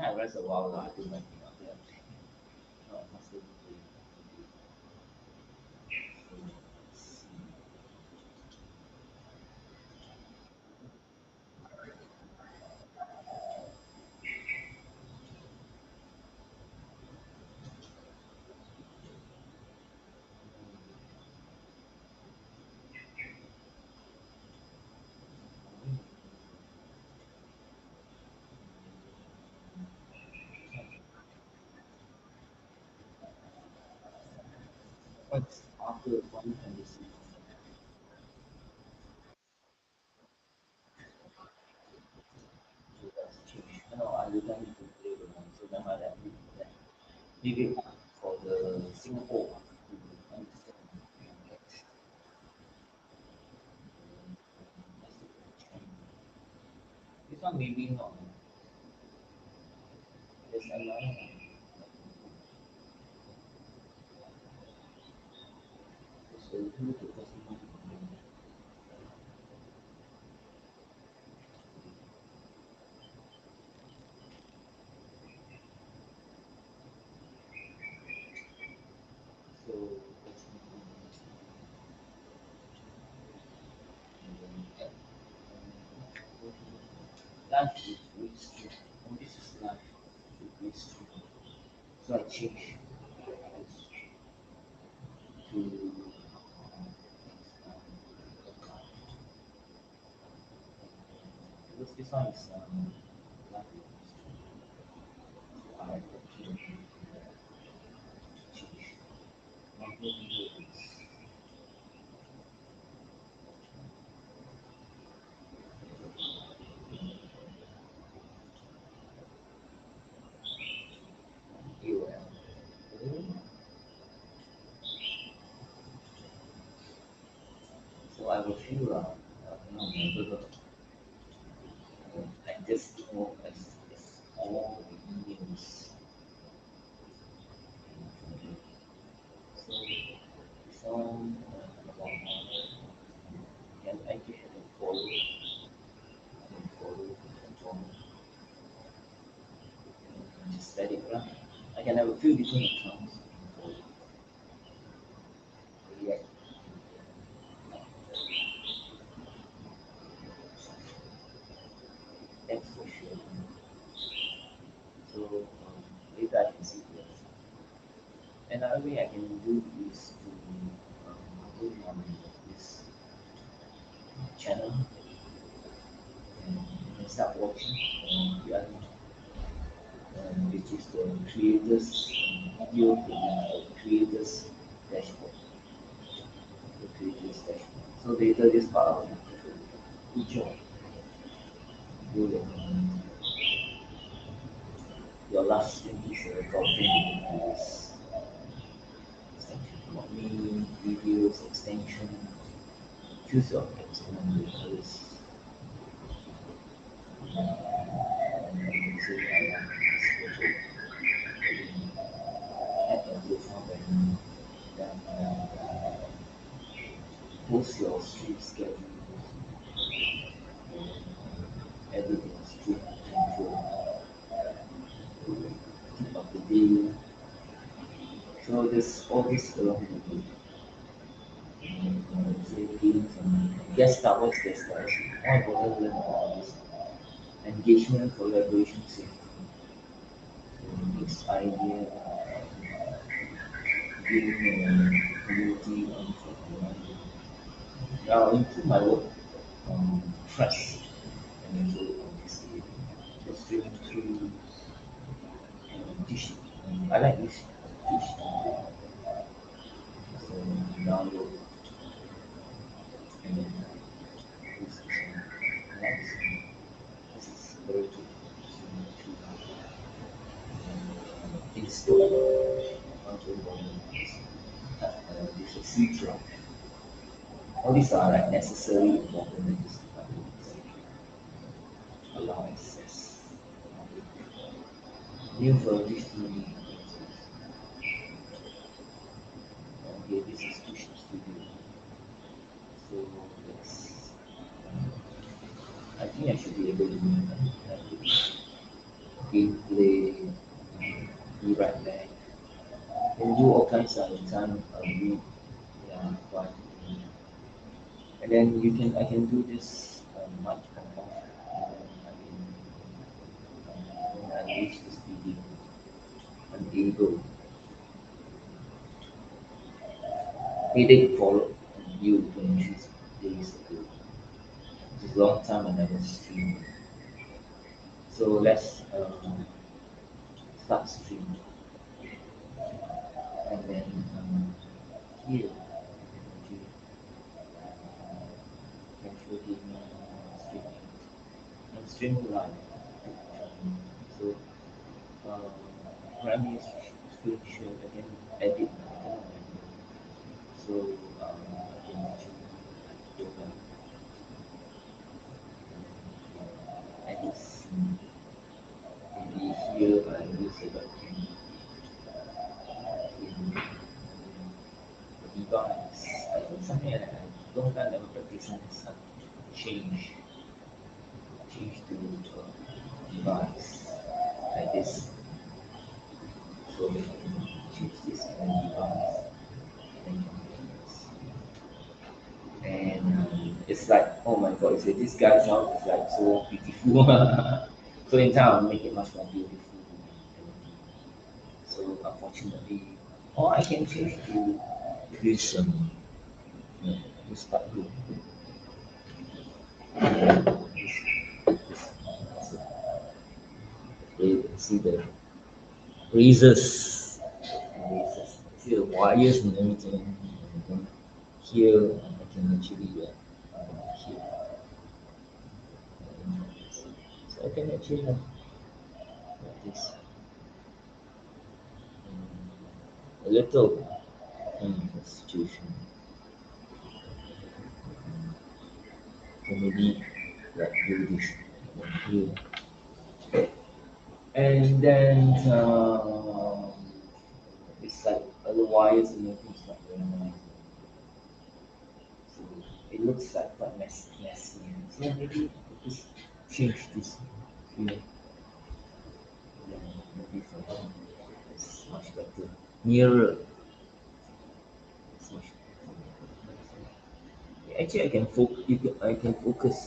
I rest a while, I do my thing after that. No, I'm still doing so let's see. What's after 2026? So that's changed. No, I would like to play the one, so then I like that. Maybe for the Singapore one, to understand and get this one maybe not. There's another one. So who the person want to play? So let's move on and then add. Life is very stream. Oh, this is life with very stream. So I change this to because this one is life with stream. So I change change. Number video is AOL. So I will feel member like this know as all the emails. So this one about and I can follow from just let it run. I can have a few different accounts for React. That's for sure. So later I can see this. Another way I can do is to go on this channel and start watching the other which is the creators video creators dashboard. The creators dashboard. So later this part of good job. You your last thing is recording is extension. For me, videos extension. Choose your extension because say I want this photo add a profile then post your stream schedule, everything stream control, tip of the day. So this all this along with say games and guest star, what's guest star? More important learn all this engagement, collaboration, safety. So mixed idea, giving community on now into my work trust and also obviously the streaming through teaching. I like this teach so download and then use this one. I like this one. This is very good. Install this is C drive. All these are like necessary important that is allow access. New furnished room. Okay, this is Tuition Studio. So I think I should be able to do that. gameplay, be right back. Can do all kinds of time read, yeah, but and then I can do this mic on off, and then when I reach this video, I'm able headache followed you 23 days ago. It's a long time I never streamed. So let's start streaming. And then here, okay, casual gaming, streaming. I'm streaming live. So primary screen share, I can edit, I cannot edit. So I can actually go back and edit scene. Maybe here I use a webcam in device. I think something like that. I long time never practicing this change to device like this. So we can choose this and then device and then computers. And it's like, oh my god, is it this guy's house is like so beautiful. So in time I'll make it much more beautiful and everything. So unfortunately, or I can change to this yeah, this part here. This, so you can see the razors, see the wires and everything. And then here I can actually here. So I can actually have like this a little kind of situation. So maybe like do this here. And then it's like other wires and everything's not very nice. So it looks like quite messy. So maybe just change this here. Yeah, maybe for him it's much better. Nearer. It's much better. Yeah, actually, I can focus.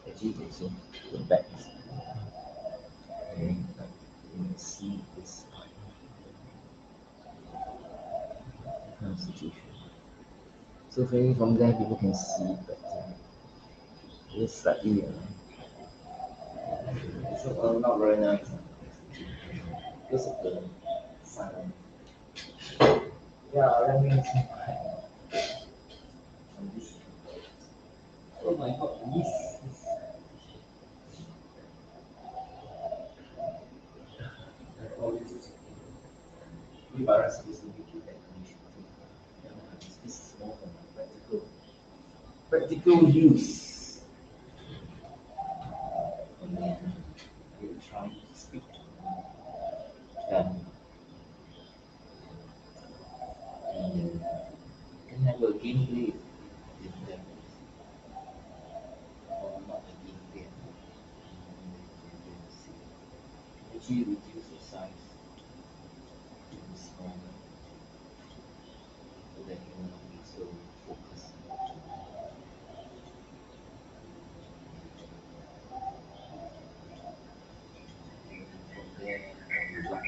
Actually, also the back is and like you can see this kind of situation. So maybe from there people can see it better. It's slightly so not very nice because of the sun. Yeah, let me see on this. Oh my god, this all this is we are supposed to be keep that condition. This is more for my practical use. And then I will try to speak them and can have a gameplay with them or not a gameplay. Actually reduce the size to smaller so that you will not be so focused. And from there I will look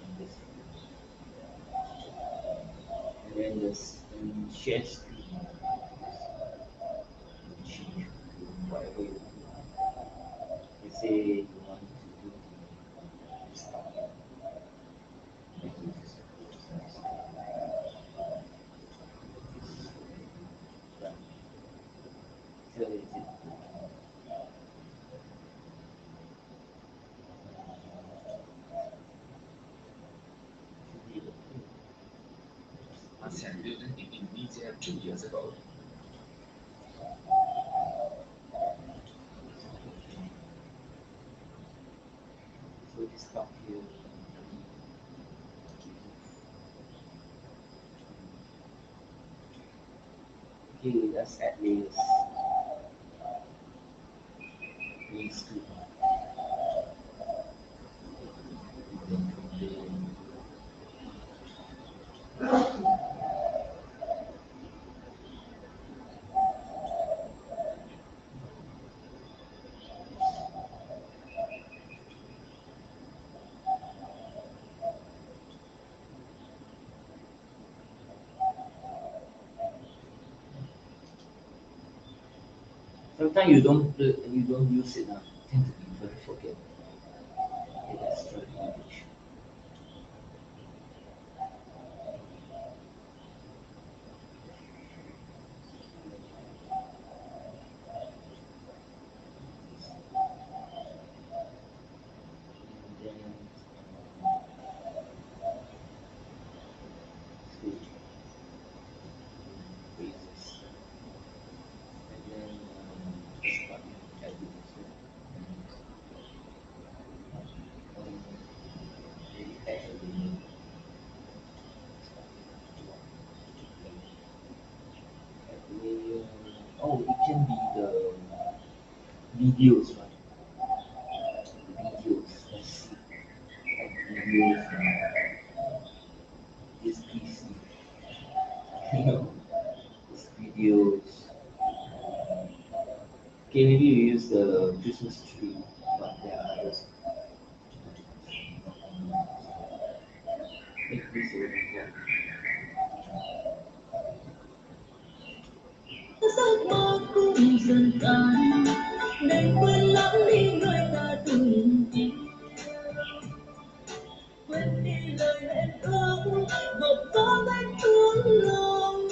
in this and then this share screen you change to whatever you want. You say you want to do this topic, then you just right. So is it should be okay. 他前面你这样注意这个 So this top here okay, let's add layers. ways to sometimes you don't use it now. Tend to be very forget. Okay, let's try English. And then see phrases. And then that's what I do as well. Maybe add a video. Oh, it can be the videos, right? Videos. Let's see. Add videos. This PC. You know, this videos. Okay, maybe you use the Christmas tree, but there are others. Make this a little more. Giấc mơ cũng dần tan đành quên lãng đi người ta từng yêu quên đi lời hẹn ước vội vã vết thương lòng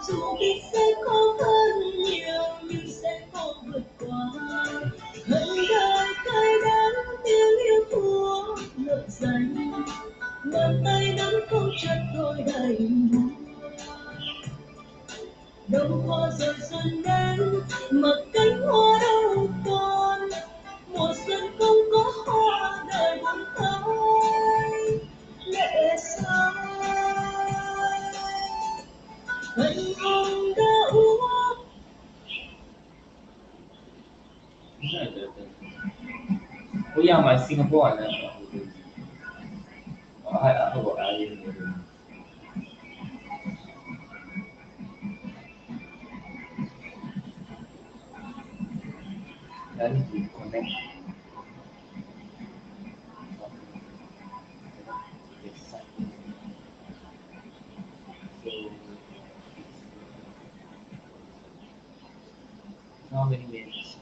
dù biết sẽ khó hơn nhiều nhưng sẽ không vượt qua hận đời cay đắng tiếng yêu thương ngập dần bàn tay đắng không chặt thôi đành buông đông hoa rồi xuân đến mặc cánh hoa đâu còn mùa xuân không có hoa đời buồn thay lệ say hạnh hùng đã úa Oh yeah, my Singapore one. I forgot. I didn't. I need to connect. Yes. So how many minutes?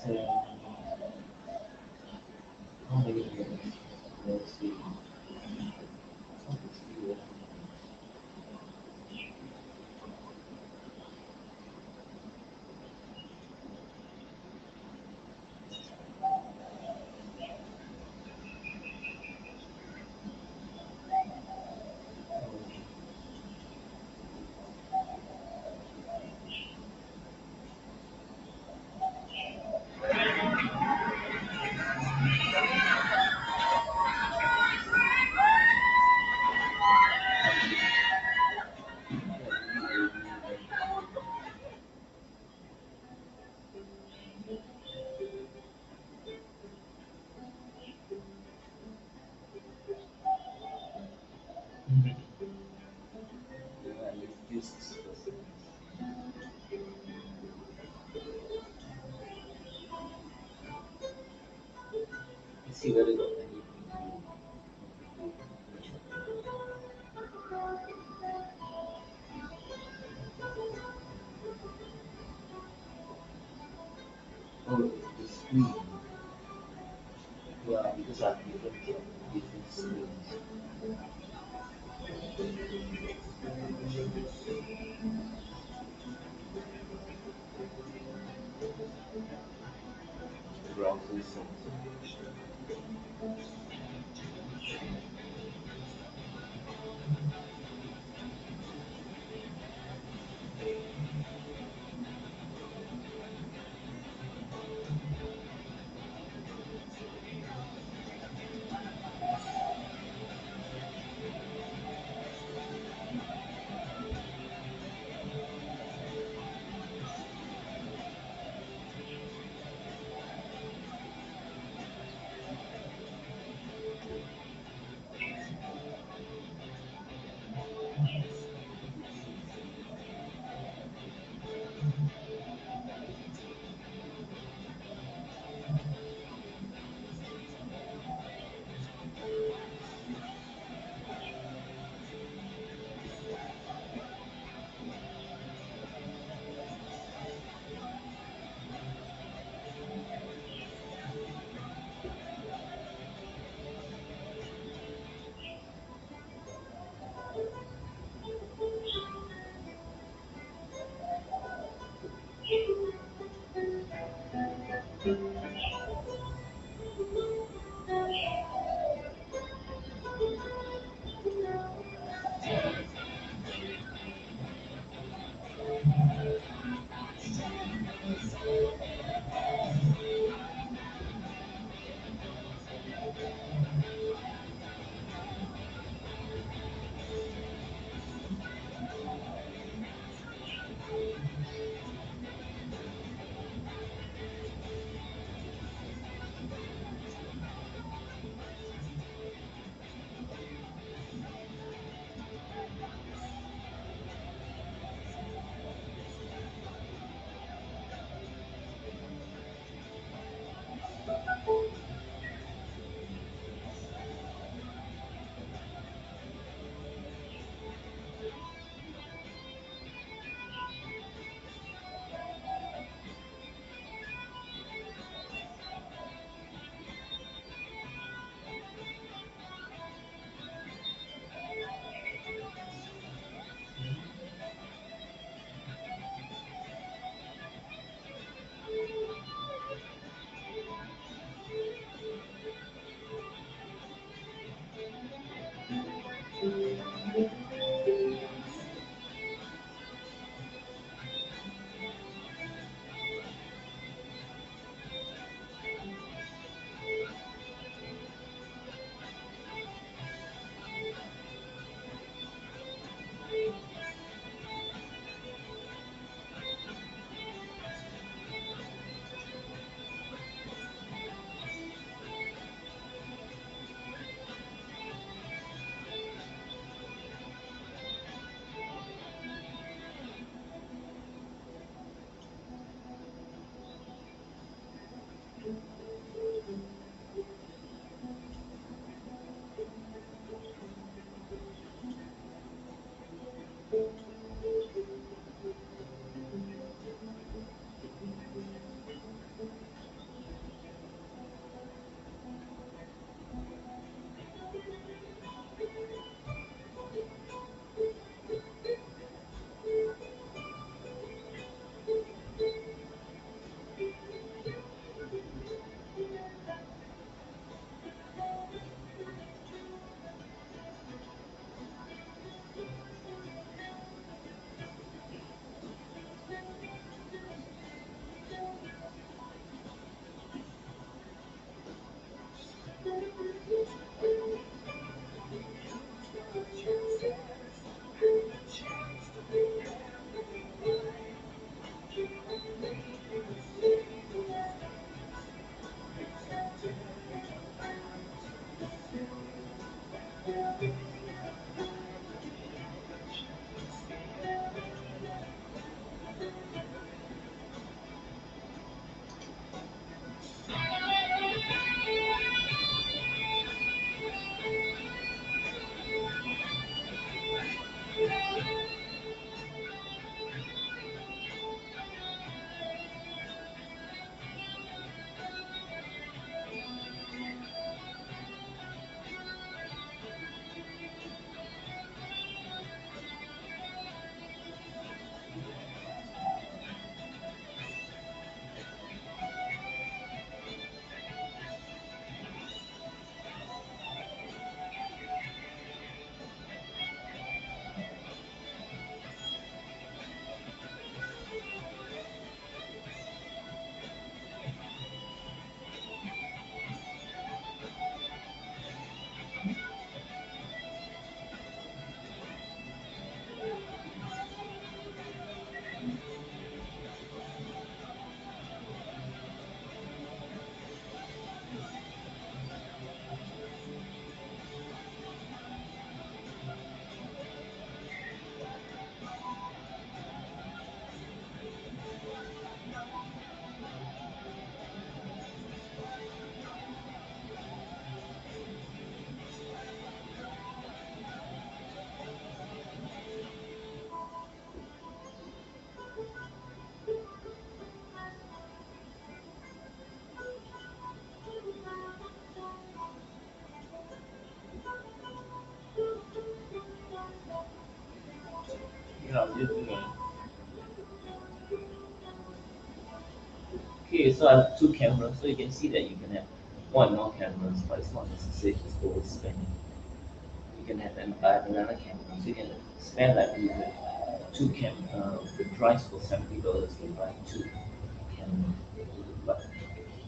Seven. How many minutes? Let's see. Let's see. Yeah, let's use this first. Let's see whether got anything to. Oh, the screen. Yeah, because I have different screens. Browser settings. Okay, so I have two cameras, so you can see that you can have one or more cameras, but it's not necessary to overspend. You can have another camera, so you can spend like with the price for $70 can buy two cameras. But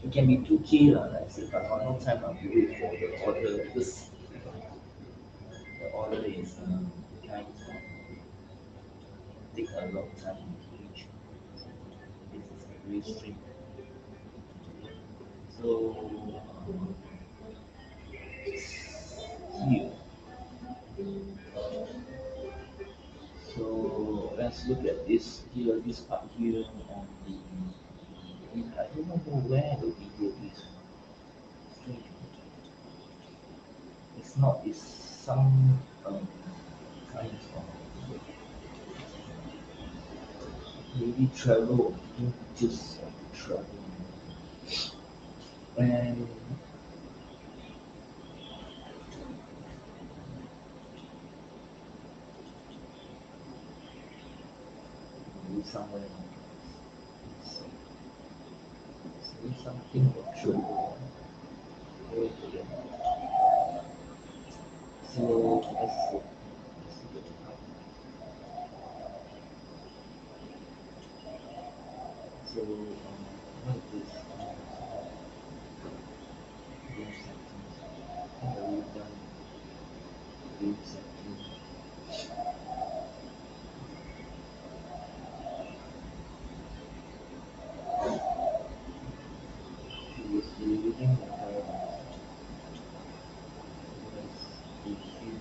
it can be 2K lah, like I said, but no time I'll wait for the order because the order is kind of take a long time to reach. This is very strict. So here, so let's look at this here, this part here on the. I don't know where the video is. Strange. It's not. It's some kind of maybe travel just travel and maybe somewhere like this. So, say something of travel. Wait again. So let's look at the part. So what is this? Game settings. I think we've done game settings. Is reading the entire let's review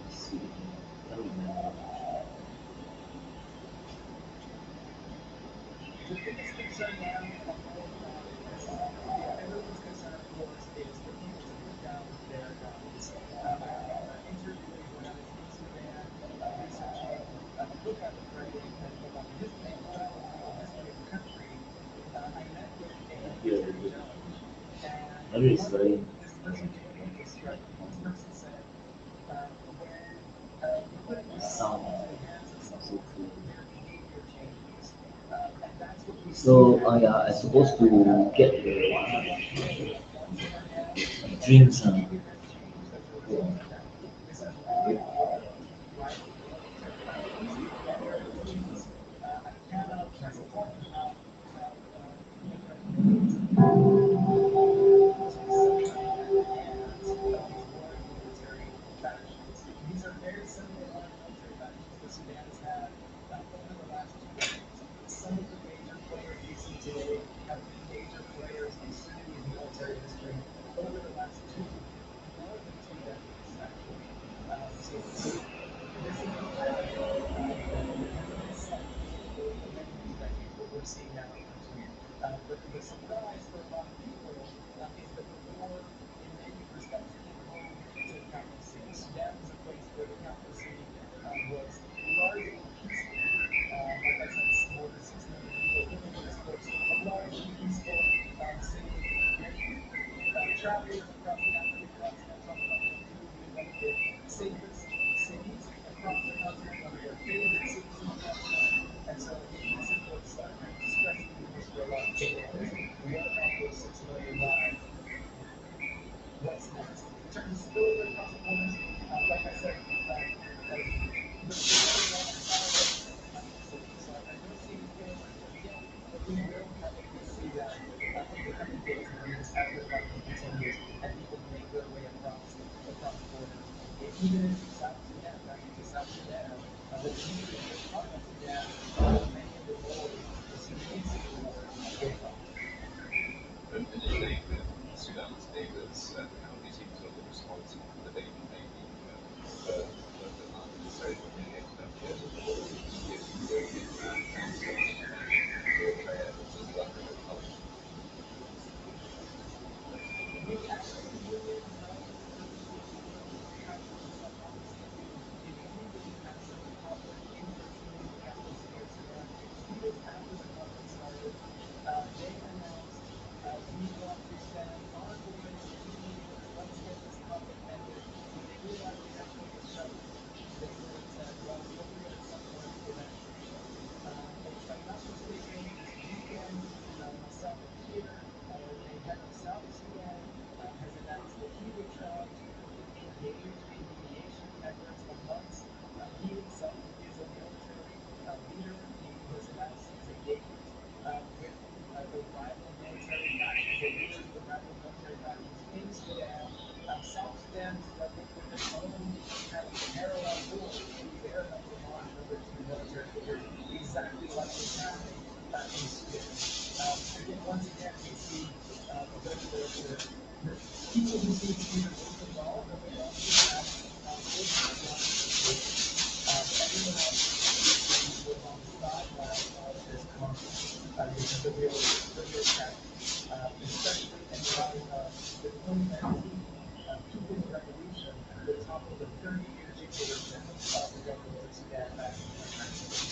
let's see. I don't remember. Here it is. Here is very sound so cool. So yeah, I supposed to get the drinks. So,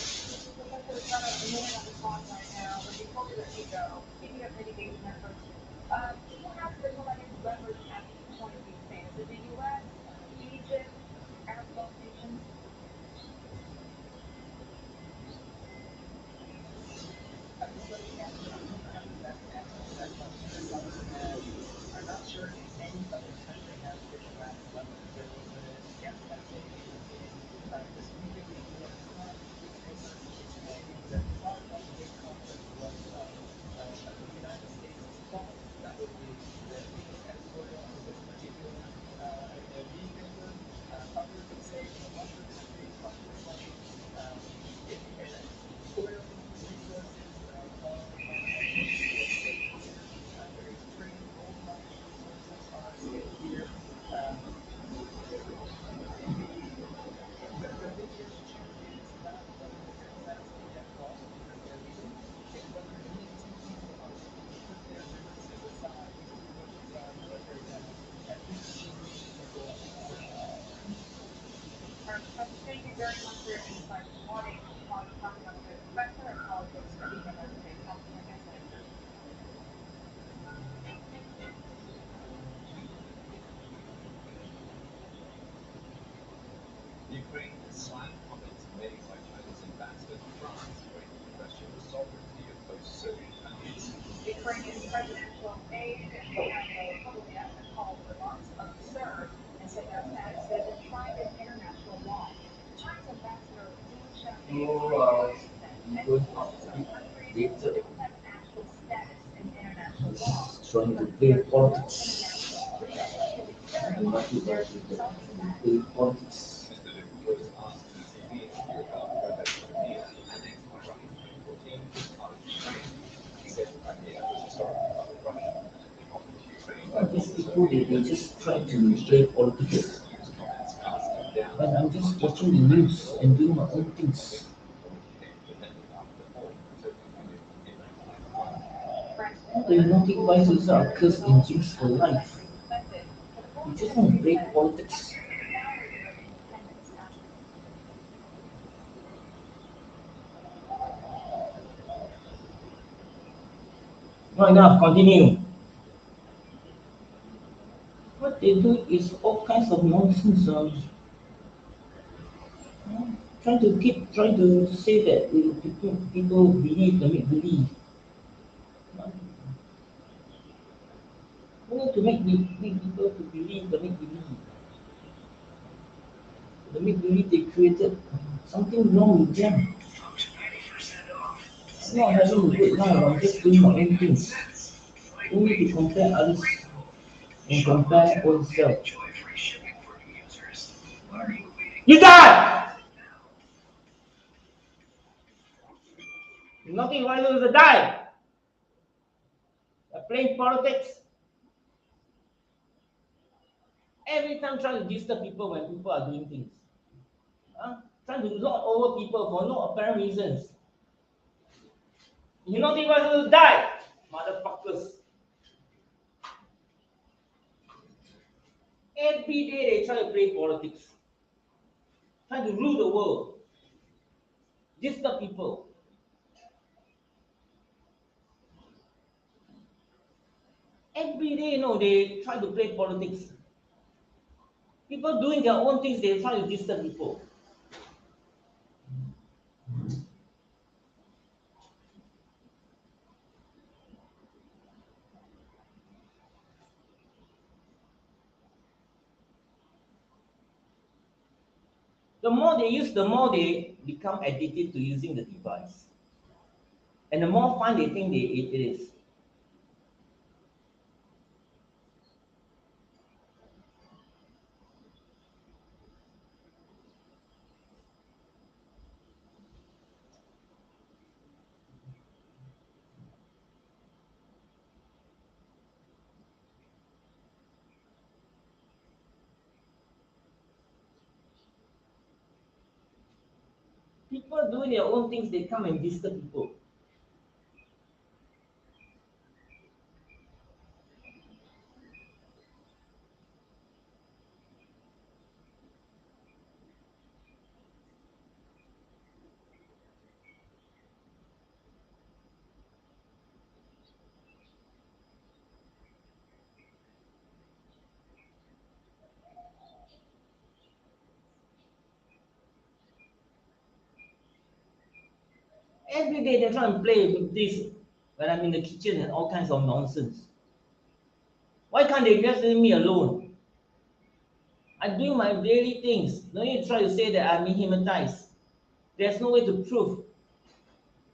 people later is trying to play politics. Multi play politics. These people, they just try to play politics. And I'm just watching the news and doing my own things. The naughty vices are occurs in just life. You just want to play politics. Not enough, continue. What they do is all kinds of nonsense. Trying to say that people believe the make believe. We need to make people to believe the make believe. The make believe they created something wrong with them. I'm not having a good life, I'm just doing my own things. Don't need to compare others and compare oneself. You die! Nothing why lose a die. They're playing politics. Every time trying to disturb people when people are doing things. Trying to lord over people for no apparent reasons. You nothing why lose a die, motherfuckers. Every day they try to play politics. Trying to rule the world. Disturb people. Every day, they try to play politics. People doing their own things, they try to disturb people. The more they use, the more they become addicted to using the device. And the more fun they think it is. People doing their own things, they come and disturb people. Every day they try and play with this when I'm in the kitchen and all kinds of nonsense. Why can't they just leave me alone? I'm doing my daily things. Don't you try to say that I'm hypnotized. There's no way to prove.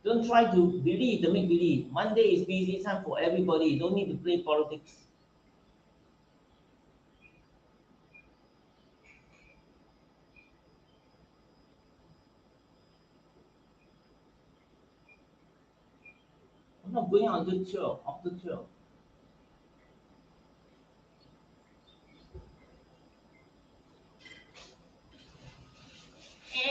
Don't try to believe the make believe. Monday is busy time for everybody. Don't need to play politics. I'm not going out until 12, after 12.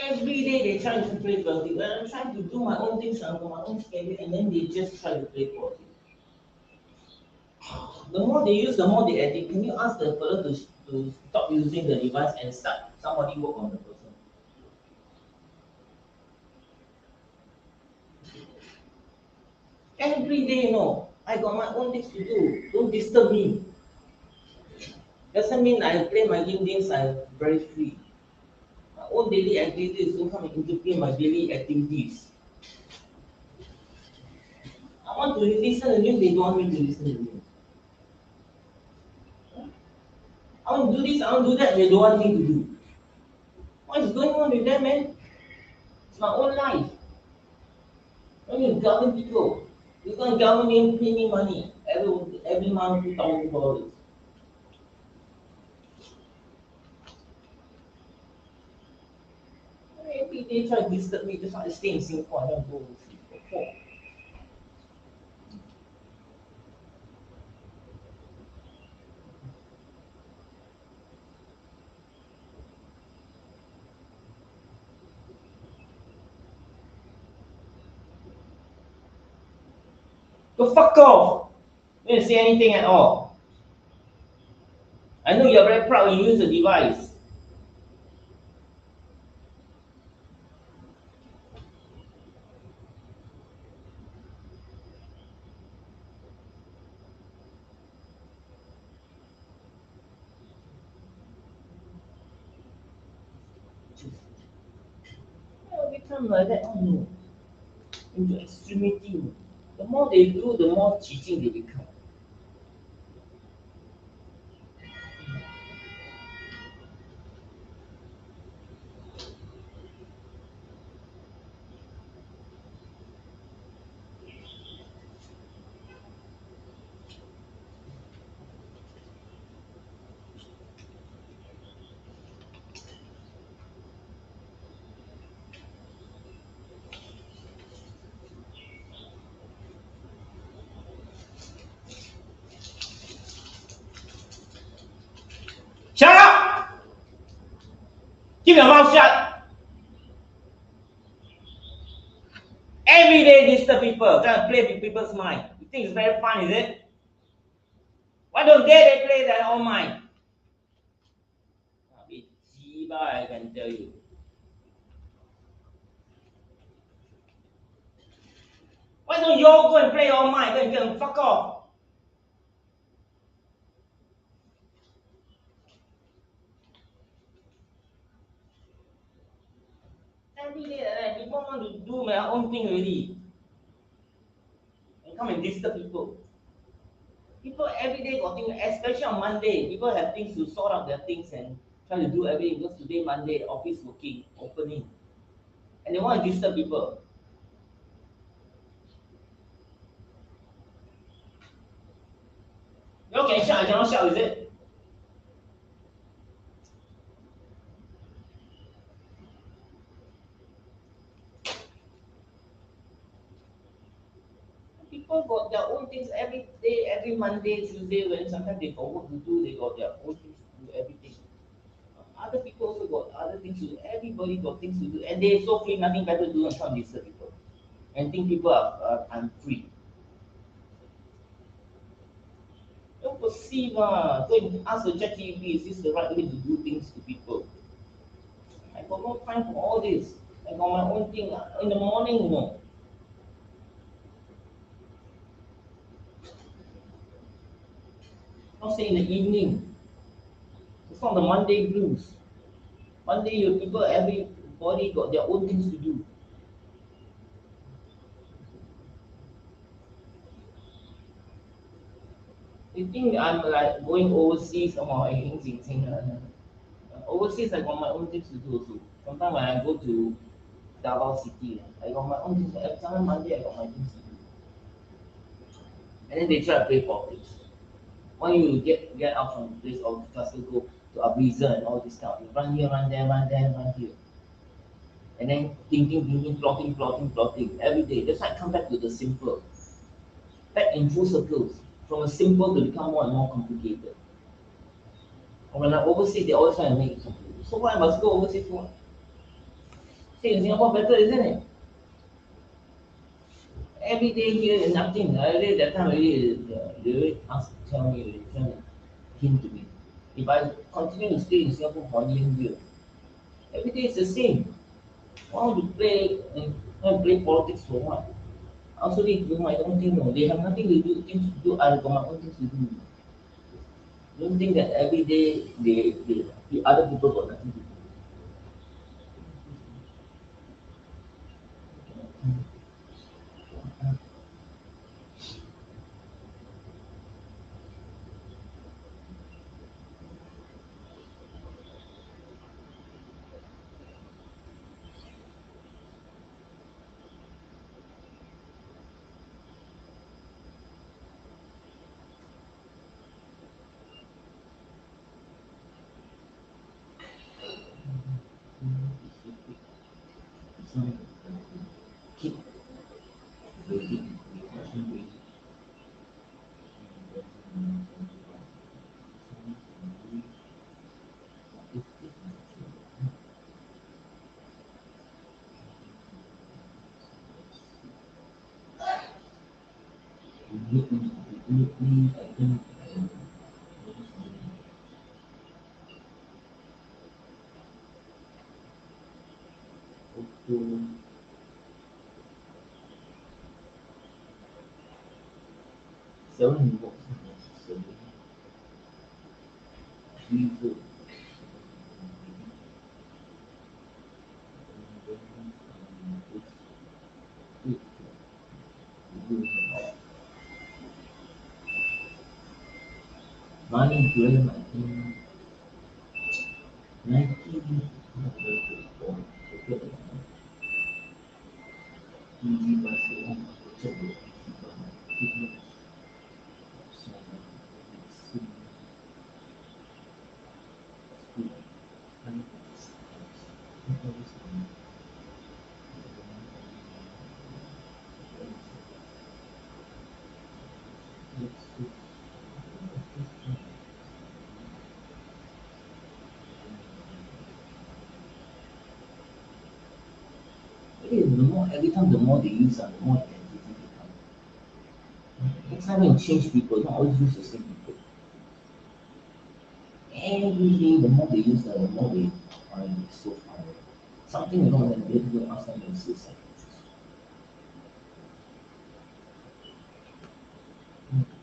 Every day they try to play politics. When I'm trying to do my own things on my own schedule, and then they just try to play politics. The more they use, the more they edit. Can you ask the fellow to stop using the device and start somebody work on the person? Every day, I got my own things to do. Don't disturb me. Doesn't mean I play my games, I'm very free. My own daily activities don't come and interfere my daily activities. I want to listen to news, they don't want me to listen to news. I want to do this, I want to do that, they don't want me to do. What is going on with them, man? It's my own life. I mean, government people. You're going to government pay me money every month, $2,000. Every day try to disturb me, just want to stay in Singapore, I don't go overseas. For. Go fuck off! You didn't say anything at all. I know you're very proud you use the device. Every time like that, oh no, into extremity. The more they do, the more cheating they become. Shut up! Keep your mouth shut! Every day disturb people, trying to play with people's mind. You think it's very fun, is it? Why don't they play their own mind? I can tell you. Why don't you all go and play your own mind? Then you can fuck off. Every day, people want to do their own thing already. And come and disturb people. People every day got things, especially on Monday, people have things to sort out their things and try to do everything because today Monday, office working, opening. And they want to disturb people. You all can shout, I cannot shout, is it? People got their own things every day, every Monday, Tuesday, when sometimes they got work to do, they got their own things to do, everything. Other people also got other things to do. Every Everybody got things to do, and they're so free, nothing better to do than come disturb people, and think people are unfree. Don't perceive, go and ask the ChatGPT, is this the right way to do things to people? I got no time for all this. I got my own thing in the morning, not say in the evening. It's not the Monday blues. Monday, your people, everybody got their own things to do. You think I'm like going overseas or overseas, I got my own things to do also. Sometimes when I go to Davao City, I got my own things. Every time Monday, I got my things to do. And then they try to play politics. When you get out from the place or just go to Abiza and all this stuff, you run here, run there, run there, run here. And then thinking, plotting every day. That's why I come back to the simple. Back in full circles. From a simple to become more and more complicated. And when I overseas, they always try to make it complicated. So why I must go overseas for? Stay in Singapore better, isn't it? Every day here is nothing. Already that time already they already ask tell me already trying to hint to me. If I continue to stay in Singapore for 1 year, every day is the same. I want to play politics for what? I also need to do my own thing. No. They have nothing to do, things to do. I got my own things to do. Don't think that every day the other people got nothing to do. Keep waiting. Seven boxes. Seven. Three, four. Money grade, I think 19. Easy bus. The more every time the more they use the more identity become. Next time when you change people, don't always use the same people. Every day the more they use the more they find it so funny. Something wrong and they go ask them to say something.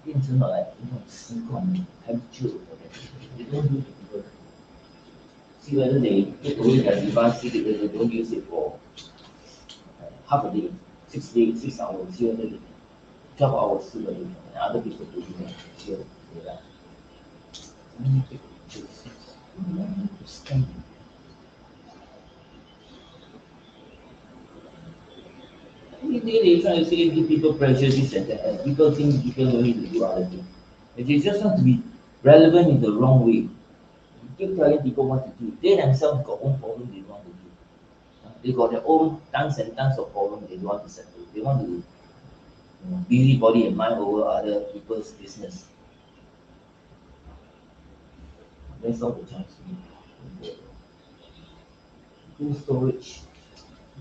变成了来那种习惯 habitual for them. They don't do it because see whether they take away their device, see whether they don't use it for half a day, 6 days, 6 hours, see whether they 12 hours, see whether and other people do it, see whether they like. Many people choose to stay. Every day they try to say give people pressure, this and that, and people think people don't need to do other things. But they just want to be relevant in the wrong way. You keep telling people what to do. They themselves got own problem they don't want to do. They got their own tons and tons of problems they don't want to settle. They want to busybody and mind over other people's business. That's all the chance. full storage.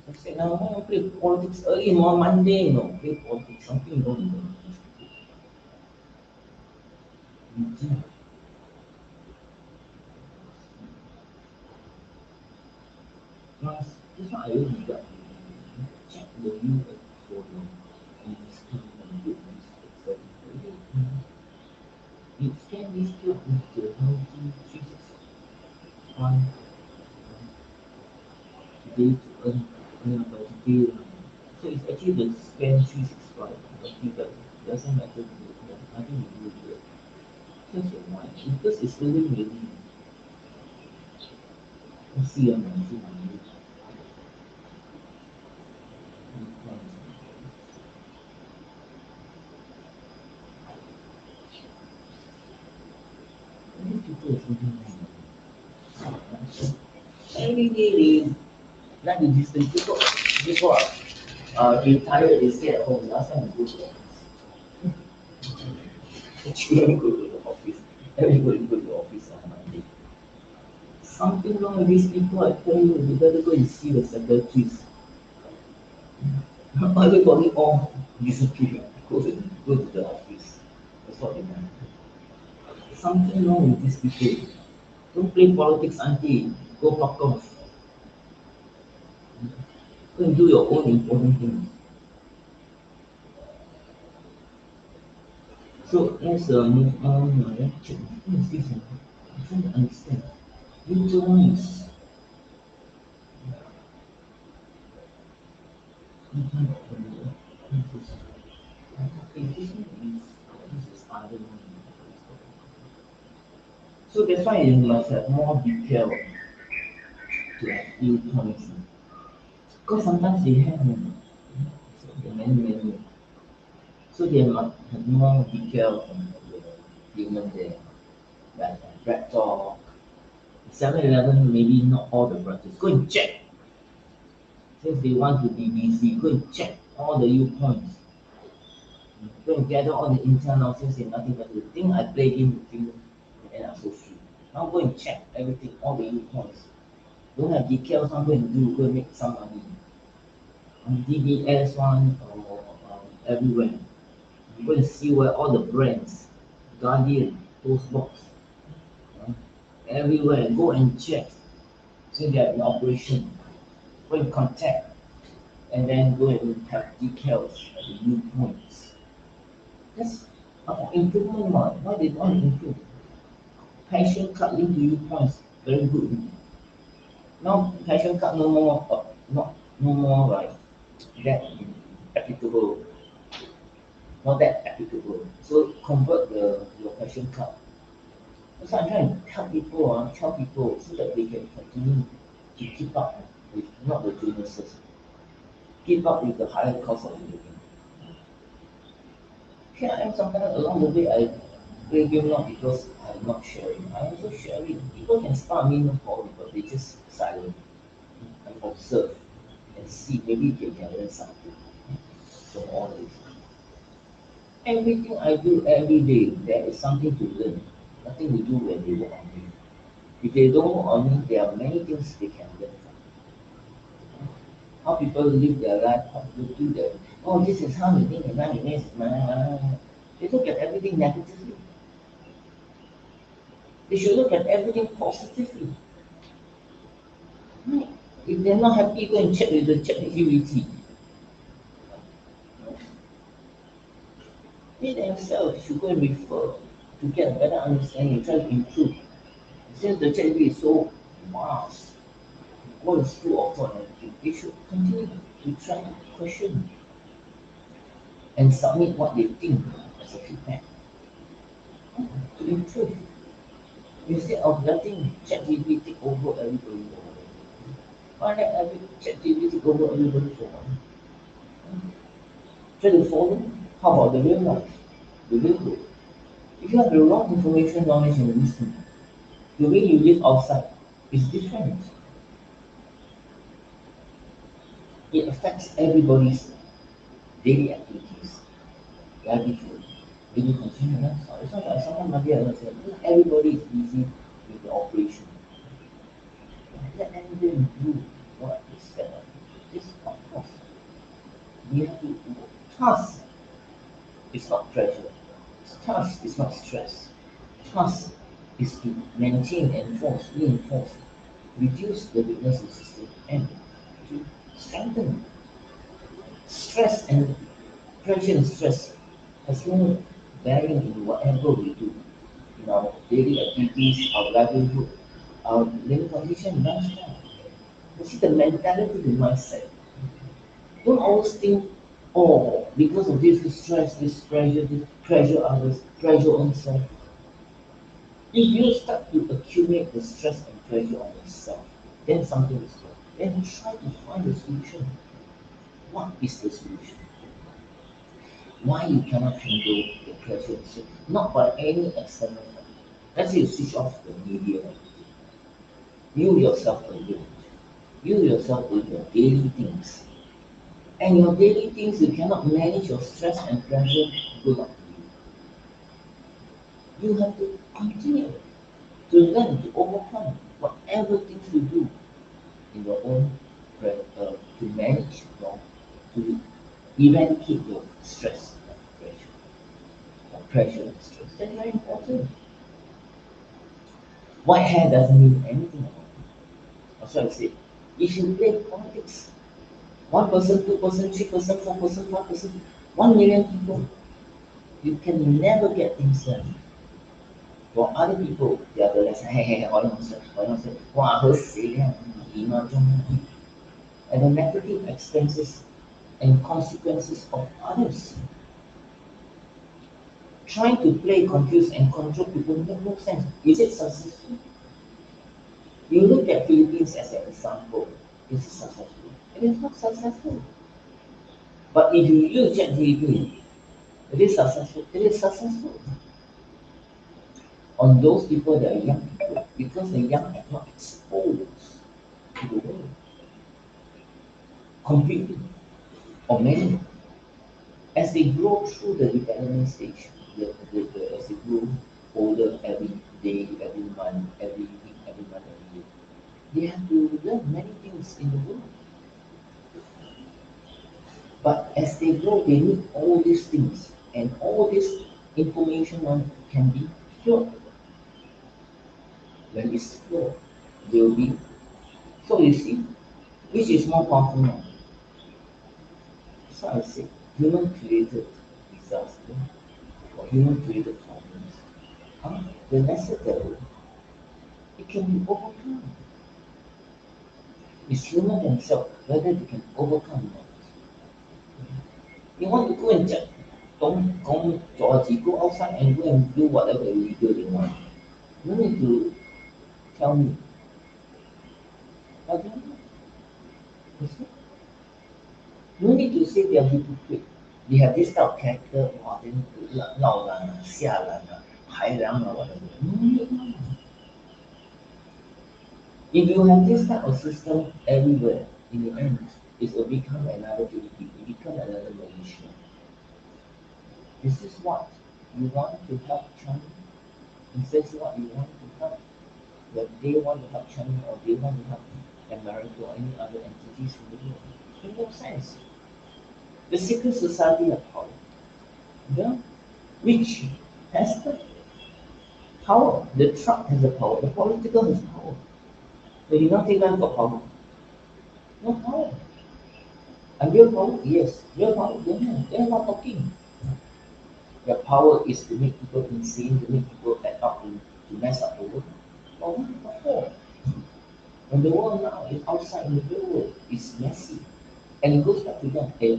I said, now why don't play politics early on Monday, play politics, something wrong with them. You plus, this one I really got check the view for the discount and good etc. You scan this code with the healthy 365 today to earn by today. So it's actually the scan 365, but you got doesn't matter to you. I think you do it. So I said, why? Because it's really let's see on my see my these people is every day they like to distance people retired they stay at home. Last time we go to the children go to the office. Everybody go to the office on Monday. Something wrong with these people, I tell you, you better go and see the secretaries. Everybody all disappear. Go to the office. That's what they want. Something wrong with these people. Don't play politics, auntie. Go fuck off. Go and do your own important things. So let's move on. Let's check. What is this? I'm trying to understand. User one is okay, this is other one. So that's why you must have more detail to have few points. Because sometimes they have so the many. So they must have more detail from the human there. Like Red Talk, 7-Eleven, maybe not all the branches. Go and check. Since they want to be busy, go and check all the viewpoints. Go and gather all the intel now since there's nothing better to do. Think I play game with you and I'm so free. Now go and check everything, all the viewpoints. Don't have details, now go and do, go and make some money. On DBS one or everywhere. You go and see where all the brands, Guardian, Postbox, uh, everywhere. Go and check. So they're in operation. Go and contact and then go and have details of the viewpoints. That's about improvement one. Why they want to improve? Passion card linked to viewpoints, very good. Now passion card no more, not no more like that applicable, not that applicable. So convert your passion card. So I'm trying to help people, tell people so that they can continue to keep up with not the Jonases, keep up with the higher cost of living. Here I am sometimes along the way I play game not because I'm not sharing. I'm also sharing. People can spam me no problem, but they just silent and observe and see maybe they can learn something from all this. Everything I do every day, there is something to learn. Nothing to do when they work on me. If they don't work on me, there are many things they can learn from. How people live their life, how people do that. Oh, this is how you think, and now you this. They look at everything negatively. They should look at everything positively. Right? If they're not happy, go and check with the ChatGPT. They themselves should go and refer to get a better understanding, try to improve. Since the ChatGPT is so vast, what is true or false, they should continue to try to question and submit what they think as a feedback to improve. Instead of letting ChatGPT take over everybody. Why let ChatGPT take over everybody for one? Try to follow. How about the real life? The real world. If you have the wrong information, knowledge, and wisdom, the way you live outside is different. It affects everybody's daily activities, livelihood, daily consumption. It's not like someone might be able to say, everybody is busy with the operation. Let them do. spend on it. This, of course, we have to task is not pressure. Task is not stress. Task is to maintain, enforce, reinforce, reduce the weakness of the system, and to strengthen. Stress and pressure and stress has no bearing in whatever we do, in our daily activities, our livelihood, our living condition, lifestyle. You see the mentality, the mindset. Don't always think, oh, because of this stress, this pressure others, pressure on self. If you start to accumulate the stress and pressure on yourself, then something is wrong. Then try to find the solution. What is the solution? Why you cannot handle the pressure and stress? Not by any external factor. Let's say you switch off the media. You yourself alone. You yourself doing your daily things. And your daily things, you cannot manage your stress and pressure, good luck to you. You have to continue to learn to overcome whatever things you do in your own to manage your to eradicate your stress and pressure or pressure and stress. That's very important. White hair doesn't mean anything about it. That's why I say if you play politics, 1%, 2%, 3%, 4%, 5%, 1 million people, you can never get things done. For other people, they are the less, hey, hey, hey, wow, and the negative expenses and consequences of others. Trying to play, confuse, and control people make no sense. Is it successful? You look at Philippines as an example. Is it successful? It is not successful. But if you use ChatGPT, it is successful. It is successful on those people that are young people because the young are not exposed to the world completely or many. As they grow through the development stage, as they grow older every day, every month, every week, every month, every year, they have to learn many things in the world. But as they grow, they need all these things, and all this information on can be flowed. When it's flowed, they will be. So you see, which is more powerful now? So I say, human created disaster or human created problems. The lesser devil, it can be overcome. It's human themselves, whether they can overcome or not. You want to go and check, don't Georgie, go outside and go and do whatever illegal they want. No need to tell me. I don't know. You see? No need to say they are hypocrite. They have this type of character, wow, they need to 闹人啊,吓人啊,害人啊, whatever. No need. No. If you have this type of system everywhere, in the end, it will become another Philippines, it become another Malaysia. This is what you want to help China. Is this what you want to help? That they want to help China or they want to help America or any other entities in the world? It makes no sense. The secret society of power, yeah, which has the power. The truck has the power. The political has power. The United Land got power. No power. And real power, yes. Real power, they have. They're not talking. Their power is to make people insane, to make people act up, to mess up the world. But what for? When the world now is outside in the real world, it's messy. And it goes back to them. Hey,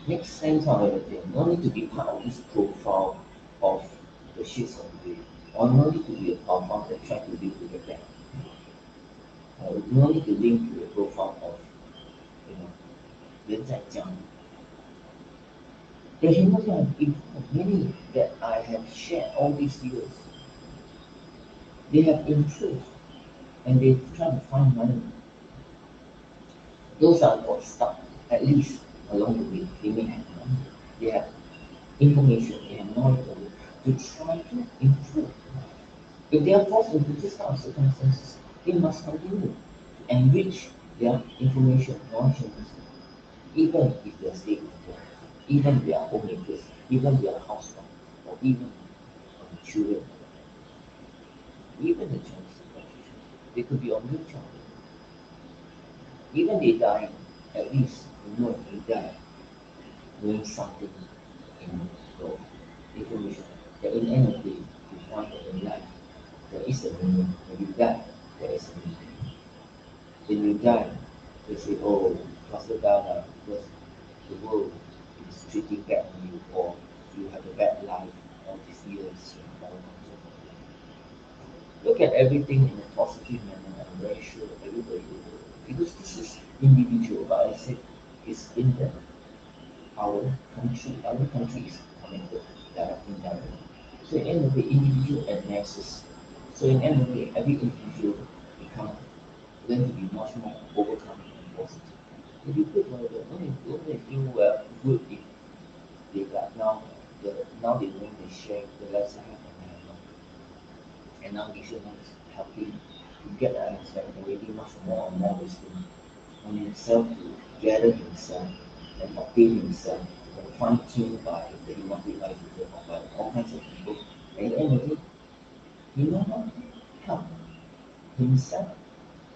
makes sense of everything. No need to be part of this profile of the shades of grey. Or no need to be a profile that try to link to the back. Or no need to link to the profile of, you know, 人在讲 the humans have improved many that I have shared all these years. They have improved and they try to find money. Those are got stuck, at least along the way. They have information, they have knowledge of it, to try to improve. If they are forced into this kind of circumstances, they must continue to enrich their information, knowledge, and wisdom, even if they are stay at home, even they are homemakers, even they are housewives, or even children, even the Chinese children. They could be on wheelchair. Even they die, at least you know they die doing something in your information. That in the end of the day, you find that in life there is a meaning. When you die, there is a meaning. When you die, they say, oh, Pastor died because the world is treating bad on you, or you have a bad life all these years and all kinds of things. Look at everything in a positive manner. I'm very sure everybody will. Because this is individual, but I said it's in the our country is connected directly, indirectly. So in the end of the individual and masses. So in the end of the day, every individual become learn to be much more overcoming and positive. If you put only feel good if they got now they know they share the lesson and have not. And now they should not helping to get the understanding already much more and more wisdom on himself to gather himself and obtain himself and fine tune by the democratic life by all kinds of people. And at the end of it, he know how to help himself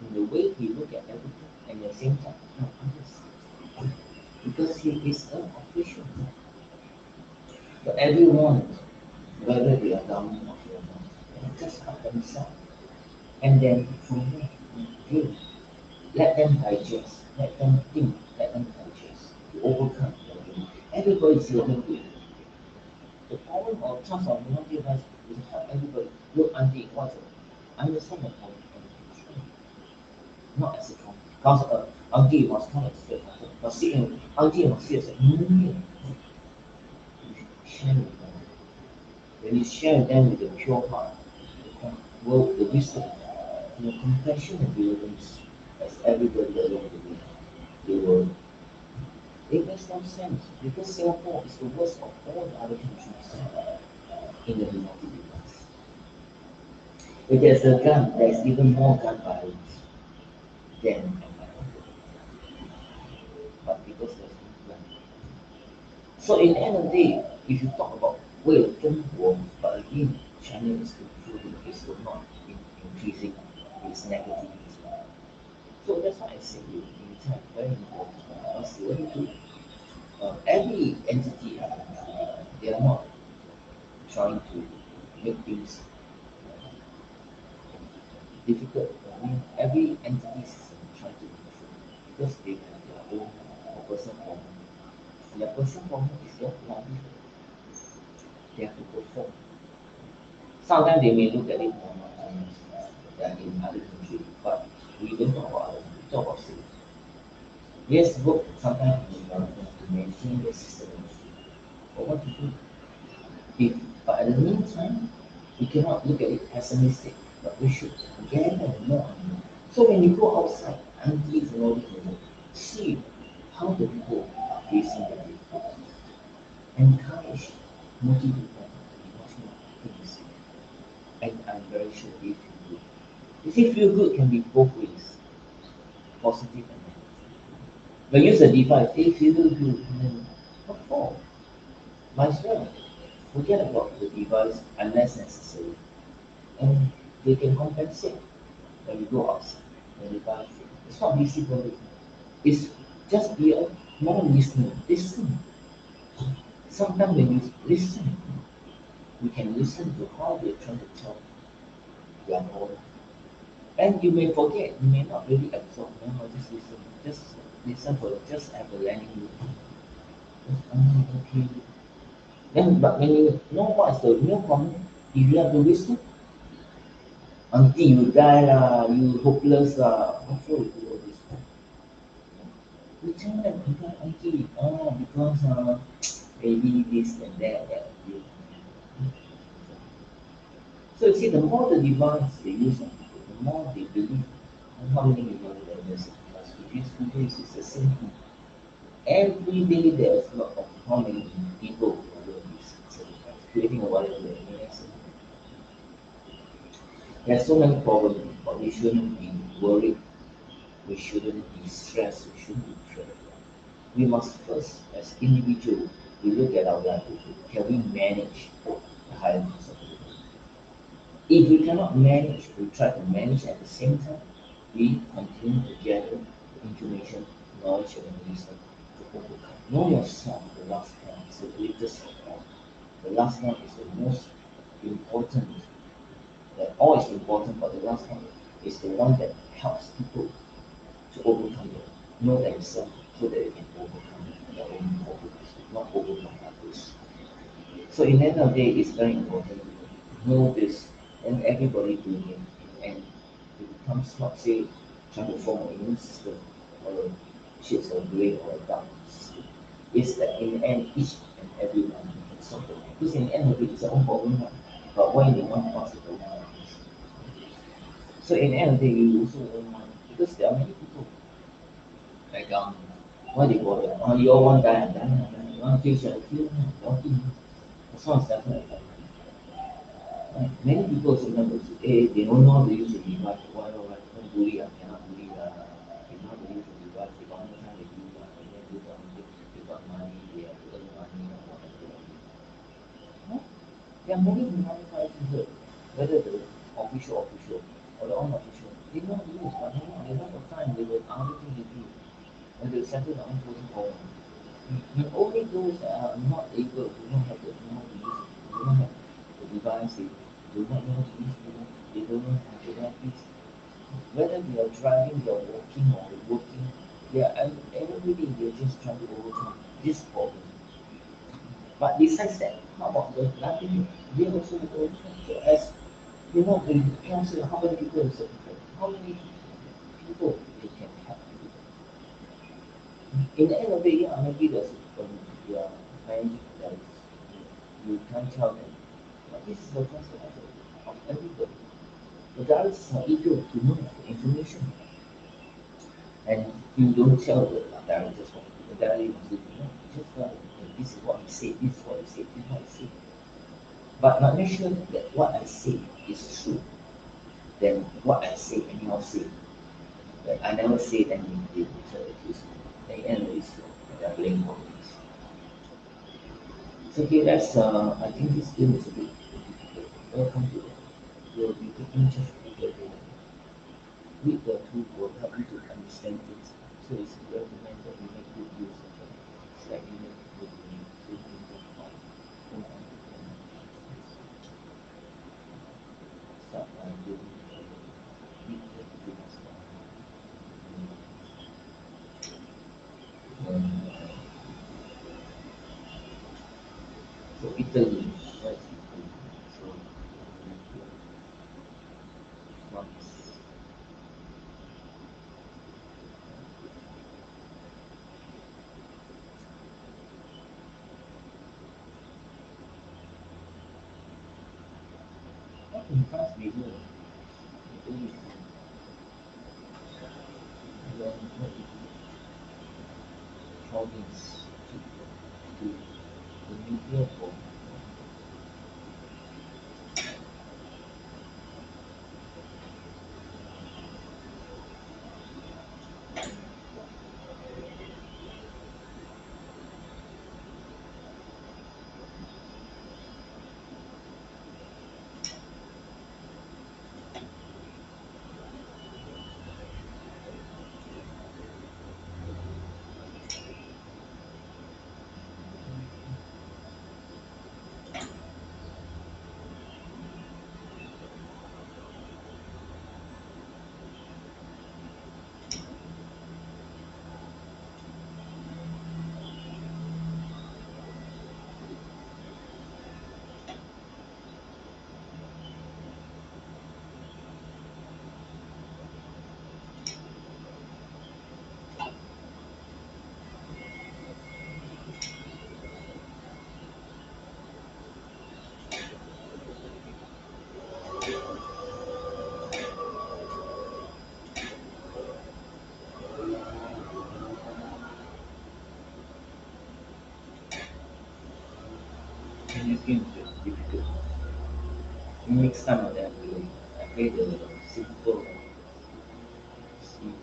in the way he look at everything and at the same time help others. Because he is an official. But everyone, whether they are government or they are not, they just help themselves. And then from there, give. Let them digest, let them think, let them digest to overcome their limit. Everybody is learning to. The problem of trust of humanity rights is to help everybody look auntie what's it? Understand the problem and try. Not as a problem. Because auntie must come and sit at home. But sitting auntie must sit and say, no, you share with them. When you share with them with a pure heart, the wisdom, and the compassion and diligence as everybody along the way, they will. It makes no sense because Singapore is the worst of all the other countries in the United States. If there's a gun, there's even more gun violence than America. But because there's no gun. So in the end of the day, if you talk about 为了中国, but again, China is improving, it's not increasing its negativity. So that's why I say in time very important. Because every entity have improving. They are not trying to make things difficult. I mean, every entity is trying to improve because they have their own personal problem. And their personal problem is their livelihood. They have to perform. Sometimes they may look at it more than in other countries, but we don't talk about other countries, we talk about cities. Yes, work sometimes in development to maintain the system. But what to do? If, but at the meantime, we cannot look at it pessimistic, but we should gather more and more. So when you go outside, aunties and all this, see how the people are facing the difficulties. Encourage, motivate them to be much more optimistic. And I'm very sure they feel good. You see, feel good can be both ways, positive and negative. But use the device, they feel good, and then what for? Might as well forget about the device unless necessary. And they can compensate when you go outside, when you buy food. It's not busybody. It's just be a more listening. Listen. Sometimes when you listen, you can listen to how they're trying to tell their problem. And you may forget, you may not really absorb, just listen. Just listen for just have a learning loop. Okay. Then but when you know what is the real problem, if you have the wisdom, until you die lah, you hopeless lah, what for you do all this? You tell them, until because maybe this and that. So you see, the more the device they use on people, the more they believe. And how many people that there's a class which is Because it's the same thing. Every day there's a lot of how many people are doing this sacrifice, creating a whatever the internet. There's so many problems, but we shouldn't be worried, we shouldn't be stressed, we shouldn't be afraid. We must first, as individuals, we look at our livelihood. Can we manage the higher cost of living? If we cannot manage, we try to manage at the same time. We continue to gather information, knowledge, and wisdom to overcome. Know yourself, the last one is the greatest of all. The last one is the most important. That all is important, but the last one is the one that helps people to overcome it. Know themselves so that they can overcome their own problems, not overcome others. So in the end of the day, it's very important to know this and everybody doing it. And it becomes not say trying to form an immune system or a shades of grey or a dark system. It's that in the end, each and every one can solve it. Because in the end of it, it's their own problem. But why they want to pass it over to others? So in the end of the day, you also don't want because there are many people like why they bother? Oh, you all want to die, die, die. You want to kill, shall kill, don't kill. As long as that's not like many people sometimes say, hey, they don't know how to use a device. Why? Don't bully, cannot bully. They know how to use a device. They got no time to do that. And then they got money, they have to earn money or whatever. No? There are many humanitarian people, whether the official or the unofficial. They know how to use, but they don't have time. They got other things to do. And they settle their own personal problem. And only those that are not able, do not have the know how to use it, do not have the device, they do not know how to use it, they don't know how to have this. Whether they are driving, they are walking or working, they are every day they are just trying to overcome this problem. But besides that, how about the livelihood? They also overcome. So as you know, in cancer, how many people is it? How many people they can help? In the end of the day, yeah, maybe there's yeah, managing that you can't tell them. But this is the concept of everybody. The directors are eager to know the information. And you don't tell the directors what the director wants to do. No, you just tell them, "Hey, this is what he said, this is what he said, this is what he said." But not make sure that what I say is true. Then what I say, anyhow say. But I never say, then they try to accuse me. Then end of this, they are playing politics. So okay, that's I think this game is a bit difficult. Welcome to it. We'll be taking just a little bit. Read the tool will help you to understand things. So it's recommended we make good use of it. Slightly make good use so you can just hold on to them. Start by doing read the things so Italy, what is Italy? So France. What in France they do? Italy is then what they do? Province to the media for this game is just difficult. Next time I play the simple series.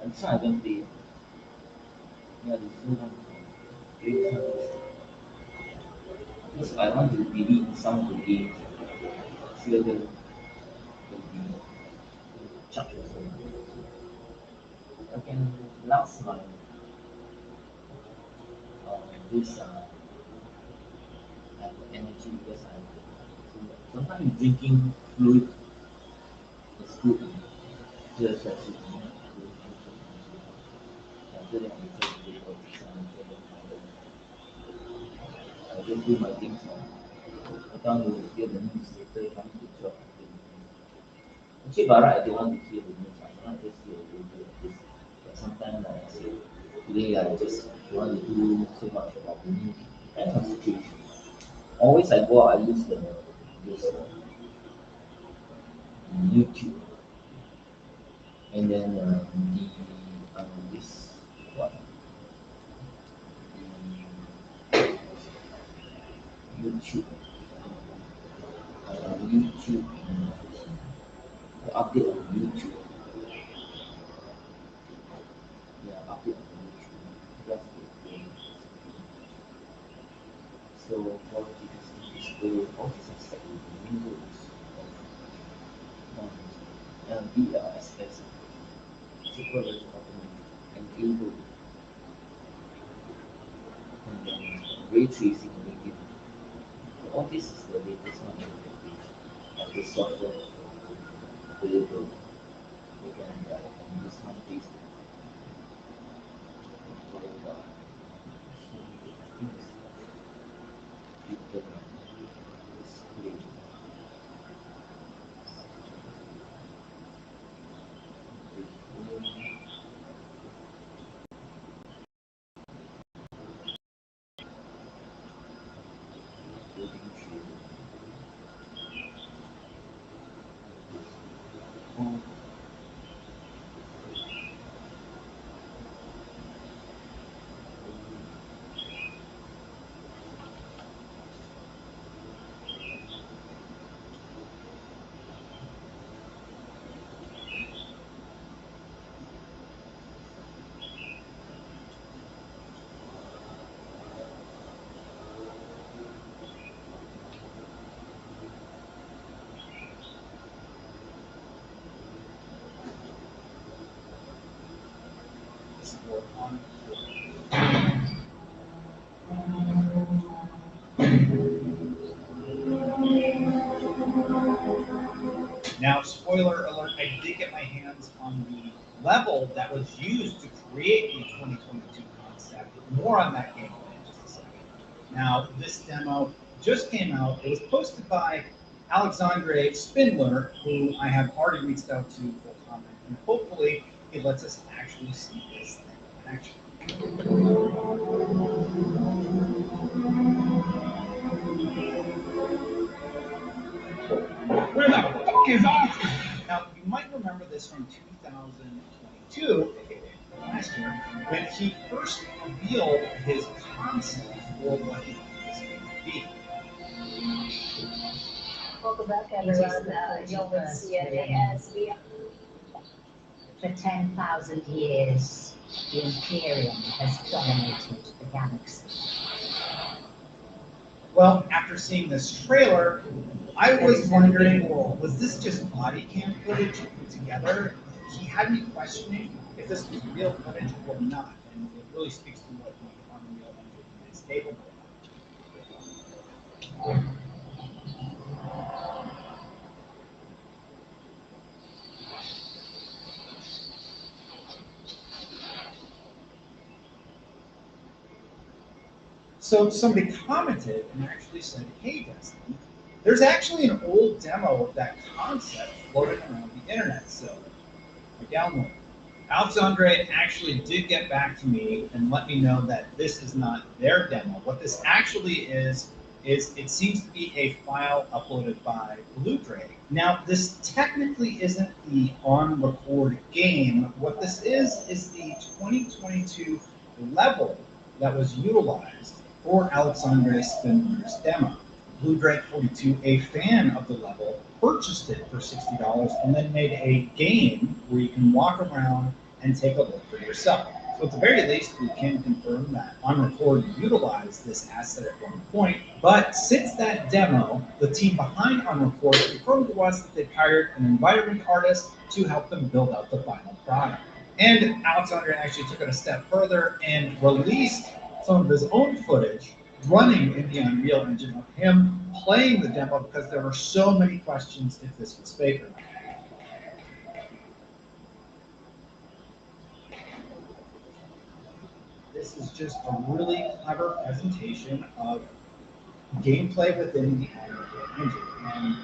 And this one I don't play. Yeah, the full one. Great service. Because I want to delete some of the games. See whether will be charged also. I can last my this have energy because I sometimes drinking fluid is good. Just as you know, after that I try to do all this I just do my things now. I can't to hear the news later, come to job. Actually, by right, I don't want to hear the news. I want to just hear the radio like this. But sometimes, like I say, today I just don't want to do so much about the news. Depends on situation. Always I go out, I use the this YouTube, and then the this what YouTube, YouTube, the update on YouTube. Yeah, update on YouTube. Just so politics, history, all this aspect of the news of BLSS, supervised autonomy, and able and then ray tracing again. So all this is the latest one in the page. Of the software available. You can use one piece to I think it's great. Now, spoiler alert, I did get my hands on the level that was used to create the 2022 concept. More on that gameplay in just a second. Now, this demo just came out. It was posted by Alexandre Spindler, who I have already reached out to for comment, and hopefully it lets us actually see this thing in action. Where the fuck is Oscar? Now, you might remember this from 2022, last year, when he first revealed his concept for what he thought this game would be. Welcome back, everyone. You're with CNA as we for 10,000 years, the Imperium has dominated the galaxy. Well, after seeing this trailer, I was wondering, well, was this just body cam footage put together? He had me questioning if this was real footage or not, and it really speaks to what the Unreal Engine is capable of. So somebody commented and actually said, hey, Destiny, there's actually an old demo of that concept floating around the internet, so I downloaded it. Alexandre actually did get back to me and let me know that this is not their demo. What this actually is is it seems to be a file uploaded by Blu-ray. Now, this technically isn't the on-record game. What this is the 2022 level that was utilized for Alexandre Spindler's demo. Blue Drake 42, a fan of the level, purchased it for $60 and then made a game where you can walk around and take a look for yourself. So at the very least, we can confirm that OnRecord utilized this asset at one point. But since that demo, the team behind OnRecord confirmed to us that they've hired an environment artist to help them build out the final product. And Alexander actually took it a step further and released some of his own footage running in the Unreal Engine of him playing the demo because there were so many questions if this was fake or not. This is just a really clever presentation of gameplay within the Unreal Engine. And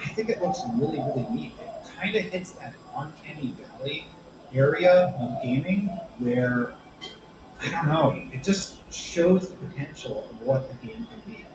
I think it looks really, really neat. It kind of hits that uncanny valley area of gaming where, I don't know, it just shows the potential of what the game can be.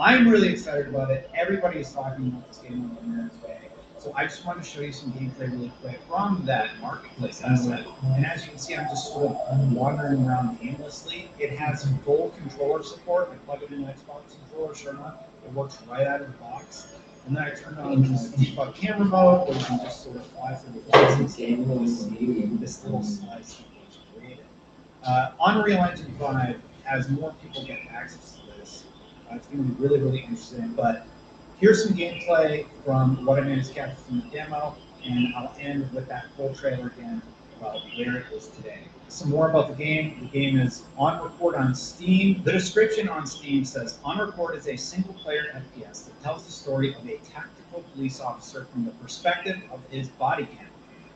I'm really excited about it. Everybody is talking about this game on the Mayor's Way. So I just wanted to show you some gameplay really quick from that marketplace asset. And as you can see, I'm just sort of wandering around aimlessly. It has full controller support. I plug it in an Xbox controller, sure enough, it works right out of the box. And then I turn on debug camera mode, where you can just sort of fly through the box and see this little slice that was created. Unreal Engine 5, as more people get access to this, it's going to be really, really interesting. But here's some gameplay from what I managed to capture from the demo, and I'll end with that full trailer again about where it is today. Some more about the game. The game is OnRecord on Steam. The description on Steam says, OnRecord is a single-player FPS that tells the story of a tactical police officer from the perspective of his body cam.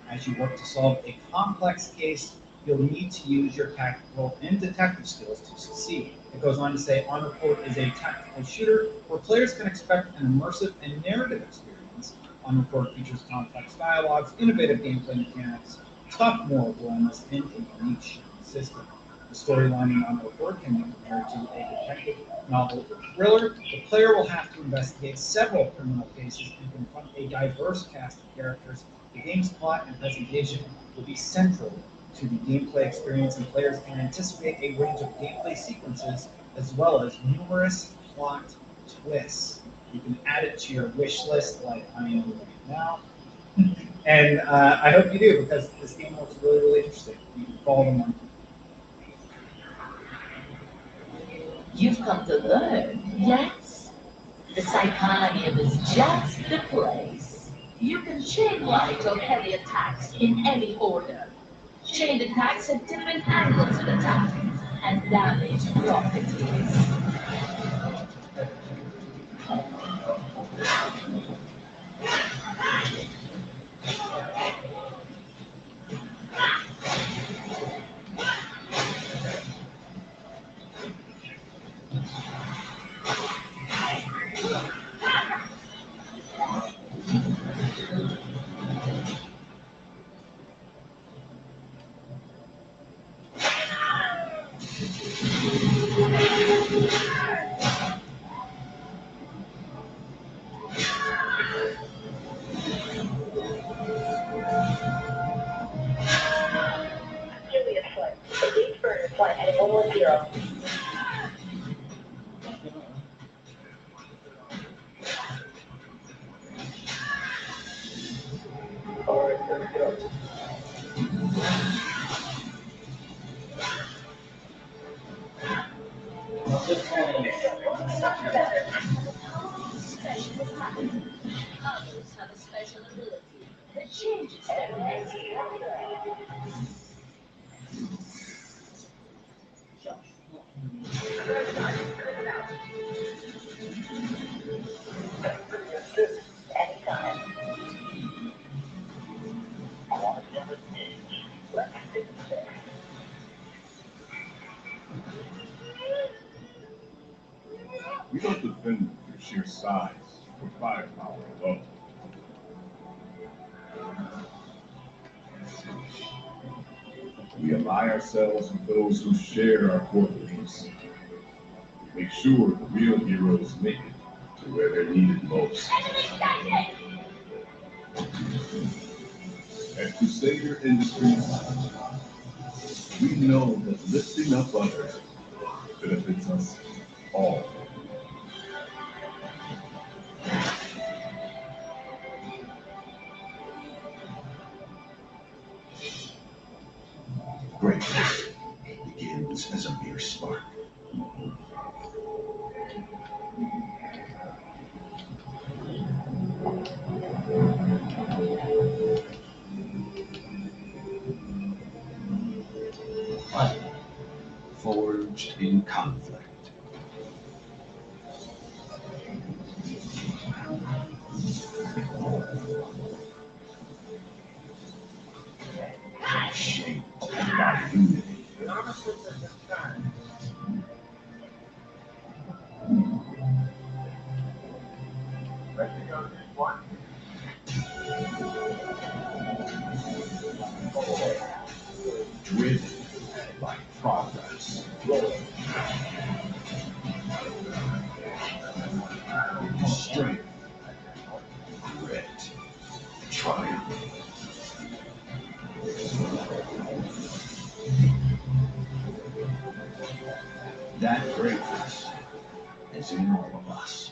As you work to solve a complex case, you'll need to use your tactical and detective skills to succeed. It goes on to say, OnRecord is a tactical shooter where players can expect an immersive and narrative experience. OnRecord features complex dialogues, innovative gameplay mechanics, tough moral dilemmas, and a unique shooting system. The storyline in OnRecord can be compared to a detective novel or thriller. The player will have to investigate several criminal cases and confront a diverse cast of characters. The game's plot and presentation will be central to the gameplay experience, and players can anticipate a range of gameplay sequences as well as numerous plot twists. You can add it to your wish list like I am right now. And I hope you do, because this game looks really, really interesting. You can follow them on. You've come to learn, yes? The Psychonium is just the place. You can chain light or heavy attacks in any order. Chained attacks at different angles of attack and damage properties. Others have a special ability that changes their behavior. We don't defend them through sheer size or firepower alone. We ally ourselves with those who share our core beliefs. Make sure the real heroes make it to where they're needed most. At Crusader Industries, we know that lifting up others benefits us all. Great. It begins as a mere spark. Forged in conflict. Shaped by unity. Driven by progress. Strength. Grit. Triumph. That greatness is in all of us.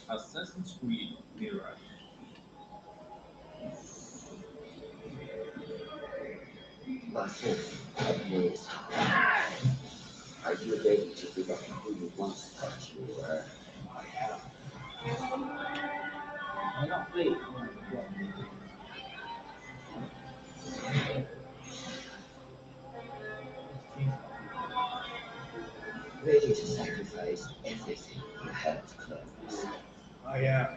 Assassin's Creed Mirage. My son, my name is Howard. Are you ready to give up who you once thought you were? I am. I'm not playing. Ready to sacrifice everything you have to close. I am.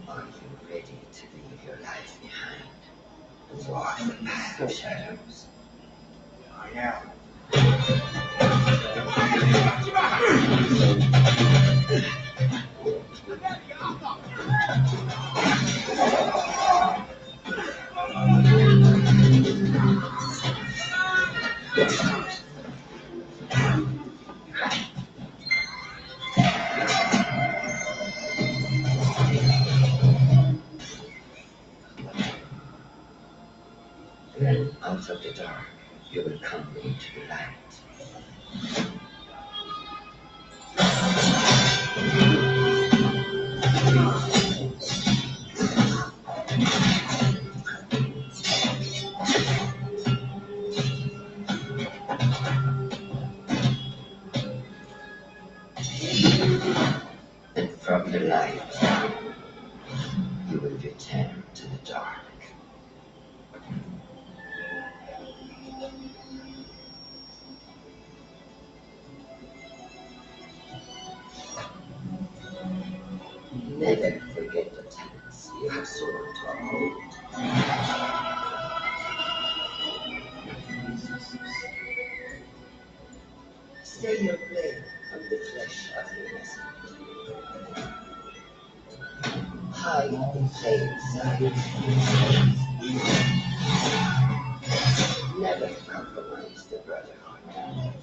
Are you ready to leave your life behind and walk the path of shadows? I am. Then out of the dark, you will come into the light. And from the light, you will return to the dark. Never forget the tenets you have sworn to uphold. Stay your blade from the flesh of the innocent. Hide in plain sight. Never compromise the brotherhood.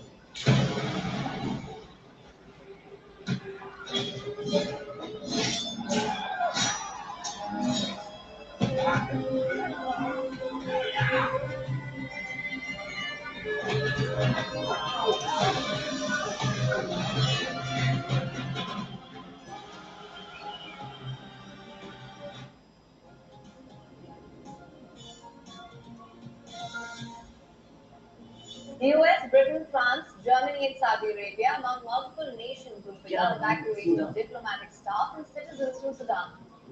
US, Britain, France, Germany, and Saudi Arabia, among multiple nations, will begin evacuating diplomatic staff and citizens from Sudan.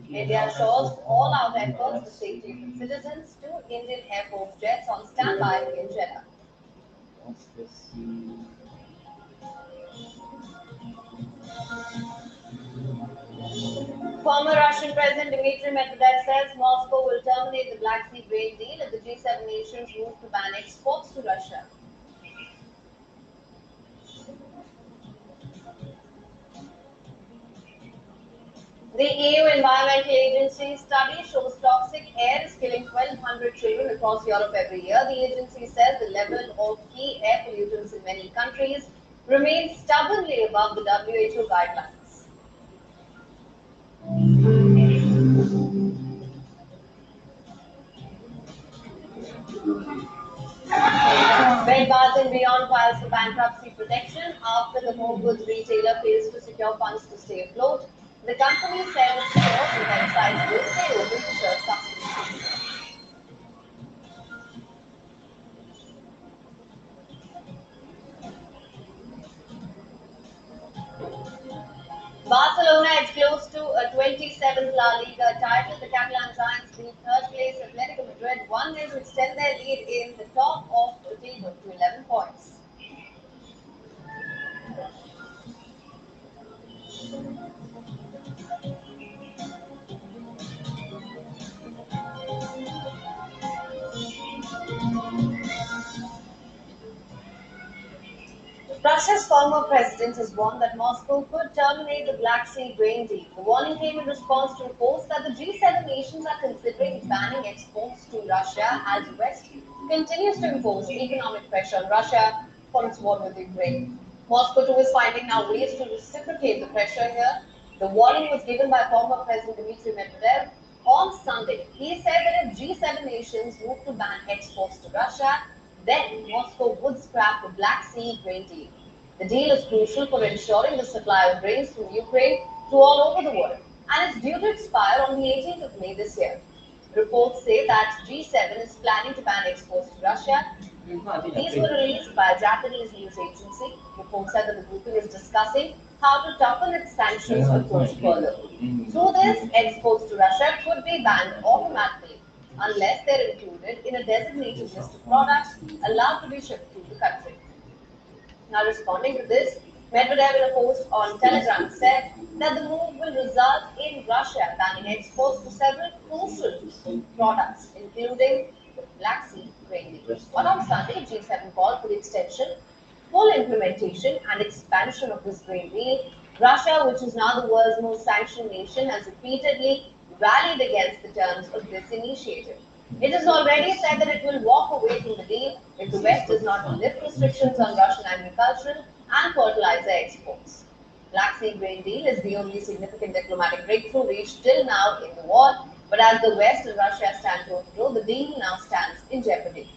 India assures all-out efforts for safety of its citizens. 2 Indian Air Force jets on standby in Jeddah. What's this? Former Russian President Dmitry Medvedev says Moscow will terminate the Black Sea grain deal if the G7 nations move to ban exports to Russia. The EU Environmental Agency study shows toxic air is killing 1,200 children across Europe every year. The agency says the level of key air pollutants in many countries remains stubbornly above the WHO guidelines. Bed Bath & Beyond files for bankruptcy protection after the home goods retailer fails to secure funds to stay afloat. The company said its stores and websites will stay open to serve customers. Barcelona is close to a 27th La Liga title. The Catalan Giants beat third place Atletico Madrid 1-0 to extend their lead in the top of the table to 11 points. Russia's former president has warned that Moscow could terminate the Black Sea grain deal. The warning came in response to reports that the G7 nations are considering banning exports to Russia as the West continues to impose economic pressure on Russia for its war with Ukraine. Moscow too is finding now ways to reciprocate the pressure here. The warning was given by former President Dmitry Medvedev on Sunday. He said that if G7 nations move to ban exports to Russia, then Moscow would scrap the Black Sea grain deal. The deal is crucial for ensuring the supply of grains from Ukraine to all over the world, and it's due to expire on the 18th of May this year. Reports say that G7 is planning to ban exports to Russia. These were released by a Japanese news agency. Reports said that the grouping is discussing how to toughen its sanctions approach further. Through this, exports to Russia could be banned automatically unless they're included in a designated list of products allowed to be shipped through the country. Now, responding to this, Medvedev in a post on Telegram said that the move will result in Russia banning exports to several crucial products, including the Black Sea grain deal. But on Sunday, G7 called for the extension, full implementation, and expansion of this grain deal. Russia, which is now the world's most sanctioned nation, has repeatedly rallied against the terms of this initiative. It has already said that it will walk away from the deal if the West does not lift restrictions on Russian agricultural and fertilizer exports. Black Sea grain deal is the only significant diplomatic breakthrough reached till now in the war, but as the West and Russia stand toe to toe, the deal now stands in jeopardy.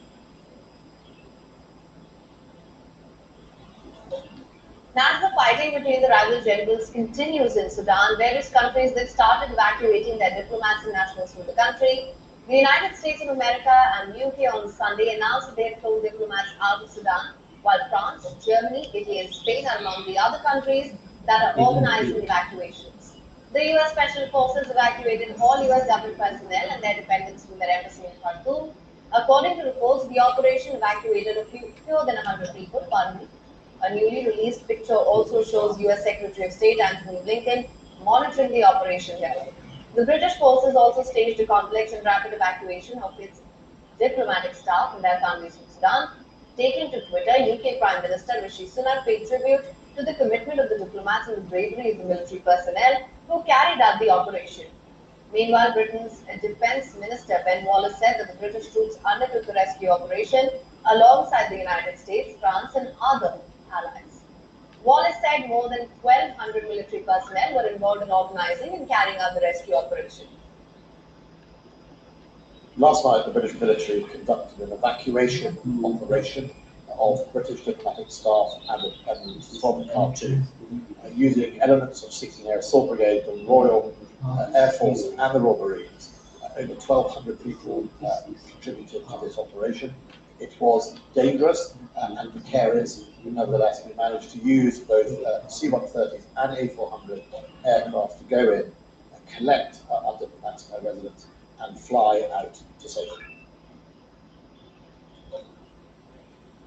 Now, as the fighting between the rival generals continues in Sudan, various countries that started evacuating their diplomats and nationals from the country. The United States of America and UK on Sunday announced that they had flown diplomats out of Sudan, while France, Germany, Italy, and Spain are among the other countries that are organizing evacuations. The US Special Forces evacuated all US government personnel and their dependents from their embassy in Khartoum. According to reports, the operation evacuated fewer than 100 people. A newly released picture also shows US Secretary of State Antony Blinken monitoring the operation here. The British forces also staged a complex and rapid evacuation of its diplomatic staff and their families from Sudan. Taking to Twitter, UK Prime Minister Rishi Sunak paid tribute to the commitment of the diplomats and the bravery of the military personnel who carried out the operation. Meanwhile, Britain's Defence Minister Ben Wallace said that the British troops undertook the rescue operation alongside the United States, France, and other allies. Wallace said more than 1,200 military personnel were involved in organizing and carrying out the rescue operation. Last night, the British military conducted an evacuation operation of British diplomatic staff and independents from Khartoum, using elements of 16th Air Assault Brigade, the Royal Air Force, and the Royal Marines. Over 1,200 people contributed to this operation. It was dangerous and precarious. Nevertheless, we managed to use both C-130s and A400 aircraft to go in, collect undiplomatic residents, and fly out to safety.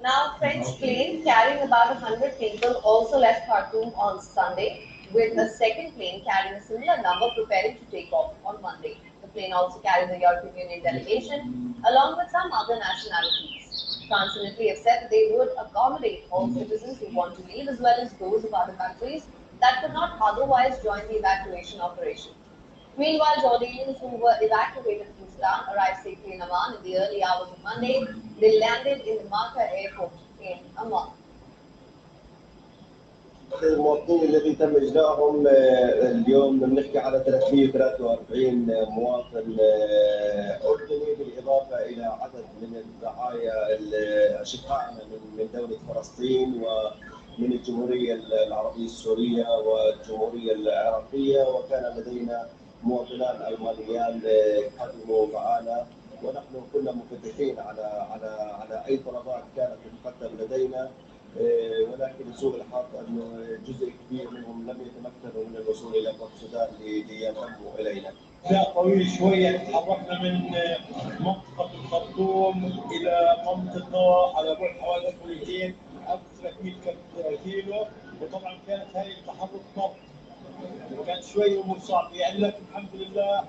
Now, French plane carrying about 100 people also left Khartoum on Sunday, with a second plane carrying a similar number preparing to take off on Monday. The plane also carried the European Union delegation, along with some other nationalities. France and Italy have said that they would accommodate all citizens who want to leave, as well as those of other countries that could not otherwise join the evacuation operation. Meanwhile, Jordanians who were evacuated from Sudan arrived safely in Amman in the early hours of Monday. They landed in the Marka airport in Amman. المواطنين الذي تم إجلائهم اليوم بنحكي على 343 مواطن أردني، بالإضافة إلى عدد من الضحايا أشقائنا من دولة فلسطين ومن الجمهورية العربية السورية والجمهورية العراقية، وكان لدينا مواطنان ألمانيان قدموا معنا، ونحن كنا مفتحين على أي طلبات كانت تقدم لدينا، ولكن لسوء الحظ انه جزء كبير منهم لم يتمكنوا من الوصول الى بورت السودان لينضموا الينا. لا طويل شويه، تحركنا من منطقه الخرطوم الى منطقه على بعد حوالي 200 او 300 كيلو، وطبعا كانت هاي التحرك ضبط وكان شوي امور صعبه يعني، لكن الحمد لله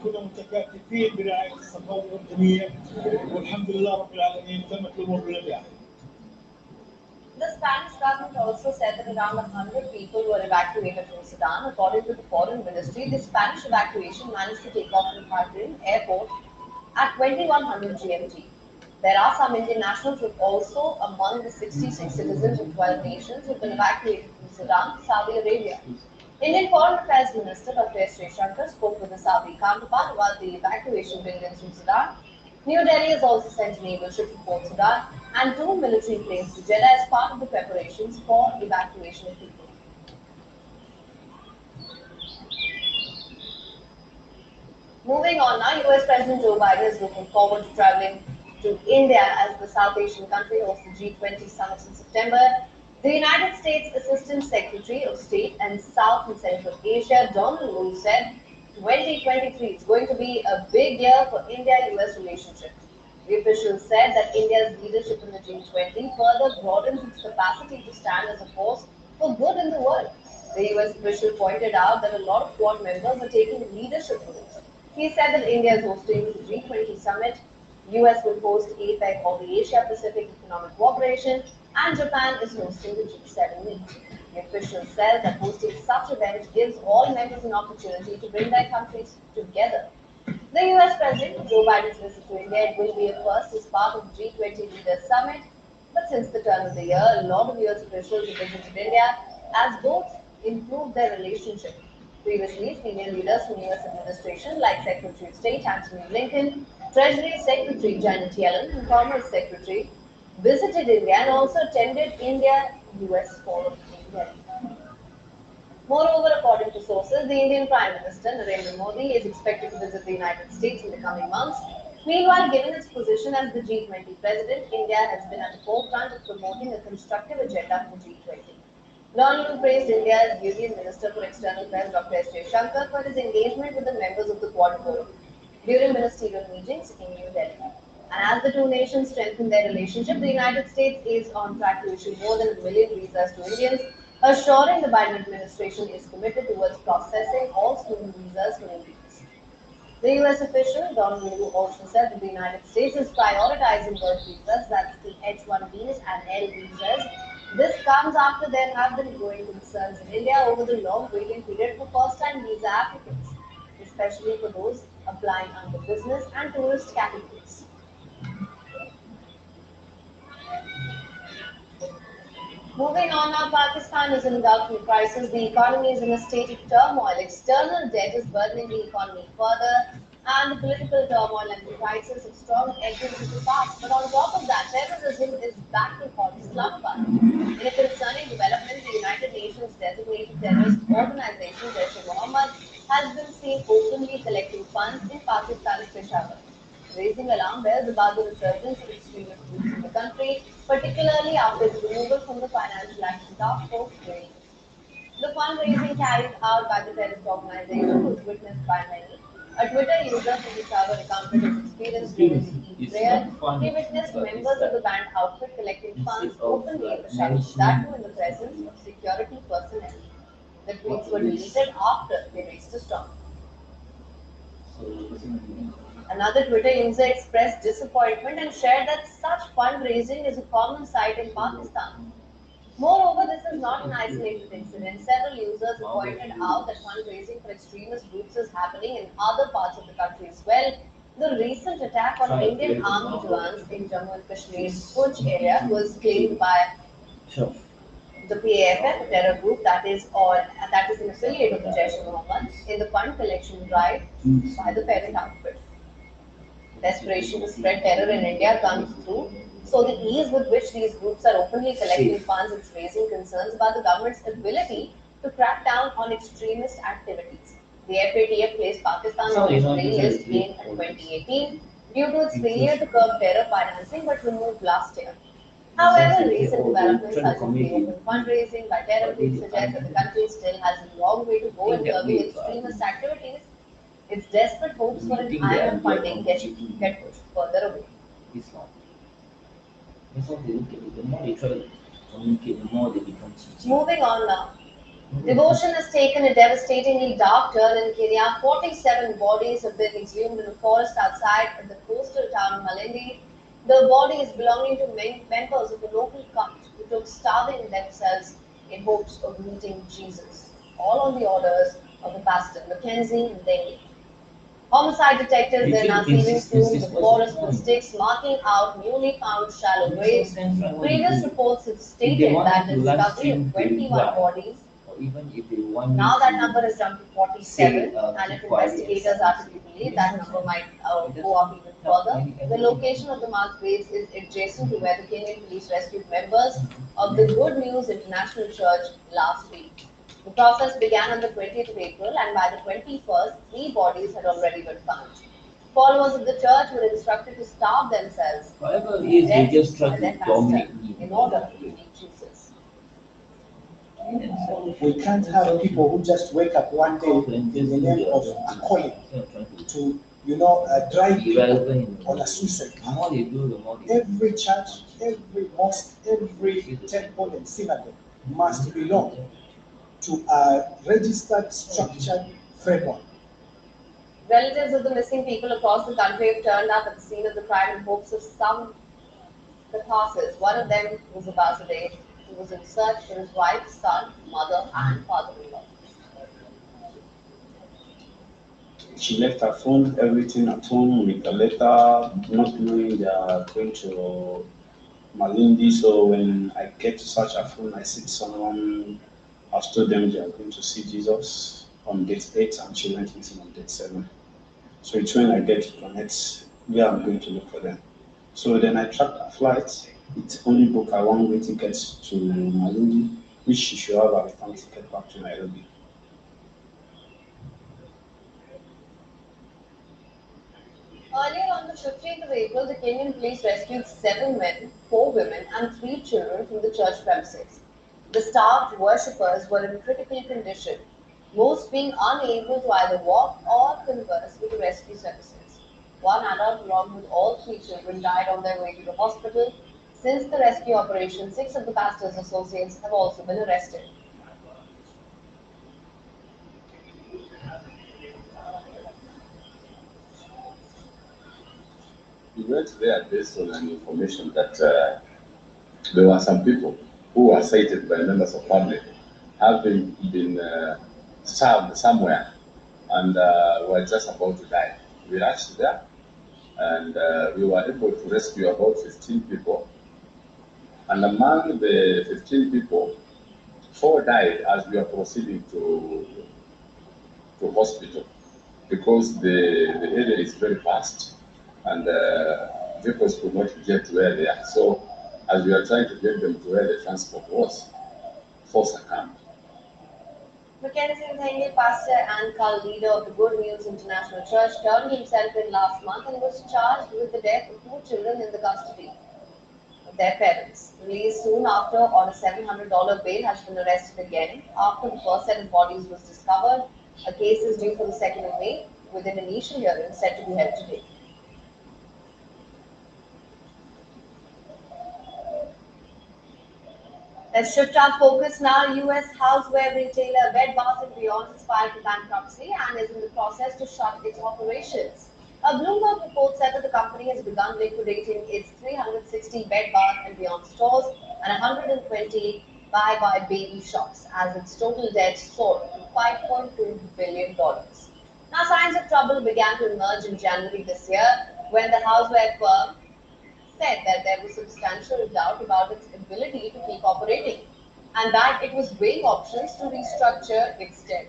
كنا متكاتفين برعايه السفاره الاردنيه، والحمد لله رب العالمين تمت الامور بنجاح. The Spanish government also said that around 100 people were evacuated from Sudan. According to the Foreign Ministry, the Spanish evacuation managed to take off from Khartoum airport at 2100 GMT. There are some Indian nationals who are also among the 66 citizens of 12 nations who have been evacuated from Sudan to Saudi Arabia. Indian Foreign Affairs Minister Dr. S. Shankar spoke with the Saudi counterpart while the evacuation begins from Sudan. New Delhi has also sent a naval ship to Port Sudan and 2 military planes to Jeddah as part of the preparations for evacuation of people. Moving on now, US President Joe Biden is looking forward to traveling to India as the South Asian country hosts the G20 summit in September. The United States Assistant Secretary of State and South and Central Asia, Donald Wu, said 2023 is going to be a big year for India-US relationship. The official said that India's leadership in the G20 further broadens its capacity to stand as a force for good in the world. The US official pointed out that a lot of Quad members are taking leadership roles. He said that India is hosting the G20 summit, US will host APEC or the Asia Pacific Economic Cooperation, and Japan is hosting the G7 meet. The official says that hosting such events gives all members an opportunity to bring their countries together. The US President Joe Biden's visit to India will be a first as part of the G20 Leaders Summit, but since the turn of the year, a lot of US officials have visited India as both improve their relationship. Previously, senior leaders from US administration like Secretary of State Antony Blinken, Treasury Secretary Janet Yellen, and Commerce Secretary visited India and also attended India-US Forum in Delhi. Moreover, according to sources, the Indian Prime Minister Narendra Modi is expected to visit the United States in the coming months. Meanwhile, given its position as the G20 president, India has been at the forefront of promoting a constructive agenda for G20. Donald praised India's Union Minister for External Affairs Dr. S. Shankar for his engagement with the members of the Quad Forum during ministerial meetings in New Delhi. And as the two nations strengthen their relationship, the United States is on track to issue more than 1 million visas to Indians, assuring the Biden administration is committed towards processing all student visas for Indians. The US official, Donald Wu, also said that the United States is prioritizing work visas, that's the H-1Bs and L visas. This comes after there have been growing concerns in India over the long waiting period for first-time visa applicants, especially for those applying under business and tourist categories. Moving on now, Pakistan is engulfed in crisis. The economy is in a state of turmoil. External debt is burdening the economy further, and the political turmoil and the crisis have strong echoes of the past. But on top of that, terrorism is back to haunt Islamabad. In a concerning development, the United Nations designated terrorist organization Jaish-e-Mohammed has been seen openly collecting funds in Pakistan's Peshawar. raising alarm bells about the resurgence of extremist groups in the country, particularly after its removal from the Financial Action Task Force training. The fundraising carried out by the terrorist organization was witnessed by many. A Twitter user who discovered recounted his experience during the Eid prayer. He witnessed members of the band outfit collecting funds openly in the shadows, that too in the presence of security personnel. The tweets were deleted after they raised a storm. Another Twitter user expressed disappointment and shared that such fundraising is a common sight in Pakistan. Moreover, this is not an isolated incident. Several users have pointed out that fundraising for extremist groups is happening in other parts of the country as well. The recent attack on Indian Army jawans in Jammu and Kashmir's Puch area was claimed by the PAFF, a terror group that is an affiliate of the Jaish-e-Mohammed, in the fund collection drive by the parent outfit. Desperation to spread terror in India comes through. So the ease with which these groups are openly collecting funds is raising concerns about the government's ability to crack down on extremist activities. The FATF placed Pakistan on its grey list in 2018 due to its failure to curb terror financing but removed last year. However, recent developments such as the open fundraising by terror groups suggest that the country still has a long way to go in curbing extremist activities. Its desperate hopes for an IMF funding get pushed further away. It's not. That's how they look at it. The more they try to communicate, the more they become cheating. Moving on now. Devotion has taken a devastatingly dark turn in Kenya. 47 bodies have been exhumed in a forest outside the coastal town Malindi. The bodies belonging to members of the local cult who took starving themselves in hopes of meeting Jesus, all on the orders of the pastor Mackenzie in Delhi. Homicide detectives are now clearing through the forest with sticks, marking out newly found shallow graves. Previous reports have stated that the discovery of 21 bodies. Now that number has jumped to 47, and if investigators are to be believed, that number might go up even further. The location of the marked graves is adjacent to where the Kenyan police rescued members of the Good News International Church last week. The process began on the 20th of April, and by the 21st, 3 bodies had already been found. Followers of the church were instructed to starve themselves Whatever it is, they just try to dominate me. in order to meet Jesus. We can't have people who just wake up one day in the name of a calling to, drive people on a suicide path. Every church, every mosque, every temple and synagogue must belong to a registered, structured framework. Relatives of the missing people across the country have turned up at the scene of the crime in hopes of some catharsis. One of them was Abbasadeh, who was in search for his wife, son, mother, and father-in-law. She left her phone, everything at home with a letter, not knowing they are going to Malindi. So when I get to search her phone, I see someone. I've told them they are going to see Jesus on date 8, and she went with him on date 7. So it's when I get to connect where I'm going to look for them. So then I tracked her flight. It only booked a one-way ticket to Malindi, which she should have a return ticket back to Nairobi. Earlier on the 15th of April, the Kenyan police rescued 7 men, 4 women, and 3 children from the church premises. The starved worshippers were in critical condition, most being unable to either walk or converse with the rescue services. 1 adult, along with all 3 children, died on their way to the hospital. Since the rescue operation, 6 of the pastor's associates have also been arrested. We went there based on an information that there were some people who were cited by members of family having been stabbed somewhere and were just about to die. We rushed there and we were able to rescue about 15 people. And among the 15 people, 4 died as we were proceeding to hospital because the area is very vast and vehicles could not get where they are. So as we are trying to get them to where the transport was, 4 succumbed. Mackenzie Nthengi, pastor and cult leader of the Good News International Church, turned himself in last month and was charged with the death of two children in the custody of their parents. Released soon after on a $700 bail, has been arrested again after the first set of bodies was discovered. A case is due for the 2nd of May, with an initial hearing set to be held today. Let's shift our focus now. U.S. houseware retailer Bed Bath & Beyond has filed for bankruptcy and is in the process to shut its operations. A Bloomberg report said that the company has begun liquidating its 360 Bed Bath & Beyond stores and 120 Bye Baby shops as its total debt soared to $5.2 billion. Now, signs of trouble began to emerge in January this year when the houseware firm said that there was substantial doubt about its ability to keep operating and that it was weighing options to restructure its debt.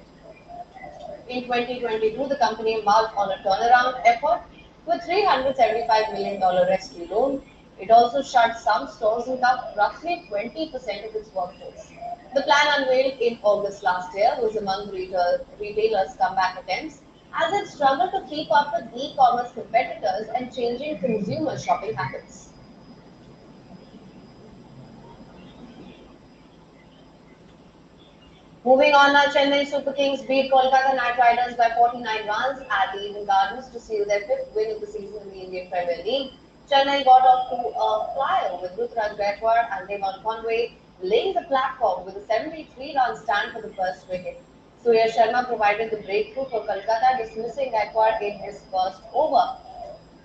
In 2022, the company embarked on a turnaround effort with $375 million rescue loan. It also shut some stores and cut roughly 20% of its workforce. The plan unveiled in August last year was among retailers' comeback attempts as it struggled to keep up with e-commerce competitors and changing consumer shopping habits. Moving on now, Chennai Super Kings beat Kolkata Knight Riders by 49 runs at the Eden Gardens to seal their fifth win of the season in the Indian Premier League. Chennai got off to a flyer with Rutraj Gaikwad and Devon Conway laying the platform with a 73-run stand for the first wicket. Surya Sharma provided the breakthrough for Kolkata, dismissing Gaikwad in his first over.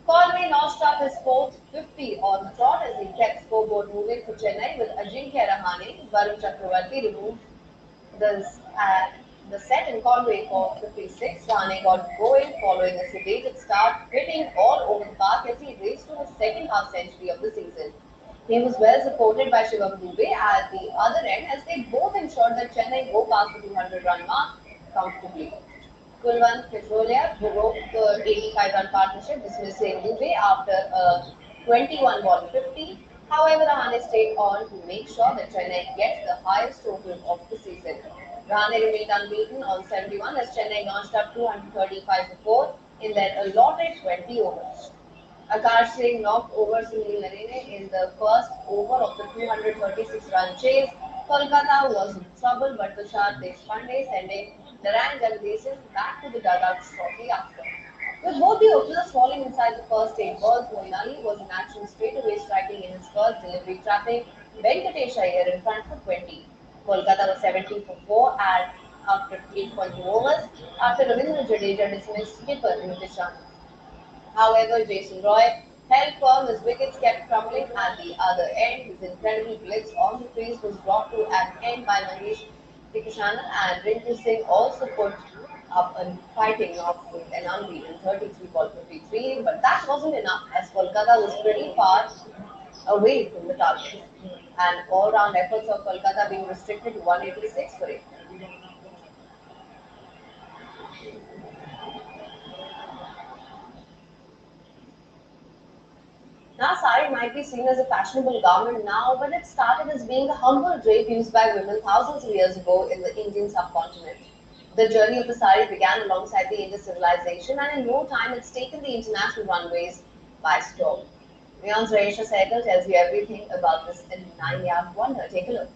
Conway notched up his fourth 50 on the trot as he kept scoreboard moving for Chennai with Ajinkya Rahane. Varun Chakravarti removed the, uh, the set in Conway for 56. Rahane got going following a sedated start, hitting all over the park as he raced to his second half century of the season. He was well supported by Shivam Dubey at the other end as they both ensured that Chennai go past the 200-run mark comfortably. Kulwant Petrolia broke the 85-run partnership, dismissing Dubey after a 21-ball 50. However, Rahane stayed on to make sure that Chennai gets the highest total of the season. Rahane remained unbeaten on 71 as Chennai launched up 235 for 4 in their allotted 20 overs. Akash Singh knocked over Sunil Narine in the first over of the 236-run chase. Kolkata was in trouble, but Tushar Deshpande sending Narang Jagdeesan back to the dugouts shortly after. With both the openers falling inside the first 8 balls, Moeen Ali was in action straight away, striking in his first delivery, trapping Venkatesh Iyer in front for 20. Kolkata was 17 for 4 after 8.2 overs after Ravindra Jadeja dismissed skipper Nitishant. However, Jason Roy held firm as wickets kept crumbling at the other end. His incredible blitz on the crease was brought to an end by Manish Dikshana and Rinku Singh also put up a fighting knock with an unbeaten 33 ball 53. But that wasn't enough as Kolkata was pretty far away from the target. And all-round efforts of Kolkata being restricted to 186 for 8. Now, sari might be seen as a fashionable garment now, but it started as being a humble drape used by women thousands of years ago in the Indian subcontinent. The journey of the sari began alongside the Indus civilization, and in no time it's taken the international runways by storm. Rion's Raisha Sehgal tells you everything about this 9-yard wonder. Take a look.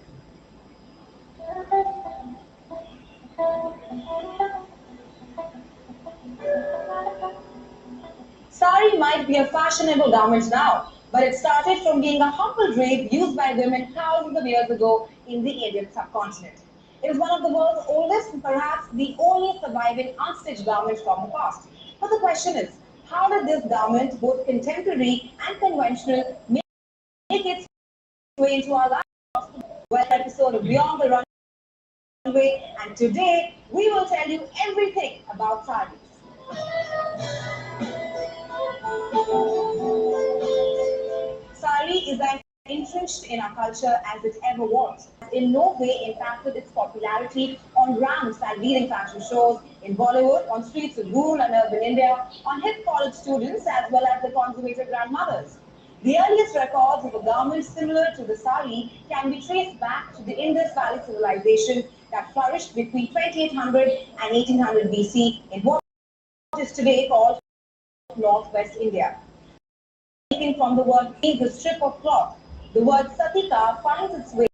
Sari might be a fashionable garment now, but it started from being a humble drape used by women thousands of years ago in the Indian subcontinent. It is one of the world's oldest and perhaps the only surviving unstitched garment from the past. But the question is, how did this garment, both contemporary and conventional, make its way into our lives? Well, episode of Beyond the Runway, and today we will tell you everything about saris. Sari is as entrenched in our culture as it ever was. In no way impacted its popularity on ramps and leading fashion shows, in Bollywood, on streets of rural and urban India, on hip college students as well as the conservative grandmothers. The earliest records of a garment similar to the sari can be traced back to the Indus Valley civilization that flourished between 2800 and 1800 BC in what is today called northwest India. Taken from the word means a strip of cloth. The word satika finds its way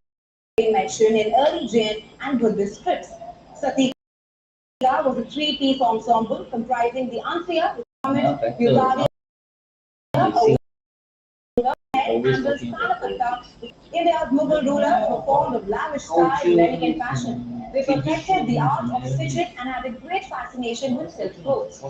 mentioned in early Jain and Buddhist scripts. Satika was a three-piece ensemble comprising the antiya, the garment, the udari, and the Sanapatta. India's Mughal rulers were fond of lavish style and elegant fashion. They perfected the art of stitching and had a great fascination with silk clothes.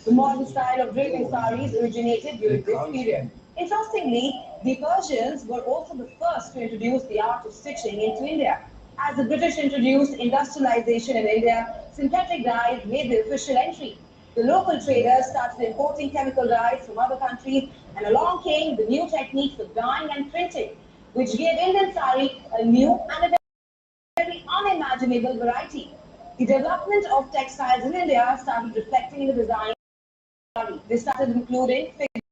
The modern style of draping saris originated during this period. Interestingly, the Persians were also the first to introduce the art of stitching into India. As the British introduced industrialization in India, synthetic dyes made the official entry. The local traders started importing chemical dyes from other countries, and along came the new techniques of dyeing and printing, which gave Indian sari a new and a very unimaginable variety. The development of textiles in India started reflecting in the design of sari. They started including figures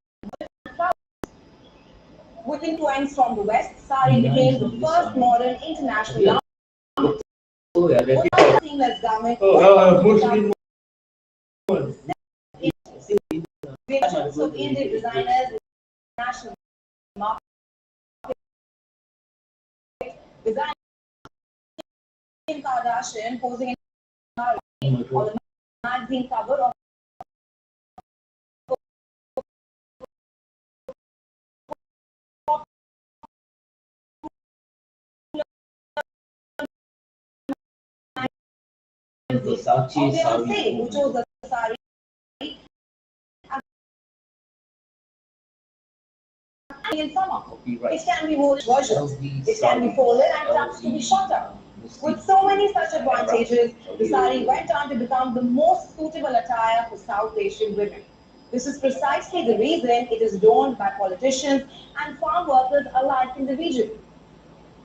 and flowers. With influence from the West, sari became the first modern international garment. What seamless garment creations of Indian designers in the national market. Design Kim Kardashian posing in sari on the magazine cover of who chose the sari in summer. It can be worn versions. It can be folded and tucked to be shorter. With so many such advantages, the sari went on to become the most suitable attire for South Asian women. This is precisely the reason it is worn by politicians and farm workers alike in the region.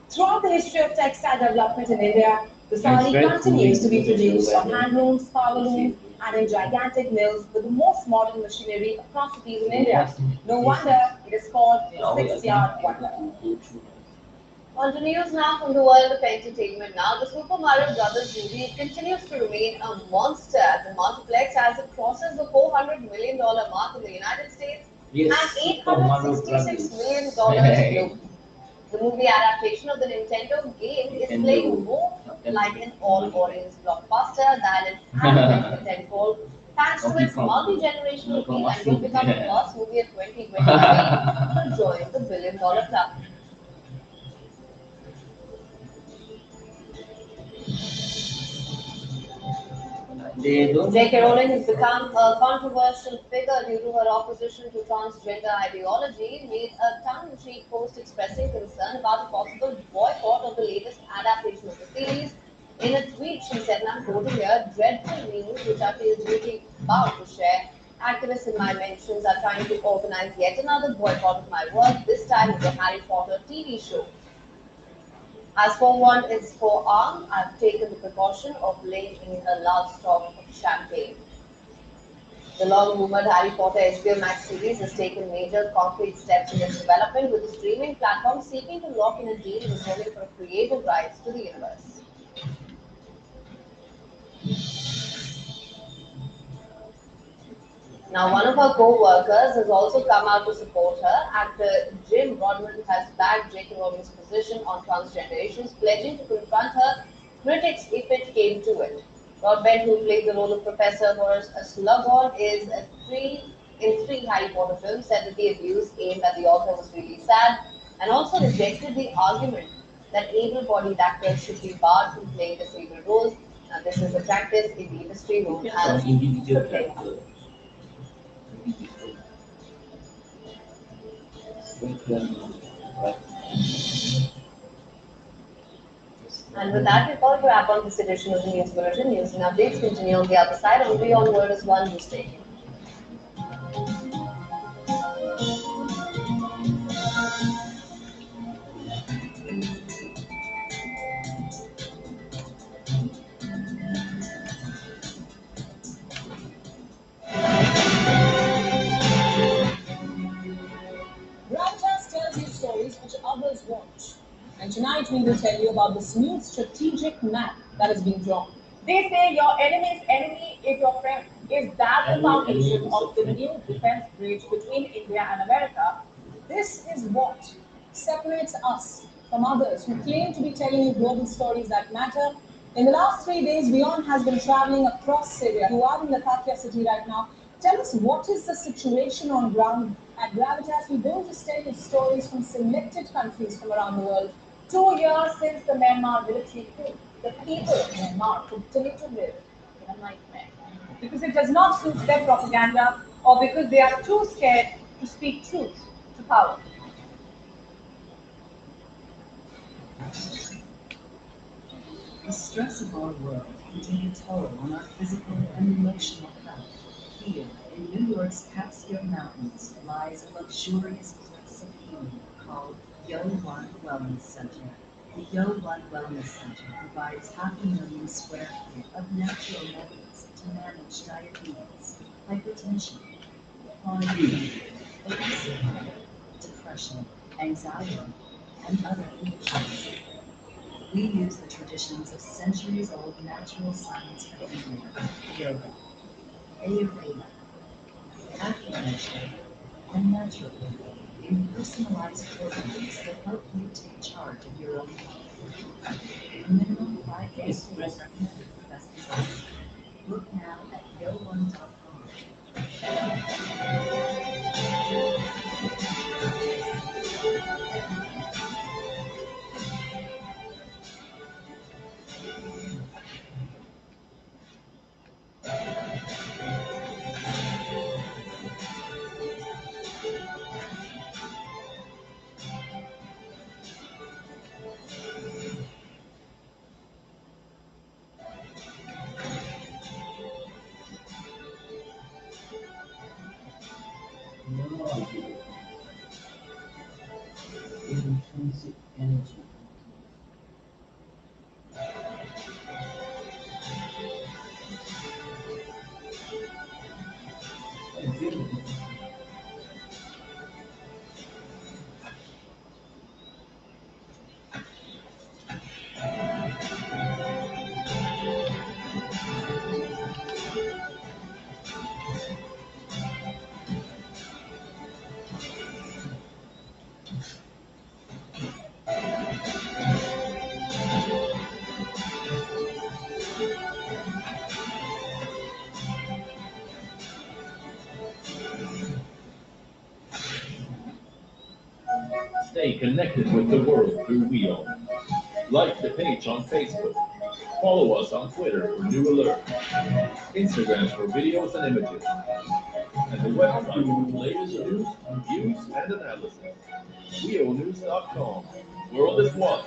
Throughout the history of textile development in India, the sari continues to be produced on handlooms, power looms, and in gigantic mills with the most modern machinery across cities in India. No wonder it is called the six-yard wonder. On to news now from the world of entertainment. Now, the Super Mario Brothers movie continues to remain a monster at the multiplex as it crosses the $400 million mark in the United States and $866 million globally. The movie adaptation of the Nintendo game is playing more like an all-audience blockbuster than an animated tentpole, thanks to its multi-generational appeal, and will become the first movie of 2023 to join the billion-dollar club. J.K. Rowling has become a controversial figure due to her opposition to transgender ideology, made a tongue-in-cheek post expressing concern about a possible boycott of the latest adaptation of the series. In a tweet, she said, and I'm quoting here, "Dreadful news which I feel duty bound to share. Activists in my mentions are trying to organize yet another boycott of my work, this time with the Harry Potter TV show. As for one is forearmed, I've taken the precaution of laying in a large stock of champagne." The long-rumored Harry Potter HBO Max series has taken major concrete steps in its development, with the streaming platform seeking to lock in a deal with Rowling for creative rights to the universe. Now, one of her co-workers has also come out to support her. Actor Jim Rodman has backed J.K. Rowling's position on transgender issues, pledging to confront her critics if it came to it. Rodman, who played the role of Professor Horace Slughorn in three Harry Potter films, said that the abuse aimed at the author was really sad, and also rejected the argument that able-bodied actors should be barred from playing disabled roles. Now, this is a practice in the industry known as crippling. And with that, we call a wrap on this edition of the News Bulletin. News and updates continue on the other side. Only on Word is One mistake. Broadcast tells you stories which others won't. And tonight we will tell you about this new strategic map that is being drawn. They say your enemy's enemy is your friend. Is that the foundation of the new defense bridge between India and America? This is what separates us from others who claim to be telling you global stories that matter. In the last 3 days, Beyond has been traveling across Syria. You are in Latakia city right now. Tell us what is the situation on ground at Gravitas. We don't just tell you stories from selected countries from around the world. 2 years since the Myanmar military coup, the people of Myanmar continue to live in a nightmare because it does not suit their propaganda or because they are too scared to speak truth to power. The stress of our world can take a toll on our physical and emotional health. Here, in New York's Catskill Mountains, lies a luxurious place of healing called Yo One Wellness Center. The Yo One Wellness Center provides 500,000 square feet of natural methods to manage diabetes, hypertension, chronic pain, obesity, depression, anxiety, and other conditions. We use the traditions of centuries-old natural science for healing, yoga, Ayurveda, acupuncture, and natural in personalized programs that help you take charge of your own health. Minimum 5 days recommended for best results. Look now at yo1.com. No, intrinsic energy. Stay connected with the world through WEO. Like the page on Facebook. Follow us on Twitter for new alerts. Instagram for videos and images. And the website for the latest news, reviews, and analysis. WEOnews.com. World is one.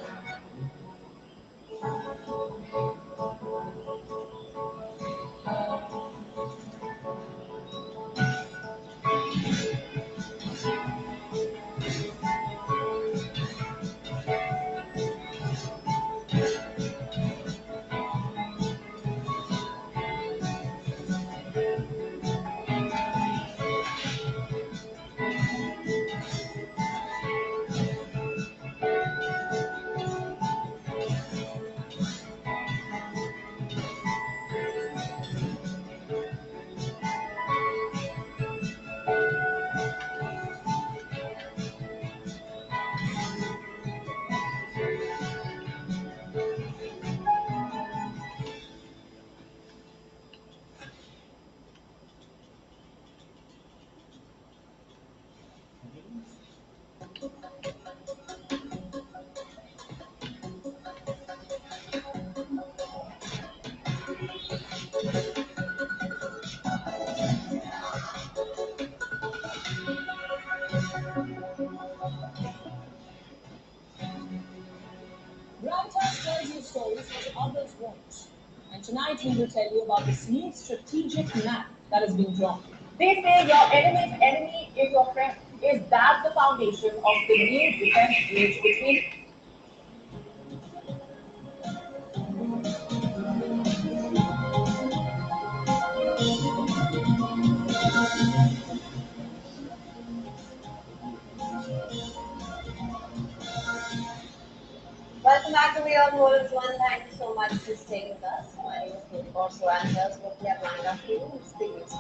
Gravitas tells you stories which others won't. And tonight we will tell you about this new strategic map that has been drawn. They say your enemy's enemy is your friend. Is that the foundation of the new defense bridge between Welcome back to Beyond Worlds One. Thank thank you so much for staying with us. My name is Ruth Corso, and here's what we have lined up for you. It's the news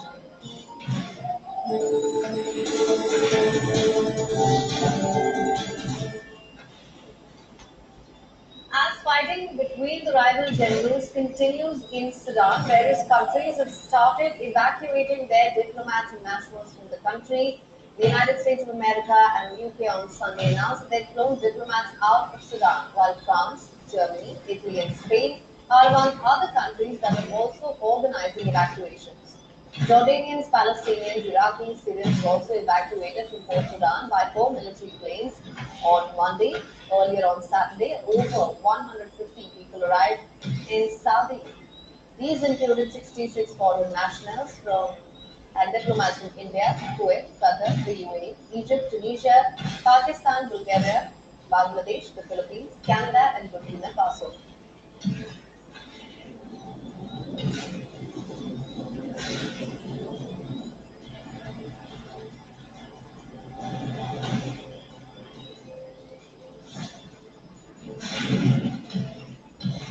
As fighting between the rival generals continues in Sudan, various countries have started evacuating their diplomats and nationals from the country. The United States of America and UK on Sunday announced that they'd flown diplomats out of Sudan, while France, Germany, Italy, and Spain are among other countries that are also organizing evacuations. Jordanians, Palestinians, Iraqis, Syrians were also evacuated from Port Sudan by 4 military planes on Monday. Earlier on Saturday, over 150 people arrived in Saudi. These included 66 foreign nationals from and diplomats from India, Kuwait, Qatar, the UAE, Egypt, Tunisia, Pakistan, Bulgaria, Bangladesh, the Philippines, Canada, and Burkina Faso.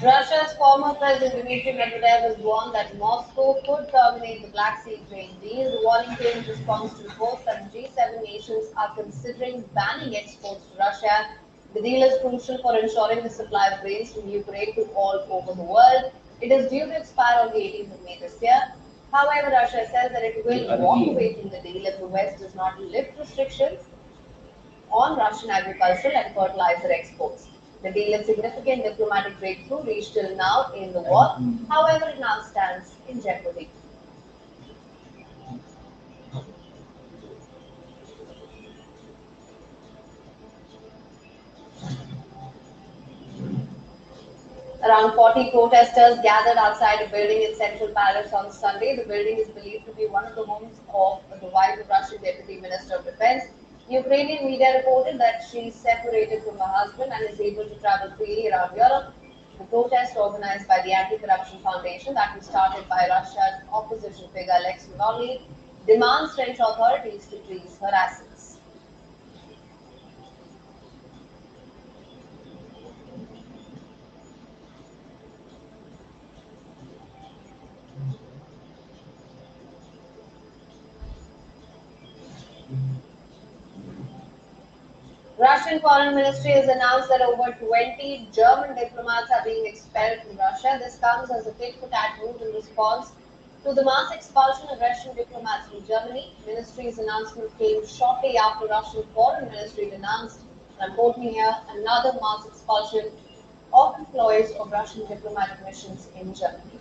Russia's former president Dmitry Medvedev has warned that Moscow could terminate the Black Sea grain deal. The warning came in response to reports that the G7 nations are considering banning exports to Russia. The deal is crucial for ensuring the supply of grains from Ukraine to all over the world. It is due to expire on the 18th of May this year. However, Russia says that it will walk away from the deal if the West does not lift restrictions on Russian agricultural and fertilizer exports. The deal is significant diplomatic breakthrough reached till now in the war. However, it now stands in jeopardy. Around 40 protesters gathered outside a building in central Paris on Sunday. The building is believed to be one of the homes of the wife of Russian Deputy Minister of Defense. Ukrainian media reported that she is separated from her husband and is able to travel freely around Europe. The protest, organized by the Anti-Corruption Foundation that was started by Russia's opposition figure Alexei Navalny, demands French authorities to freeze her assets. Russian Foreign Ministry has announced that over 20 German diplomats are being expelled from Russia. This comes as a tit-for-tat move in response to the mass expulsion of Russian diplomats from Germany. Ministry's announcement came shortly after Russian Foreign Ministry announced, and I'm quoting here, another mass expulsion of employees of Russian diplomatic missions in Germany.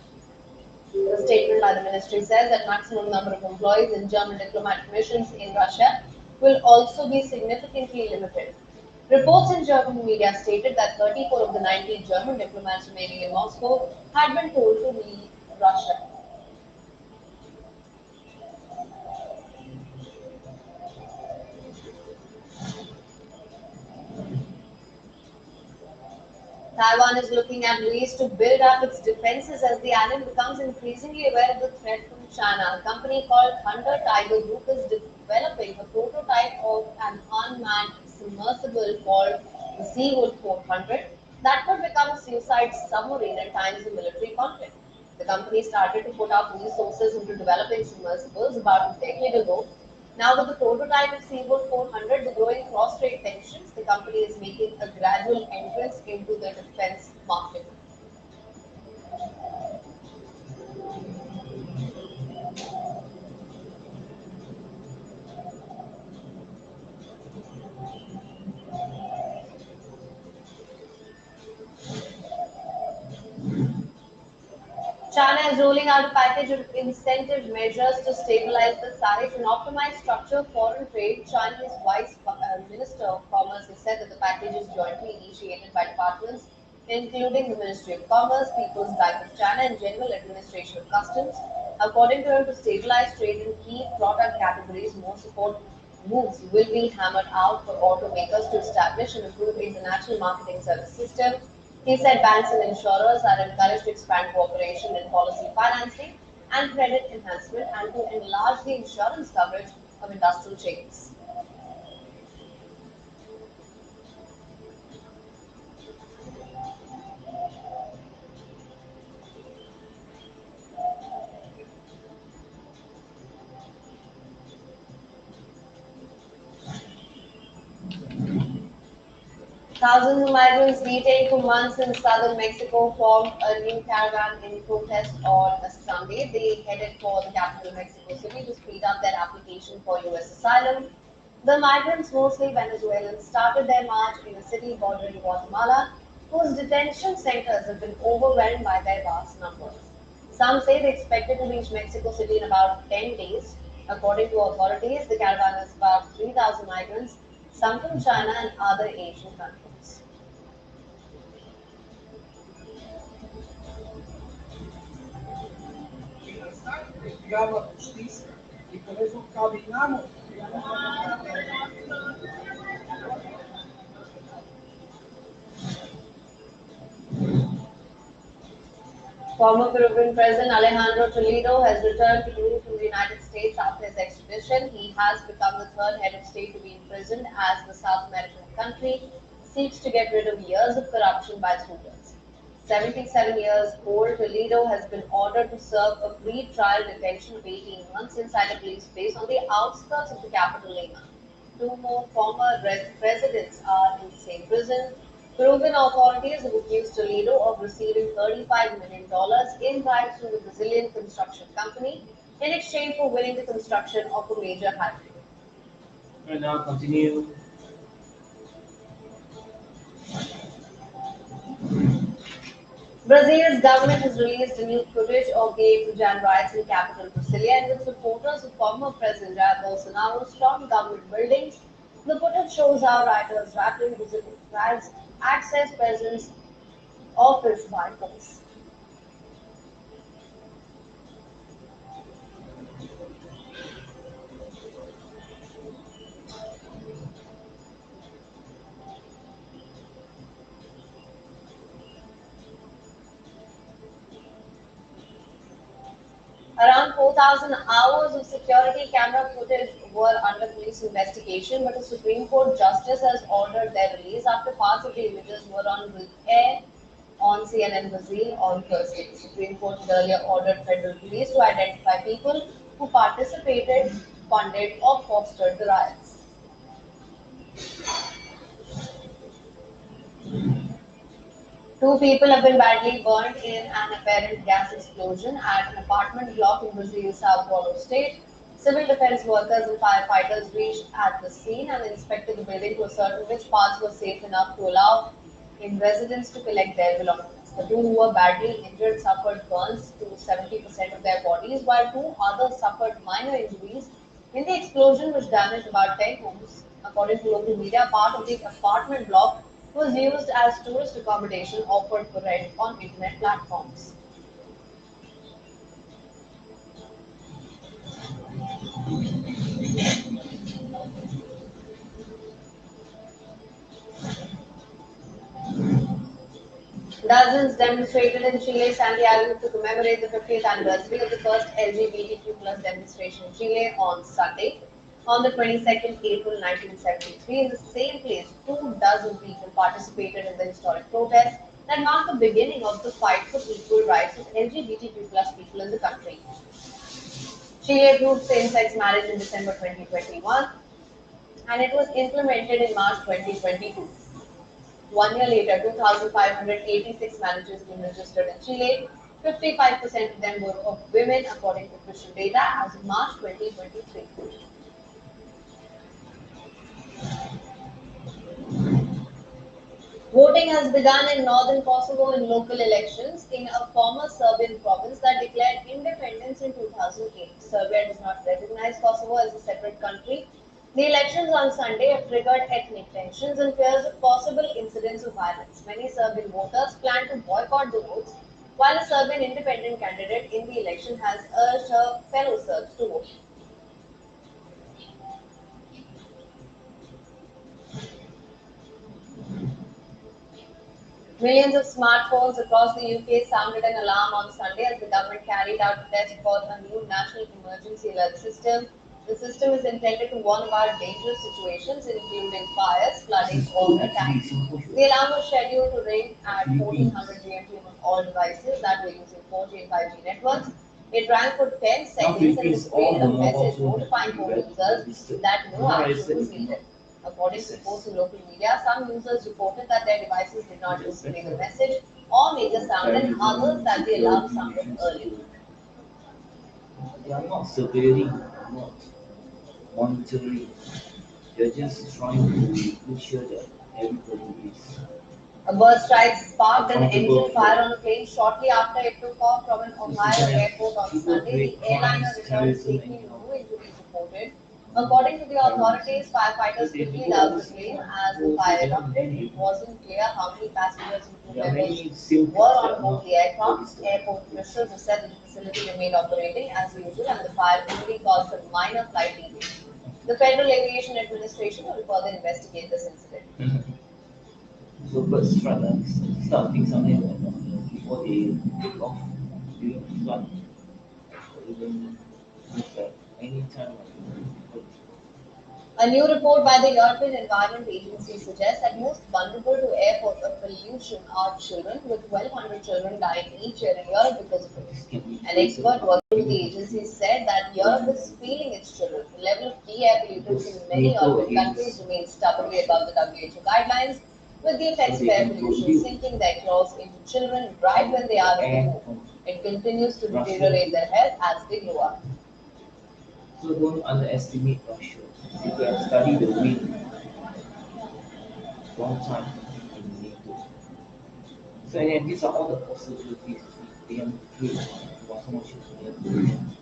The statement by the ministry says that maximum number of employees in German diplomatic missions in Russia will also be significantly limited. Reports in German media stated that 34 of the 90 German diplomats remaining in Moscow had been told to leave Russia. Taiwan is looking at ways to build up its defenses as the island becomes increasingly aware of the threat from China. A company called Thunder Tiger Group is developing a prototype of an unmanned submersible called the Seawood 400 that could become a suicide submarine in times of military conflict. The company started to put out resources into developing submersibles about a decade ago. Now, with the prototype of Seaboard 400, the growing cross-strait tensions, the company is making a gradual entrance into the defense market. China is rolling out a package of incentive measures to stabilize the tariff and optimize structure of foreign trade. Chinese Vice Minister of Commerce has said that the package is jointly initiated by departments including the Ministry of Commerce, People's Bank of China, and General Administration of Customs. According to him, to stabilize trade in key product categories, more support moves will be hammered out for automakers to establish and improve international marketing service system. He said banks and insurers are encouraged to expand cooperation in policy financing and credit enhancement and to enlarge the insurance coverage of industrial chains. Thousands of migrants detained for months in southern Mexico formed a new caravan in protest on a Sunday. They headed for the capital, Mexico City, to speed up their application for U.S. asylum. The migrants, mostly Venezuelans, started their march in a city bordering Guatemala, whose detention centers have been overwhelmed by their vast numbers. Some say they expected to reach Mexico City in about 10 days. According to authorities, the caravan is about 3,000 migrants, some from China and other Asian countries. Brigava justiça e por eso caminamos. Former Peruvian President Alejandro Toledo has returned to Peru from the United States after his extradition. He has become the third head of state to be imprisoned as the South American country seeks to get rid of years of corruption by its rulers. 77 years old, Toledo has been ordered to serve a pre-trial detention of 18 months inside a police base on the outskirts of the capital, Lima. Two more former presidents are in the same prison. Peruvian authorities have accused Toledo of receiving $35 million in bribes from the Brazilian construction company in exchange for winning the construction of a major highway. And now continue. Brazil's government has released a new footage of the Fujian riots in capital Brasilia, in which supporters of former President Jair Bolsonaro stormed government buildings. The footage shows how rioters rattling Brazilian flags access president's office by force. Around 4,000 hours of security camera footage were under police investigation, but a Supreme Court justice has ordered their release after parts of the images were on air on CNN Brazil on Thursday. The Supreme Court had earlier ordered federal police to identify people who participated, funded, or fostered the riots. Two people have been badly burned in an apparent gas explosion at an apartment block in Brazil's Sao Paulo state. Civil defense workers and firefighters reached at the scene and inspected the building to ascertain which parts were safe enough to allow in residents to collect their belongings. The two who were badly injured suffered burns to 70% of their bodies, while two others suffered minor injuries in the explosion, which damaged about 10 homes. According to local media, part of the apartment block was used as tourist accommodation offered for rent on internet platforms. Dozens demonstrated in Chile, Santiago, to commemorate the 50th anniversary of the first LGBTQ plus demonstration in Chile on Sunday. On the 22nd April 1973, in the same place, 24 people participated in the historic protest that marked the beginning of the fight for equal rights of LGBTQ plus people in the country. Chile approved same-sex marriage in December 2021, and it was implemented in March 2022. 1 year later, 2,586 marriages were registered in Chile. 55% of them were of women, according to official data as of March 2023. Voting has begun in northern Kosovo in local elections in a former Serbian province that declared independence in 2008. Serbia does not recognize Kosovo as a separate country. The elections on Sunday have triggered ethnic tensions and fears of possible incidents of violence. Many Serbian voters plan to boycott the votes, while a Serbian independent candidate in the election has urged her fellow Serbs to vote. Millions of smartphones across the UK sounded an alarm on Sunday as the government carried out a test for a new national emergency alert system. The system is intended to warn about dangerous situations, including fires, flooding, or attacks. The alarm was scheduled to ring at 1400 GMT on all devices that were using 4G and 5G networks. It rang for 10 seconds and displayed a message notifying home users that no action was needed. According to reports in local media, some users reported that their devices did not display the message or make a sound, and others that the alarm sounded early. They are not surveilling, not monitoring. They're just trying to make sure that everybody is A burst strike sparked an engine fire on the plane shortly after it took off from an Ohio airport on Sunday. The airliner returned safely, no injuries reported. According to the authorities, firefighters quickly doused the plane as the fire erupted. It wasn't clear how many passengers and crew members were on board the aircraft. Airport officials have said that the facility remained operating as usual and the fire only caused a minor flight delay. The Federal Aviation Administration will further investigate this incident. so birds strike. This kind of thing sometimes before they take off during the flight, or even if any time people. A new report by the European Environment Agency suggests that most vulnerable to air pollution are children, with 1,200 children dying each year in Europe because of it. An expert working with the agency said that Europe is failing its children. The level of key air pollutants in many European countries remains stubbornly above the WHO guidelines, with the offensive air pollution sinking their claws into children right when they are in the womb. It continues to deteriorate their health as they grow up. So don't underestimate Russia. If you have studied the wind long time in NATO. So again, these are all the possibilities they have created for so much pollution.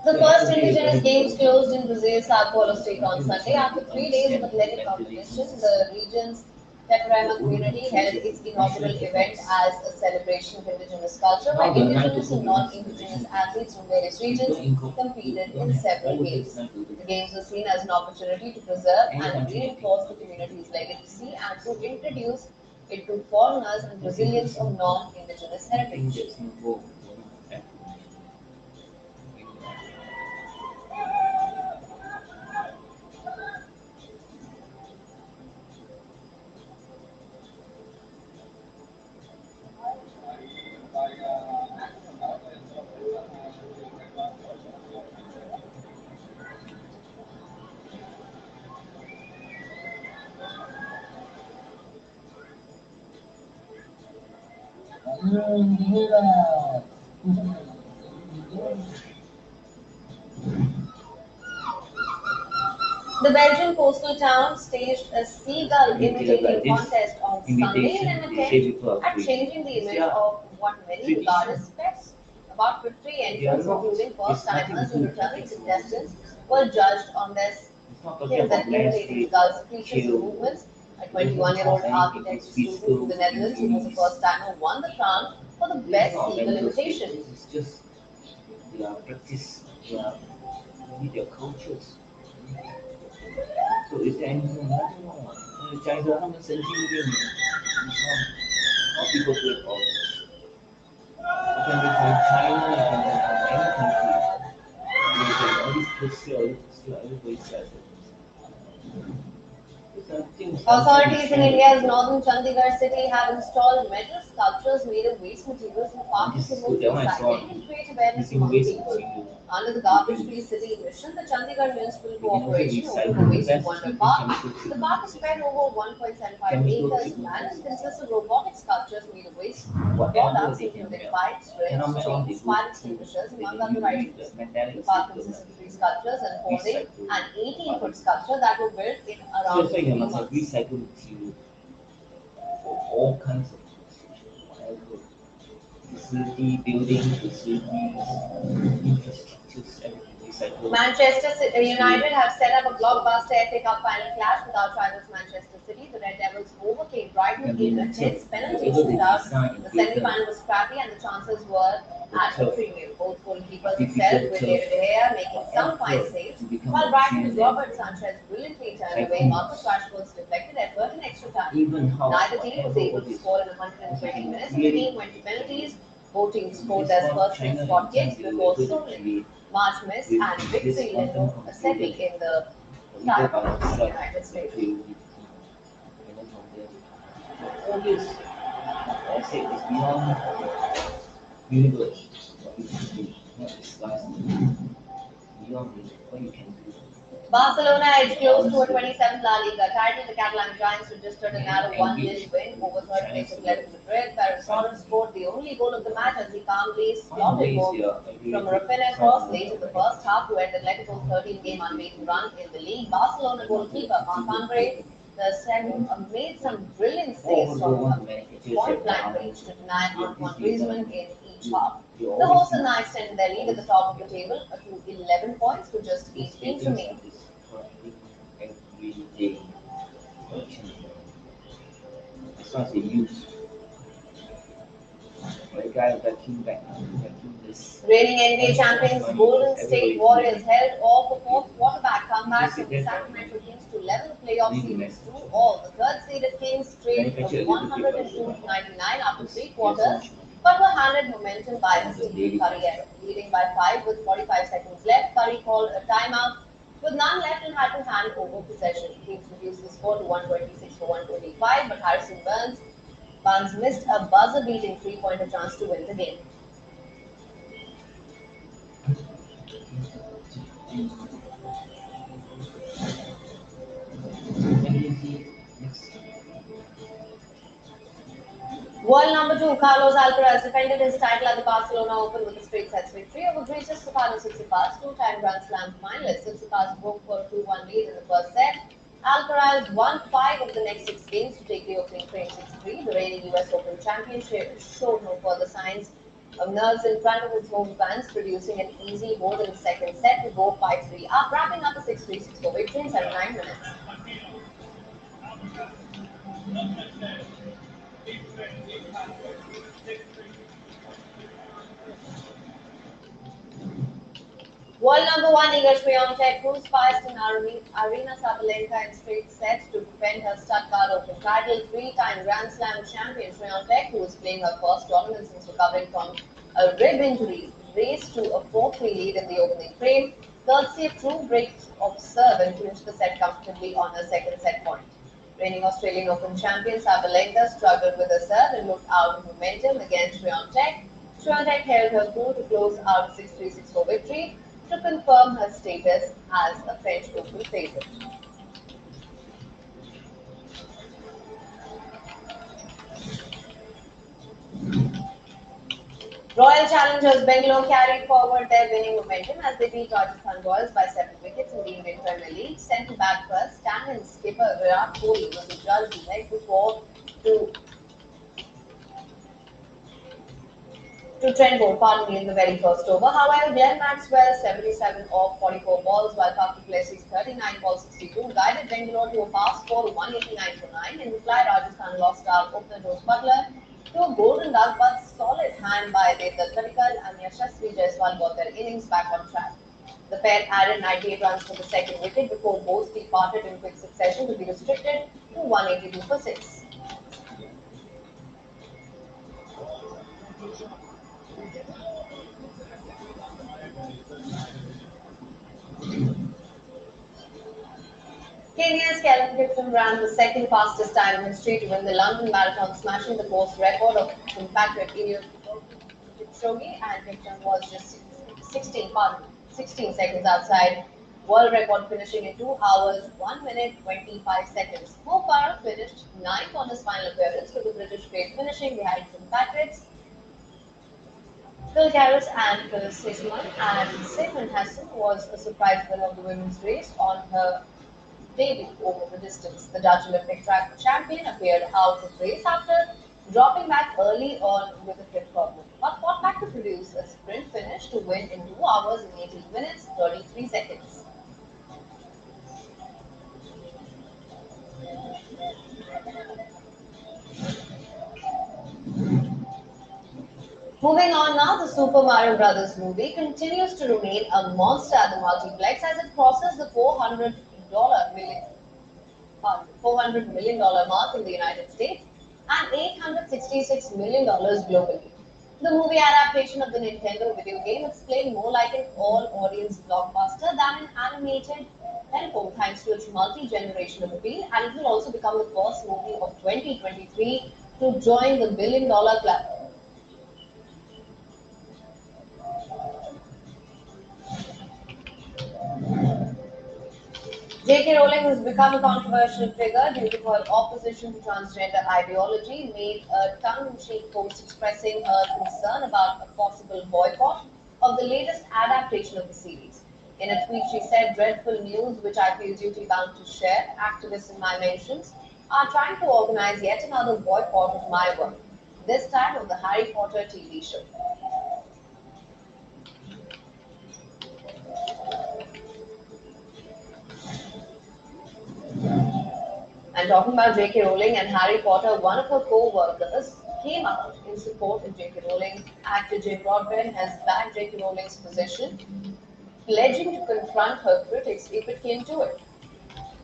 The first indigenous games closed in Brazil's Sao Paulo state on Sunday. After 3 days of athletic competition, the region's Teperama community held its inaugural event as a celebration of indigenous culture, where indigenous and non-indigenous athletes from various regions competed in several games. The games were seen as an opportunity to preserve and reinforce the community's legacy and to introduce it to foreigners and Brazilians of non-indigenous heritage. The Belgian coastal town staged a seagull imitating contest on Sunday in an attempt at changing the image of what many regard as pests. About 50 entrants, including first-timers and returning contestants, were judged on their skills at imitating the gull's features and movements. A 21-year-old architecture student from the Netherlands, who was a first-timer, won the crown for the best seagull imitation. It's just their practice, their cultures. So is there anything nothing wrong? China 他们神经病，how people do it all this. You can be from China, you can be from any country. You can all these pussy, everybody says it. Authorities in India's northern Chandigarh city have installed metal sculptures made of waste materials in parks to promote recycling and create awareness among people. Under the garbage-free city mission, the Chandigarh Municipal Corporation opened a waste wonder park. The park is spread over 1.75 acres land and consists of robotic sculptures made of waste products, including pipes, rails, chains, fire extinguishers, among other items. The park consists of 3 sculptures unfolding an 18-foot sculpture that were built in around So you must have recycled material for all kinds of whatever facility, building, facilities, infrastructures, everything recycled. Manchester United have set up a blockbuster FA Cup final clash with outrights Manchester City. The Red Devils overcame Brighton in a tense penalty shootout. The semi-final was scrappy and the chances were at a premium. Both goalkeepers excelled, with David De Gea making some fine saves, while Brighton's Robert Sanchez brilliantly turned away Marcus Rashford's deflected effort in extra time. Neither team was able to score in 120 minutes, and the game went to penalties. Both teams scored their first 6 spot kicks before Solid, March Miss, and Victor Leno settling in the start of the United States. All this, like I said, is beyond universe. What you can do, not discussed. Beyond what you can do. Barcelona edged close to a 27th La Liga title. The Catalan Giants registered a narrow 1-0 win over third-place Athletic Madrid. Ferran scored the only goal of the match as he calmly slotted home from a Rafinha cross late in the first half to end Atletico's 13-game unbeaten run in the league. Barcelona goalkeeper Marc-Andre made some brilliant saves from point blank range to deny Antoine Griezmann in each half. The hosts are now extended their lead at the top of the table to 11 points with just 8 games remaining. Every day. As long as they use. The guy vacuum back, vacuum this. Reigning NBA champions Golden State Warriors held off a fourth quarterback comeback from the Sacramento Kings to level the playoff series 2-all. The third-seeded Kings trailed from 102 to 99 after 3 quarters, but were handed momentum by the Stephen Curry era. Leading by 5 with 45 seconds left, Curry called a timeout with none left and had to hand over possession. Kings reduced the score to 126 for 125, but Harrison Barnes missed a buzzer-beating three-pointer chance to win the game. World number 2 Carlos Alcaraz defended his title at the Barcelona Open with a straight sets victory over Greece's Stefanos Tsitsipas, two-time Grand Slam finalist. Tsitsipas broke for a 2-1 lead in the first set. Alcaraz won 5 of the next 6 games to take the opening frame 6-3. The reigning US Open champion showed no further signs of nerves in front of his home fans, producing an easy hold in the second set to go 5-3 up, wrapping up a 6-3, 6-4 victory in 79 minutes. World number 1 Iga Swiatek cruised past in Arena Sabalenka in straight sets to defend her Stuttgart Open title. Three-time Grand Slam champion Swiatek, who was playing her first tournament since recovering from a rib injury, raced to a 4-3 lead in the opening frame, courtesy of true break of serve, and clinched the set comfortably on her second set point. Reigning Australian Open champion Sabalenka struggled with her serve and looked out of momentum against Swiatek. Swiatek held her cool to close out a 6-3, 6-4 victory to confirm her status as a French Open favorite. Royal challengers Bangalore carried forward their winning momentum as they beat Rajasthan Royals by 7 wickets in the Indian Premier League. Centre back first, stand-in skipper Virat Kohli was adjudged the leg before to Trent Bolt, in the very first over. However, Glenn Maxwell's 77 off 44 balls, while Faf du Plessis' 39 balls 62 guided Bangalore to a fast score of 189 for 9. In reply, Rajasthan lost out opener Jose Butler to a golden duck, but solid hand by Devdutt Padikkal and Yashasvi Jaiswal got their innings back on track. The pair added 98 runs for the second wicket before both departed in quick succession to be restricted to 182 for 6. Kenya's Kellen Gibson ran the second fastest time in history to win the London Marathon, smashing the course record of compatriot Eliud Kipchoge, and Gibson was just 16 seconds outside world record, finishing in 2 hours, 1 minute, 25 seconds. Mo Farah finished 9th on his final appearance, with the British great finishing behind compatriots Phil Garrett and Phil Sisman, and Simon Hassan was a surprise winner of the women's race on her debut over the distance. The Dutch Olympic track champion appeared out of race after dropping back early on with a hip problem, but fought back to produce a sprint finish to win in 2 hours and 18 minutes, 33 seconds. Moving on now, the Super Mario Brothers movie continues to remain a monster at the multiplex as it crosses the $400 million mark in the United States and $866 million globally. The movie adaptation of the Nintendo video game is playing more like an all-audience blockbuster than an animated film, thanks to its multi-generational appeal, and it will also become the first movie of 2023 to join the billion-dollar club. J.K. Rowling has become a controversial figure due to her opposition to transgender ideology, made a tongue-in-cheek post expressing her concern about a possible boycott of the latest adaptation of the series. In a tweet, she said, "Dreadful news, which I feel duty bound to share. Activists in my mentions are trying to organize yet another boycott of my work, this time of the Harry Potter TV show." And talking about J.K. Rowling and Harry Potter, one of her co-workers came out in support of J.K. Rowling. Actor Jim Broadbent has backed J.K. Rowling's position, pledging to confront her critics if it came to it.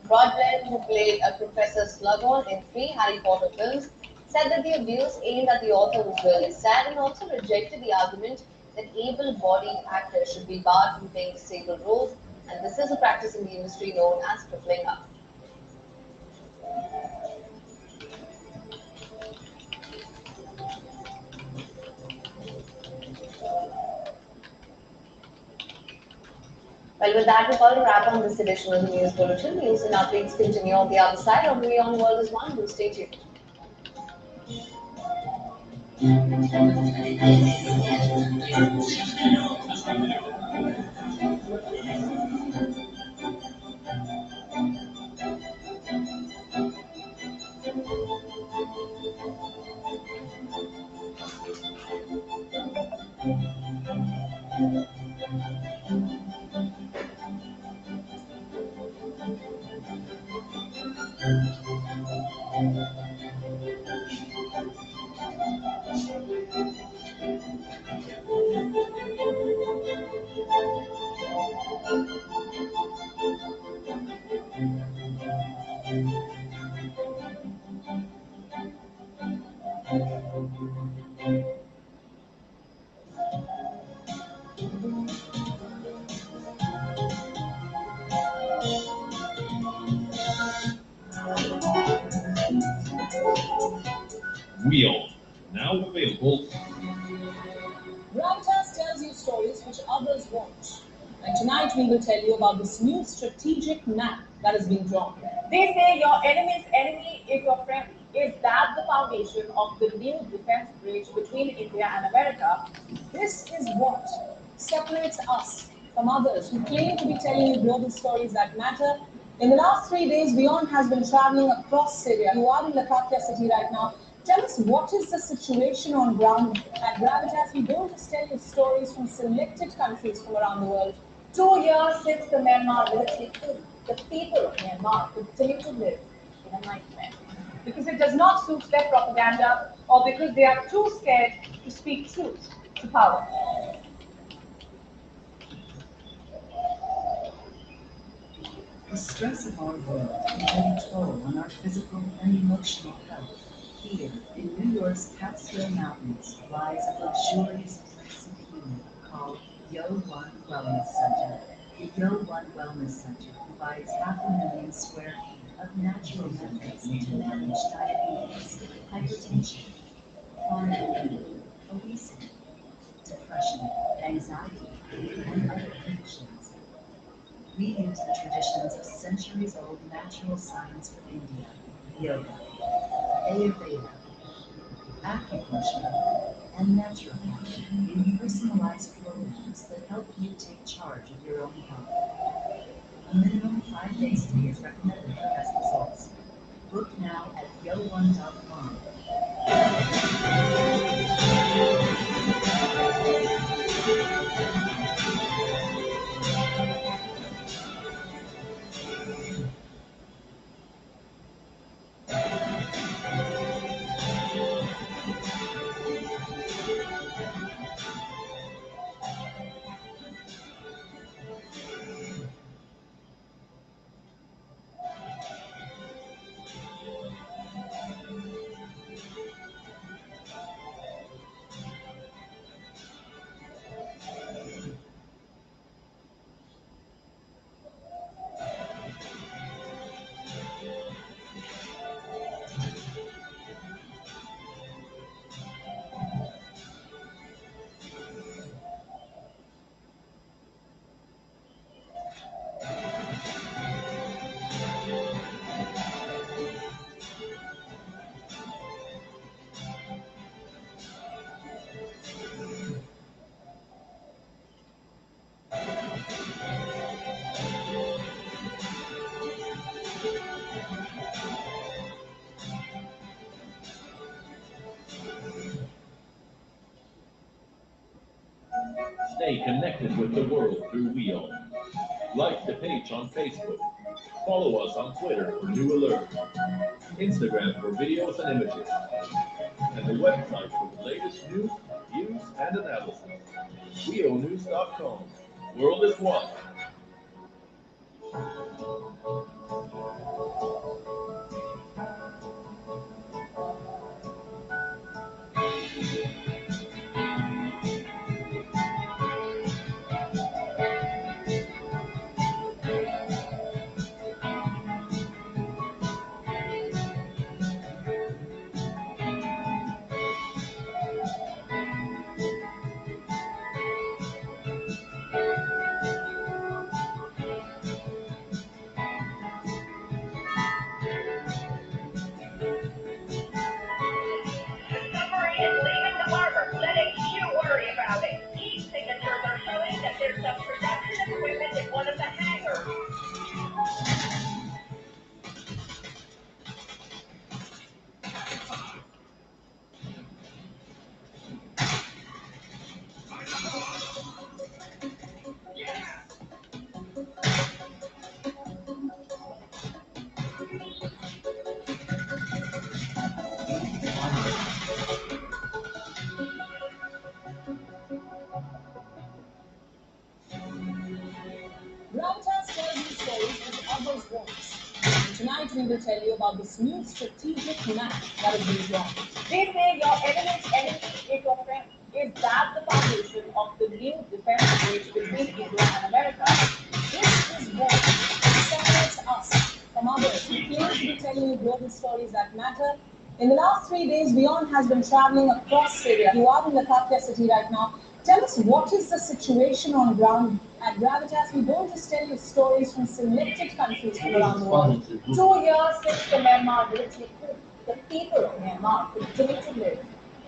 Broadbent, who played a Professor Slughorn in 3 Harry Potter films, said that the abuse aimed at the author was really sad and also rejected the argument that able-bodied actors should be barred from playing disabled roles, and this is a practice in the industry known as tripling up. Well, with that, we call it a wrap on this edition of the News Bulletin. News and updates continue on the other side of Beyond World is One. Do stay tuned. Wheel, now available. Gravitas tells you stories which others won't. And tonight we will tell you about this new strategic map that has been drawn. They say your enemy's enemy is your friend. Is that the foundation of the new defense bridge between India and America? This is what separates us from others who claim to be telling you global stories that matter. In the last 3 days, Beyond has been traveling across Syria. You are in Latakia city right now. Tell us, what is the situation on ground at Gravitas? We don't just tell you stories from selected countries from around the world. 2 years since the Myanmar military coup, the people of Myanmar continue to live in a nightmare because it does not suit their propaganda or because they are too scared to speak truth to power. The stress of our world can take a toll on our physical and emotional health. Here, in New York's Catskill Mountains, lies a luxurious place of healing called Yo One Wellness Center. The Yo One Wellness Center provides 500,000 square feet of natural methods to manage diabetes, hypertension, chronic pain, obesity, depression, anxiety, and other conditions. We use the traditions of centuries-old natural science from India, yoga, Ayurveda, acupuncture, and naturopathy in personalized programs that help you take charge of your own health. A minimum 5-day stay is recommended for best results. Book now at yo1.com. Stay connected with the world through WEO. Like the page on Facebook. Follow us on Twitter for new alerts. Instagram for videos and images. And the website for the latest news, views, and analysis. WEOnews.com. World is one. Gravitas tells you stories as others won't. Tonight we will tell you about this new strategic map that is being drawn. They say your enemy's enemy is your friend. Is that the foundation of the new defense bridge between India and America? This is what separates us from others who claim to be telling you global stories that matter. In the last 3 days, Beyond has been traveling across Syria. You are in the Kafia city right now. Tell us, what is the situation on ground at Gravitas? We don't just tell you stories from selected countries from around the world. 2 years since the Myanmar military coup, the people of Myanmar continue to live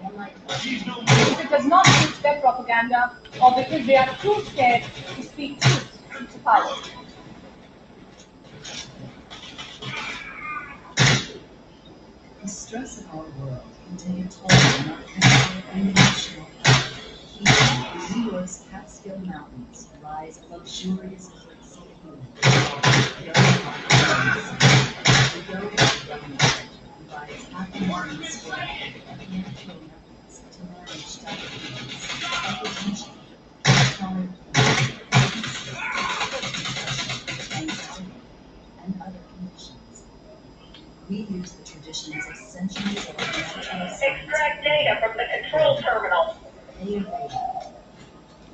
in a nightmare. Because it does not suit their propaganda, or because they are too scared to speak truth to power. The stress of our world can take a toll on our physical and emotional health. Here, the New York's Catskill Mountains rise a luxurious place of food. Yoga provides happy and square natural methods to manage diabetes, hypertension, chronic pain, anxiety, and other conditions. We use the traditions of centuries of natural science. Extract data from the control terminal. Ayurveda,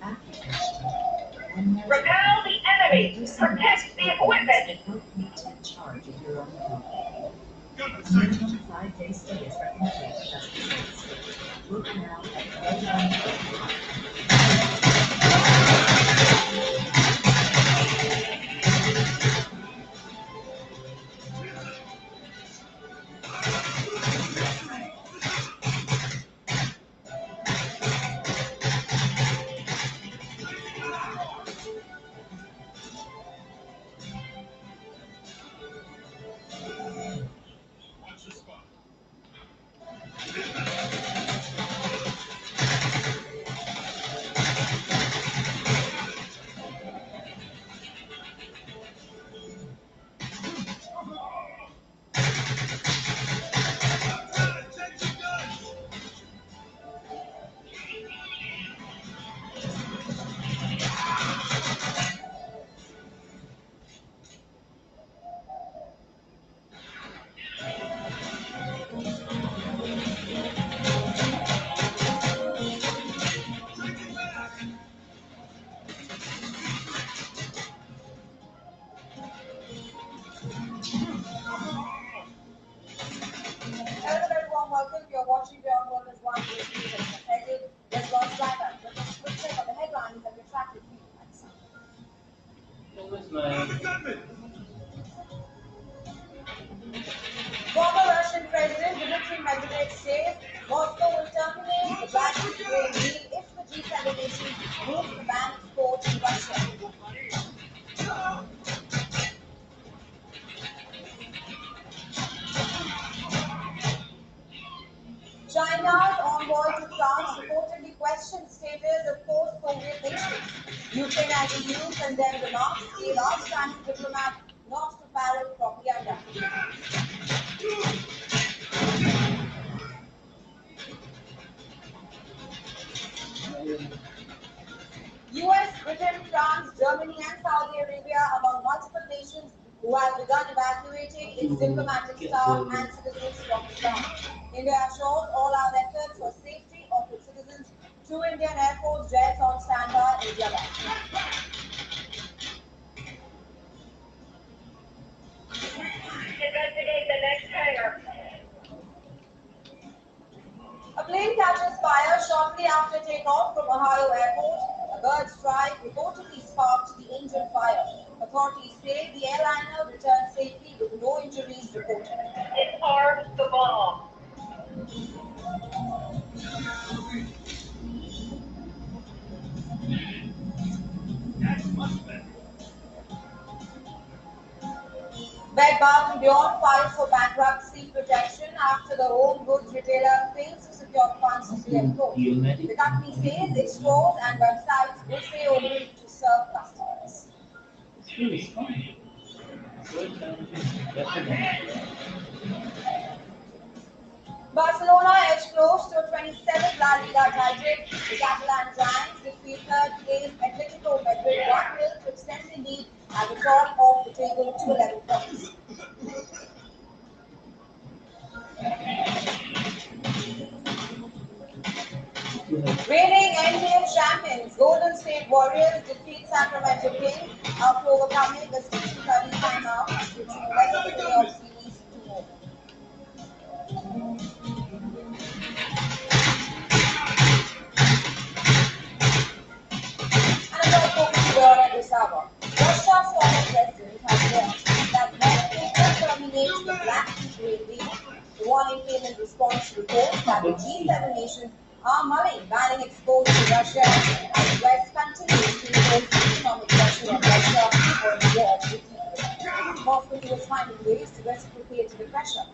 acupuncture, and Repel the enemy. Protect the equipment. help you take charge of your own health. A minimum 5-day study is recommended for best results. Look now at ayurveda.com. Hello, very warm welcome. You're watching Beyond World is One with me, Eddie. Let's go live and with a quick check on the headlines that we're tracking for you at some. Former Russian President Dmitry Medvedev says Moscow will terminate the Black Sea trade deal if the G7 nation moves to ban exports to Russia. China's envoy to France reportedly questioned status of post-Soviet Ukraine and EU condemned remarks, the outstanding diplomat not to parrot propaganda. US, Britain, France, Germany and Saudi Arabia among multiple nations who have begun evacuating its diplomatic staff and citizens from Islam. India assures all our efforts for safety of its citizens. 2 Indian Air Force jets on standby in Jeddah. Investigate the next hangar. A plane catches fire shortly after takeoff from Ohio Airport. A bird strike reportedly sparked the engine fire. Authorities say the airliner returned safely with no injuries reported. It's armed the bomb. Bed Bath & Beyond filed for bankruptcy protection after the home goods retailer failed to secure funds to clear the court. The company says its stores and websites will stay open to serve customers. It's really fun. Barcelona edged close to a 27th La Liga title. The Catalan Giants defeat third-place Atletico Madrid 1-0 to extend the lead at the top of the table to 11 points. Reigning NBA champions Golden State Warriors defeat Sacramento Kings after overcoming a 6-30 timeout, switching Western playoff series to home. And about focus here at this hour. Russia's former president has warned that Moscow will terminate the Black Sea trade deal. The warning came in response to reports that the G7 nations are mulling banning exports to Russia as the West continues to impose economic pressure on Russia for the war with Ukraine. Moscow was finding ways to reciprocate the pressure.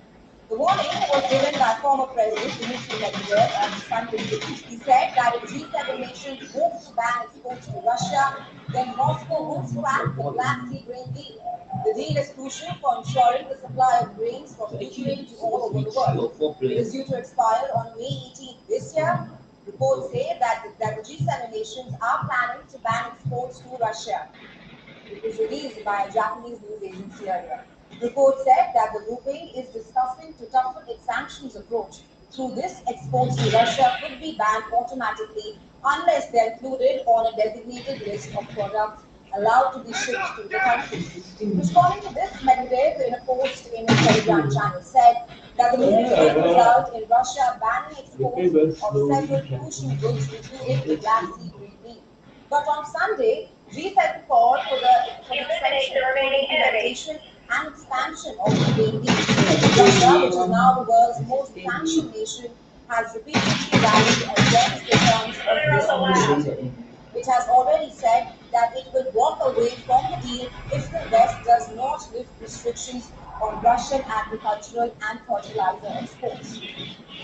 The warning was given by former President Dmitry Medvedev on Sunday. He said that if G7 nations move to ban exports to Russia, then Moscow will scrap the Black Sea grain deal. The deal is crucial for ensuring the supply of grains from Ukraine to all over the world. It is due to expire on May 18th this year. Reports say that the G7 nations are planning to ban exports to Russia. It was released by a Japanese news agency earlier. Reports said that the grouping is discussing to toughen its sanctions approach. Through this, exports to Russia could be banned automatically unless they are included on a designated list of products allowed to be shipped to the country. Responding to this, Medvedev, in a post in his Telegram channel, said that the move will result in Russia banning exports of several crucial goods, including the Black Sea grain deal. But on Sunday, G7 called for the extension, implementation and expansion of the grain deal. Russia, which is now the world's most sanctioned nation, has repeatedly rallied against the terms of this initiative. It has already said that it will walk away from the deal if the West does not lift restrictions on Russian agricultural and fertilizer exports.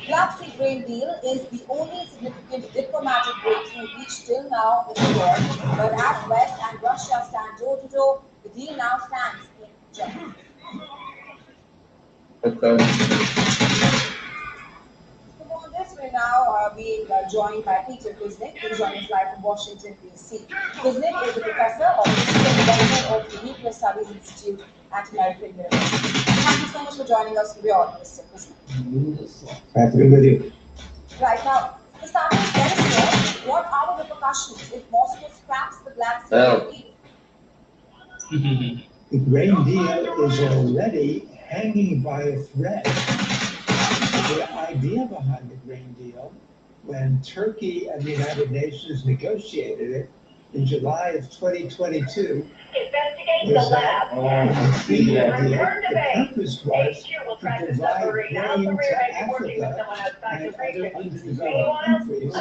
Black Sea grain deal is the only significant diplomatic breakthrough reached till now in the war, but as West and Russia stand toe to toe, the deal now stands in jeopardy. On this, we're now being joined by Peter Kuznick, who joins us live from Washington, D.C. Kuznick is a professor of history and director of the Nuclear Studies Institute at American University. Thank you so much for joining us today, Mr. Kuznick. Glad to be with you. Right now, to start with, let us know what are the repercussions if Moscow scraps the Black Sea deal? The grain deal is already hanging by a thread. The idea behind the grain deal, when Turkey and the United Nations negotiated it in July of 2022, was that the purpose was to provide grain to Africa and other underdeveloped countries.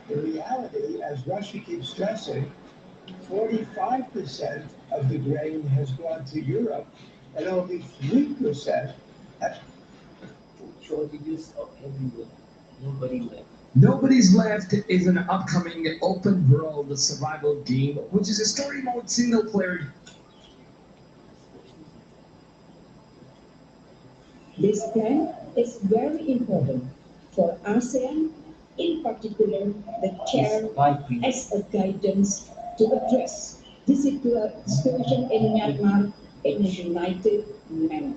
The reality, as Russia keeps stressing, 45% of the grain has gone to Europe and only 3% shortages of everywhere. Nobody left. Nobody's Left is an upcoming open world survival game, which is a story mode single player. This plan is very important for ASEAN, in particular the care as a guidance to address the situation in Myanmar in a united manner.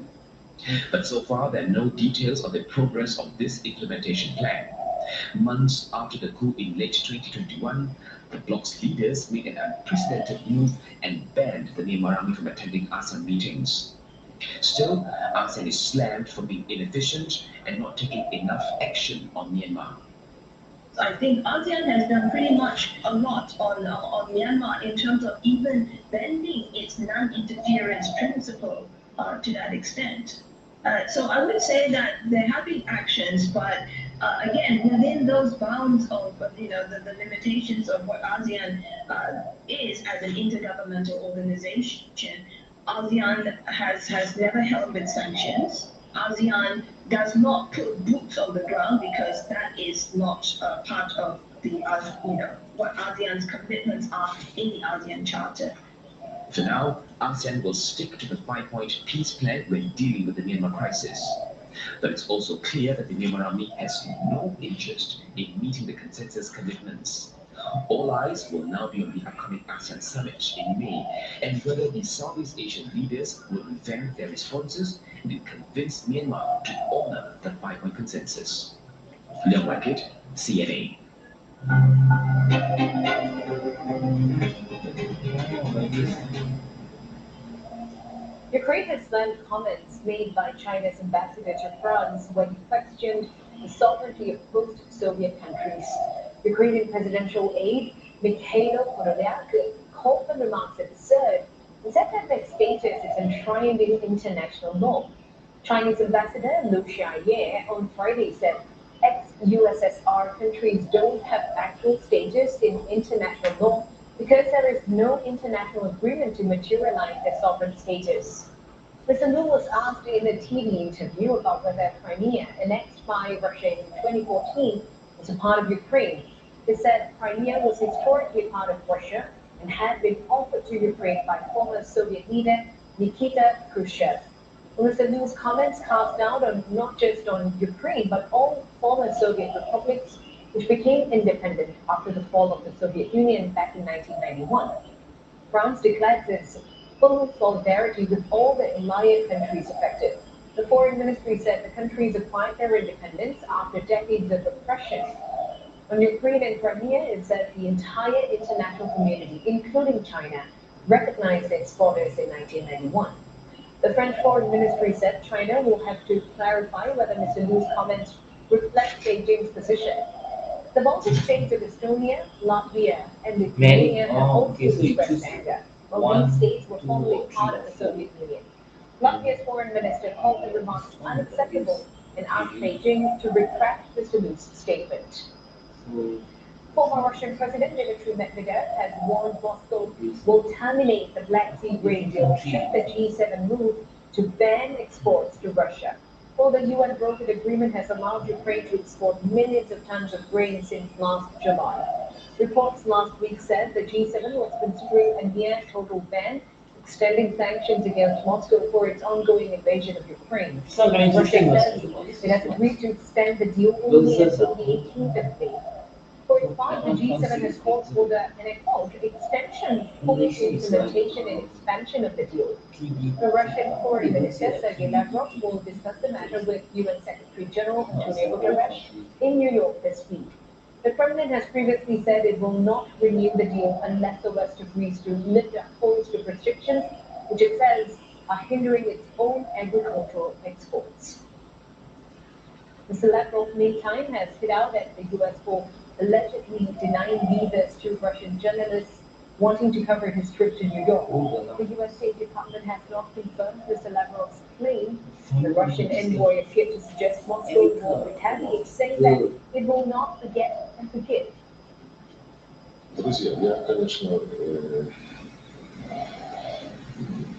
But so far, there are no details of the progress of this implementation plan. Months after the coup in late 2021, the bloc's leaders made an unprecedented move and banned the Myanmar army from attending ASEAN meetings. Still, ASEAN is slammed for being inefficient and not taking enough action on Myanmar. I think ASEAN has done pretty much a lot on Myanmar in terms of even bending its non-interference principle to that extent. So I would say that there have been actions, but again, within those bounds of the limitations of what ASEAN is as an intergovernmental organization, ASEAN has never held with sanctions. ASEAN does not put boots on the ground because that is not part of the what ASEAN's commitments are in the ASEAN Charter. For now, ASEAN will stick to the 5-point peace plan when dealing with the Myanmar crisis. But it's also clear that the Myanmar army has no interest in meeting the consensus commitments. All eyes will now be on the upcoming ASEAN summit in May and whether the Southeast Asian leaders will revamp their responses and convince Myanmar to honor the 5-point consensus. Leong Rakit, CNA. Ukraine has slammed comments made by China's ambassador to France when he questioned the sovereignty of post-Soviet countries. Ukrainian presidential aide Mikhailo Podolyak called the remarks absurd and said that their status is enshrined in international law. Chinese ambassador Liu Xiaoye on Friday said ex-USSR countries don't have actual status in international law because there is no international agreement to materialize their sovereign status. Mr. Liu was asked in a TV interview about whether Crimea, annexed by Russia in 2014, was a part of Ukraine. He said Crimea was historically part of Russia and had been offered to Ukraine by former Soviet leader Nikita Khrushchev. Mr. Liu's comments cast doubt on not just on Ukraine, but all former Soviet republics which became independent after the fall of the Soviet Union back in 1991. France declared its full solidarity with all the allied countries affected. The foreign ministry said the countries acquired their independence after decades of oppression. On Ukraine and Crimea, it said the entire international community, including China, recognized its borders in 1991. The French Foreign Ministry said China will have to clarify whether Mr. Liu's comments reflect Beijing's position. The Baltic states of Estonia, Latvia, and Lithuania have also expressed anger, while these states were formerly part of the Soviet Union. Latvia's foreign minister called the remarks unacceptable and asked Beijing to retract Mr. Liu's statement. Former Russian President Dmitry Medvedev has warned Moscow will terminate the Black Sea grain deal should the G7 move to ban exports to Russia. Well, the UN brokered agreement has allowed Ukraine to export millions of tons of grain since last July. Reports last week said the G7 was considering a near total ban, extending sanctions against Moscow for its ongoing invasion of Ukraine. Russia says it has agreed to extend the deal only until the 18th of May. For its part, the G7 has called for the, and I quote, extension, full implementation and expansion of the deal. The Russian Foreign Minister Sergei Lavrov will discuss the matter with UN Secretary General Antonio Guterres in New York this week. The Kremlin has previously said it will not renew the deal unless the West agrees to lift a host of restrictions, which it says are hindering its own agricultural exports. Mr. Lavrov, meantime, has hit out at the U.S. for allegedly denying visas to Russian journalists wanting to cover his trip to New York. The U.S. State Department has not confirmed Mr. Lavrov's claim. The Russian envoy appeared to suggest Moscow will retaliate, saying that it will not forget and forgive. Друзья, я, конечно,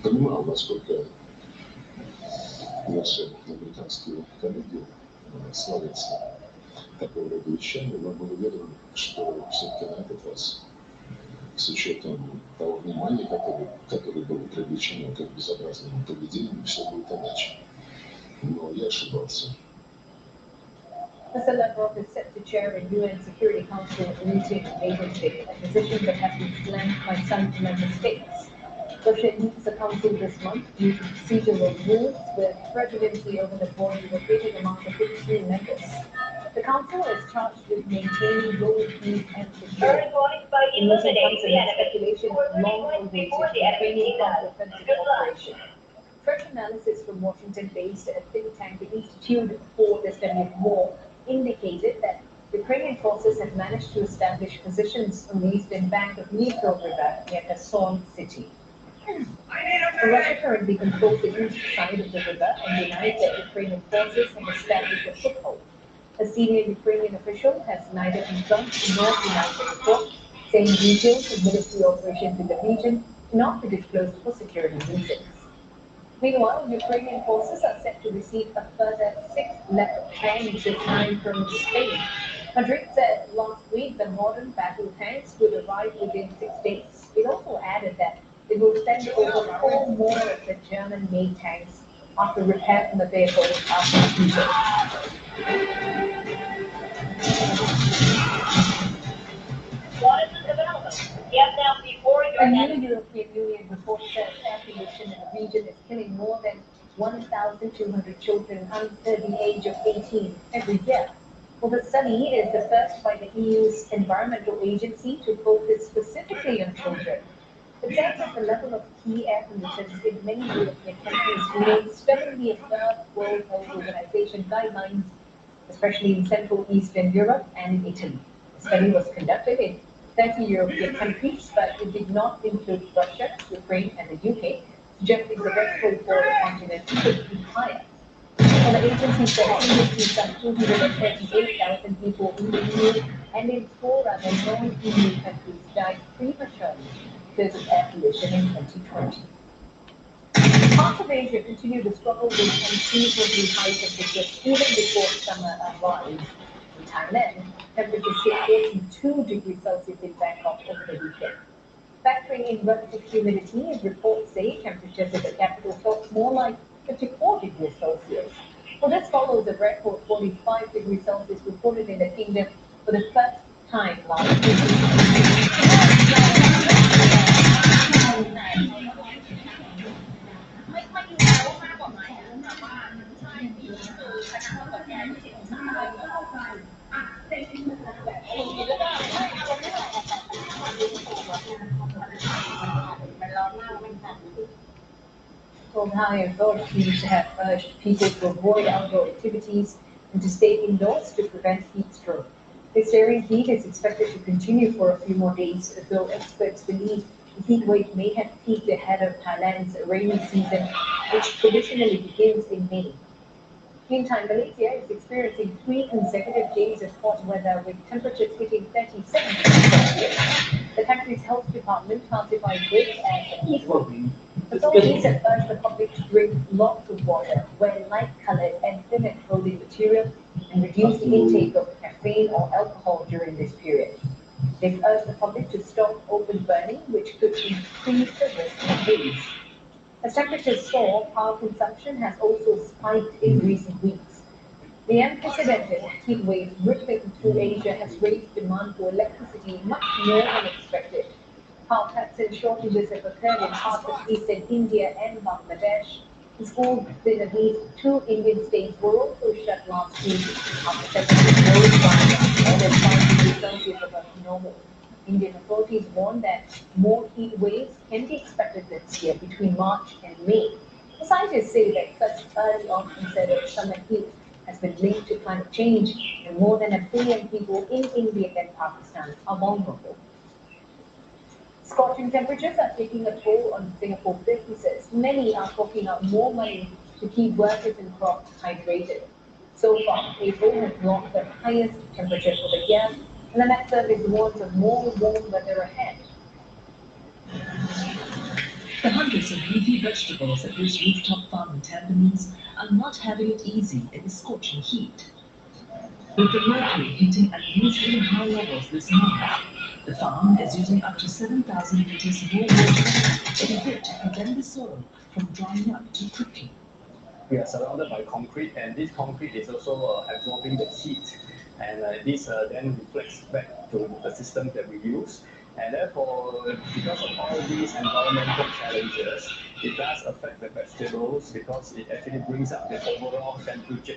понимал, насколько наши американские коллеги словенцам. Такого рода вещами, но мы уверены, что все-таки на этот раз, с учетом того внимания, которое было привлечено к безобразному поведению, все будет иначе. Но я ошибался. Mr. Lavrov is set to chair a UN Security Council meeting later today, a position that has been flanked by some member states. Russia leads the council this month due to procedural rules, with presidency over the board rotating among the 15 members. The council is charged with maintaining global peace and security. The meeting comes amid speculation of long-awaited Ukrainian counter-offensive operation. Fresh analysis from Washington-based think tank, the Institute for the Study of War, indicated that Ukrainian forces have managed to establish positions on the eastern bank of Dnipro River near Kherson city. Russia currently controls the east side of the river and denies that Ukrainian forces have established a foothold. A senior Ukrainian official has neither confirmed nor denied the report, saying details of military operations in the region cannot be disclosed for security reasons. Meanwhile, Ukrainian forces are set to receive a further 6 Leopard tanks this time from Spain. Madrid said last week the modern battle tanks would arrive within 6 days. It also added that it will send over 4 more of the German-made tanks after repair from the vehicles after season. What is available? Get down before your A new European Union report says air pollution in the region is killing more than 1,200 children under the age of 18 every year. Well, the study is the first by the EU's environmental agency to focus specifically on children. It says that the level of key air pollutants in many European countries remains stubbornly above World Health Organization guidelines, especially in Central Eastern Europe and in Italy. The study was conducted in 30 European countries, but it did not include Russia, Ukraine, and the UK, suggesting the rest of the continent could be higher. Well, the agency said previously some 238,000 people in the EU and in 4 other non-EU countries died prematurely because of air pollution in 2020. Parts of Asia continue to struggle with unseasonably high temperatures even before summer arrives. In Thailand, temperatures hit 42 degrees Celsius in Bangkok over the weekend. Factoring in relative humidity, reports say temperatures at the capital felt more like 54 degrees Celsius. Well, this follows a record 45 degrees Celsius reported in the kingdom for the first time last week. Thai authorities have urged people to avoid outdoor activities and to stay indoors to prevent heat stroke. The searing heat is expected to continue for a few more days, though experts believe the heat wave may have peaked ahead of Thailand's rainy season, which traditionally begins in May. Meantime, Malaysia is experiencing 3 consecutive days of hot weather with temperatures hitting 37 degrees Celsius. The country's health department classified this as a heat wave. Authorities have urged the public to drink lots of water, wear light-colored and thin clothing material, and reduce the intake of caffeine or alcohol during this period. They've urged the public to stop open burning, which could increase the risk of haze. As temperatures soar, power consumption has also spiked in recent weeks. The unprecedented heat wave rippling through Asia has raised demand for electricity much more than expected. Power cuts and shortages have occurred in parts of eastern India and Bangladesh. Schools in at least 2 Indian states were also shut last week after temperatures rose by more than 5 degrees Celsius above normal. Indian authorities warn that more heat waves can be expected this year between March and May. The scientists say that such early onset of summer heat has been linked to climate change, and more than 1 billion people in India and Pakistan are vulnerable. Scorching temperatures are taking a toll on Singapore businesses. Many are forking out more money to keep workers and crops hydrated. So far, April has brought the highest temperature for the year, and the Met Service warns of more warm weather ahead. The hundreds of leafy vegetables at this rooftop farm in Tampines are not having it easy in the scorching heat. With the mercury hitting unusually high levels this month, the farm is using up to 7,000 liters more water in a bid to prevent the soil from drying up too quickly. We are surrounded by concrete, and this concrete is also absorbing the heat, and this then reflects back to the system that we use. And therefore, because of all these environmental challenges, it does affect the vegetables because it actually brings up the overall temperature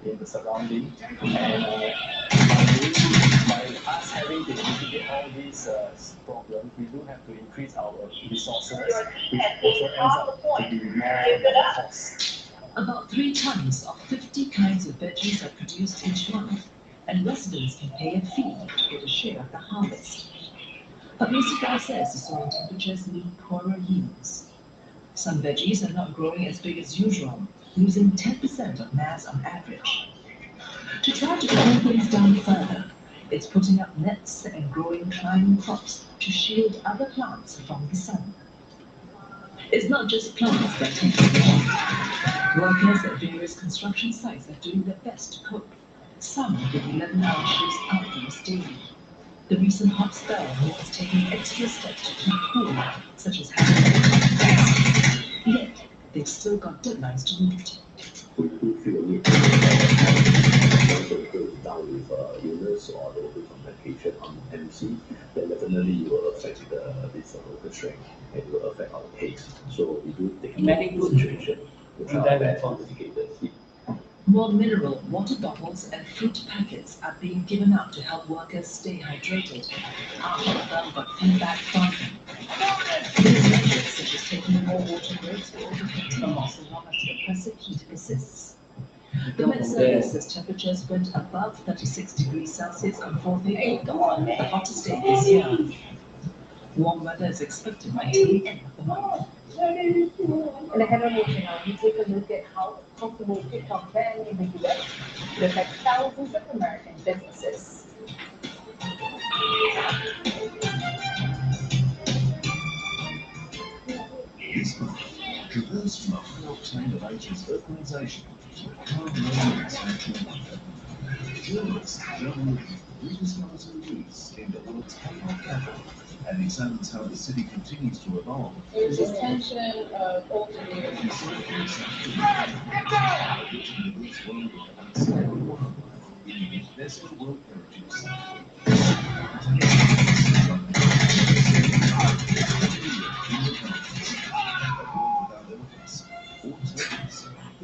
in the surrounding. And by us having to mitigate all these problems, we do have to increase our resources, which also ends up to be more cost. About 3 tons of 50 kinds of veggies are produced each month, and residents can pay a fee to get a share of the harvest. But Mr. Gao says the soil temperatures mean poorer yields. Some veggies are not growing as big as usual, losing 10% of mass on average. To try to calm things down further, it's putting up nets and growing climbing crops to shield other plants from the sun. It's not just plants that take the warmth. Workers at various construction sites are doing their best to cope, some with 11-hour shifts outdoors daily. The recent hot spell means taking extra steps to keep cool, such as having fans. Yet, they've still got deadlines to meet. We feel the need to go down with illness or a little bit of medication on MC, then definitely you will affect this local strain and it will affect our pace. So we do take the situation to try our best to mitigate the heat. More mineral water bottles and fruit packets are being given out to help workers stay hydrated. Half of them got feedback from them. These measures, such as taking more water breaks, will also continue so long as the oppressive heat persists. The Met Service says temperatures went above 36 degrees Celsius on 4th April, the hottest day this year. Warm weather is expected until the end of the month. And ahead of it, we take a look at how the possible TikTok ban in the US could affect thousands of American businesses. This month, traverse from a high-octane Avengers organisation to a calm-loving expansion wonder. Journalists travel rediscovers the roots in the world's K-pop capital and examines how the city continues to evolve. There's this tension of older years. You see for yourself too. A bit in the roots world of unstable wildlife in the UNESCO World Heritage who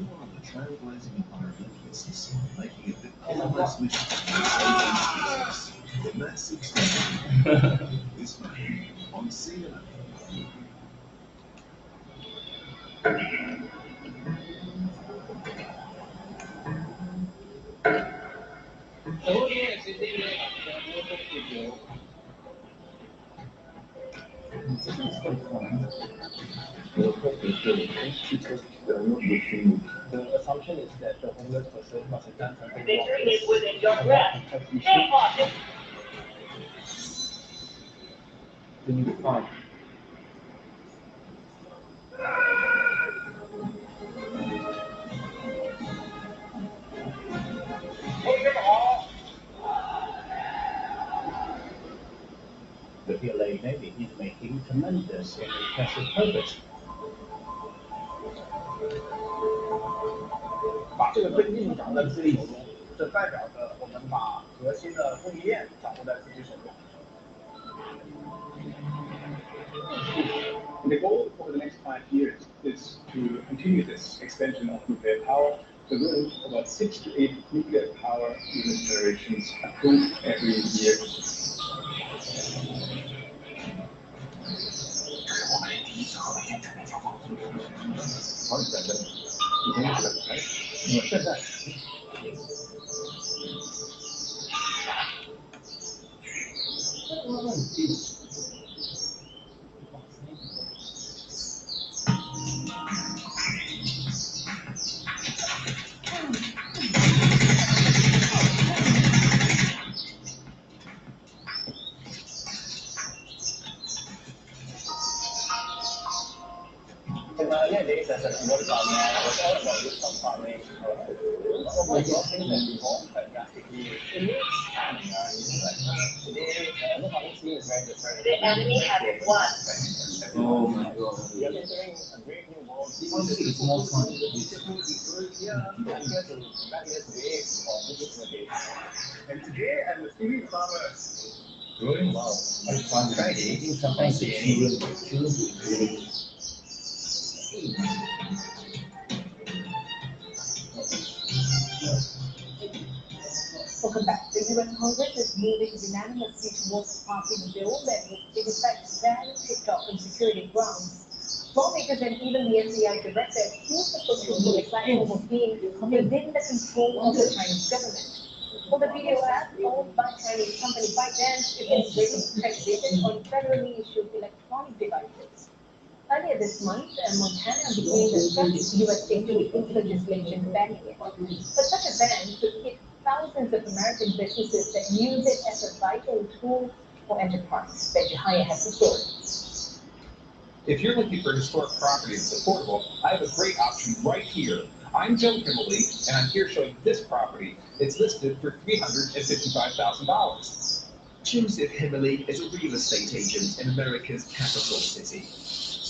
are the trailblazing environmentalists making it the perilous mission to save these species. The massive study this May on CNN. The assumption is that the homeless person must have done something wrong. Victory is within your grasp. Stay cautious. We need to find. The PLA Navy is making tremendous and impressive progress. 把这个根茎掌握在自己手中，这代表着我们把核心的供应链掌握在自己手中。The goal over the next 5 years is to continue this expansion of nuclear power to build about 6 to 8 nuclear power unit generations approved every year. Nowadays, as a remote farmer, I was all about rooftop farming. All my things that involve drastically. It needs time, today, look how this is very different. The enemy has won. Oh my god. We are entering a great new world. Honestly, it's more fun. Yeah, I'm here to back this wave of digital days. And today I'm with three farmers growing wow. On Friday, sometimes it's children. Welcome back. The U.S. Congress is moving unanimously towards passing a bill that would, in effect, ban TikTok on security grounds. Lawmakers and even the FBI director accused the social media platform of being within the control of the Chinese government. Well, the video app, owned by Chinese company ByteDance, is ready to transition on federally issued electronic devices. Earlier this month, Montana became the first U.S. state to introduce legislation banning it. But such a ban could hit thousands of American businesses that use it as a vital tool for enterprise. Benji Haya has the story. If you're looking for historic property that's affordable, I have a great option right here. I'm Joe Kimberly, and I'm here showing this property. It's listed for $355,000. Joseph Himmerly is a real estate agent in America's capital city.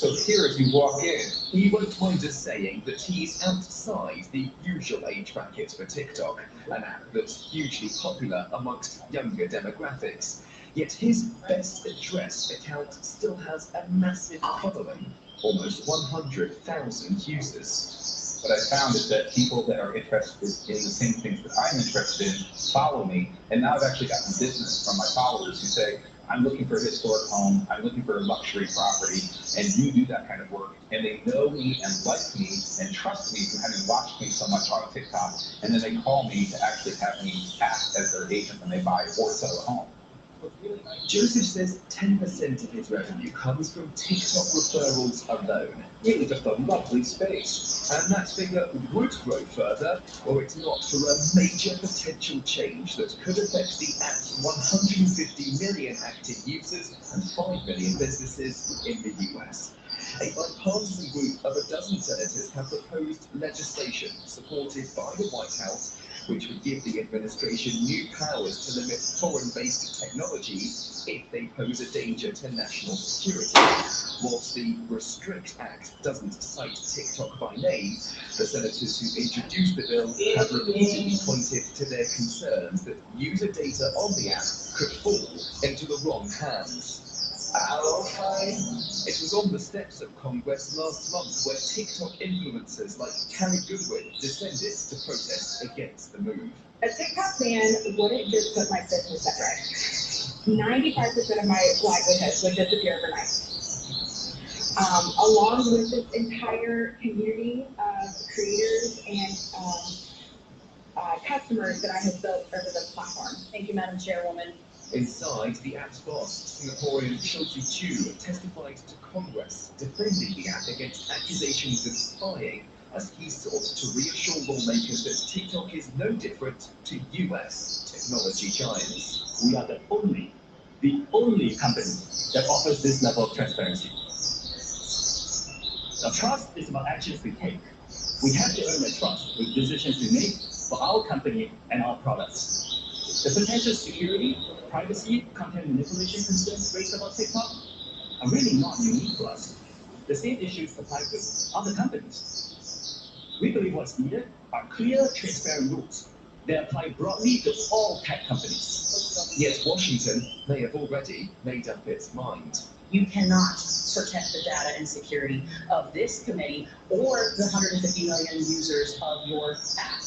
So here as you walk in, he won't mind us saying that he's outside the usual age bracket for TikTok, an app that's hugely popular amongst younger demographics. Yet his best addressed account still has a massive following, almost 100,000 users. What I found is that people that are interested in the same things that I'm interested in follow me, and now I've actually gotten business from my followers who say, I'm looking for a historic home, I'm looking for a luxury property, and you do that kind of work, and they know me and like me and trust me from having watched me so much on TikTok, and then they call me to actually have me act as their agent when they buy or sell a home. Joseph says 10% of his revenue comes from TikTok referrals alone. Really just a lovely space. And that figure would grow further, were it not for a major potential change that could affect the app's 150 million active users and 5 million businesses in the US. A bipartisan group of a dozen senators have proposed legislation supported by the White House which would give the administration new powers to limit foreign-based technologies if they pose a danger to national security. Whilst the Restrict Act doesn't cite TikTok by name, the senators who introduced the bill have repeatedly pointed to their concerns that user data on the app could fall into the wrong hands. It was on the steps of Congress last month where TikTok influencers like Carrie Goodwin descended to protest against the move. A TikTok ban wouldn't just put my business at risk. 95% of my livelihood would disappear overnight. Along with this entire community of creators and customers that I have built over the platform. Thank you, Madam Chairwoman. Inside, the app's boss, Singaporean Shilty Chu, testified to Congress, defending the app against accusations of spying, as he sought to reassure lawmakers that TikTok is no different to US technology giants. We are the only company that offers this level of transparency. The trust is about actions we take. We have to earn the trust with decisions we make for our company and our products. The potential security, privacy, content manipulation concerns raised about TikTok are really not unique to us. The same issues apply to other companies. We believe what's needed are clear, transparent rules that apply broadly to all tech companies. Yet Washington may have already made up its mind. You cannot protect the data and security of this committee or the 150 million users of your app,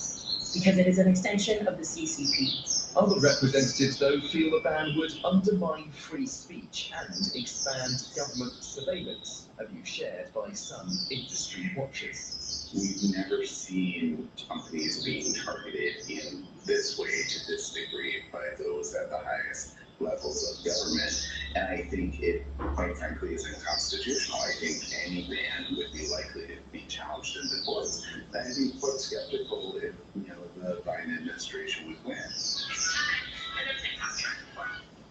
because it is an extension of the CCP. Other representatives, though, feel the ban would undermine free speech and expand government surveillance, a view shared by some industry watchers. We've never seen companies being targeted in this way to this degree by those at the highest levels of government. And I think it, quite frankly, is unconstitutional. I think any ban would be likely to be challenged in the courts. I'd be quite skeptical if, the Biden administration would win.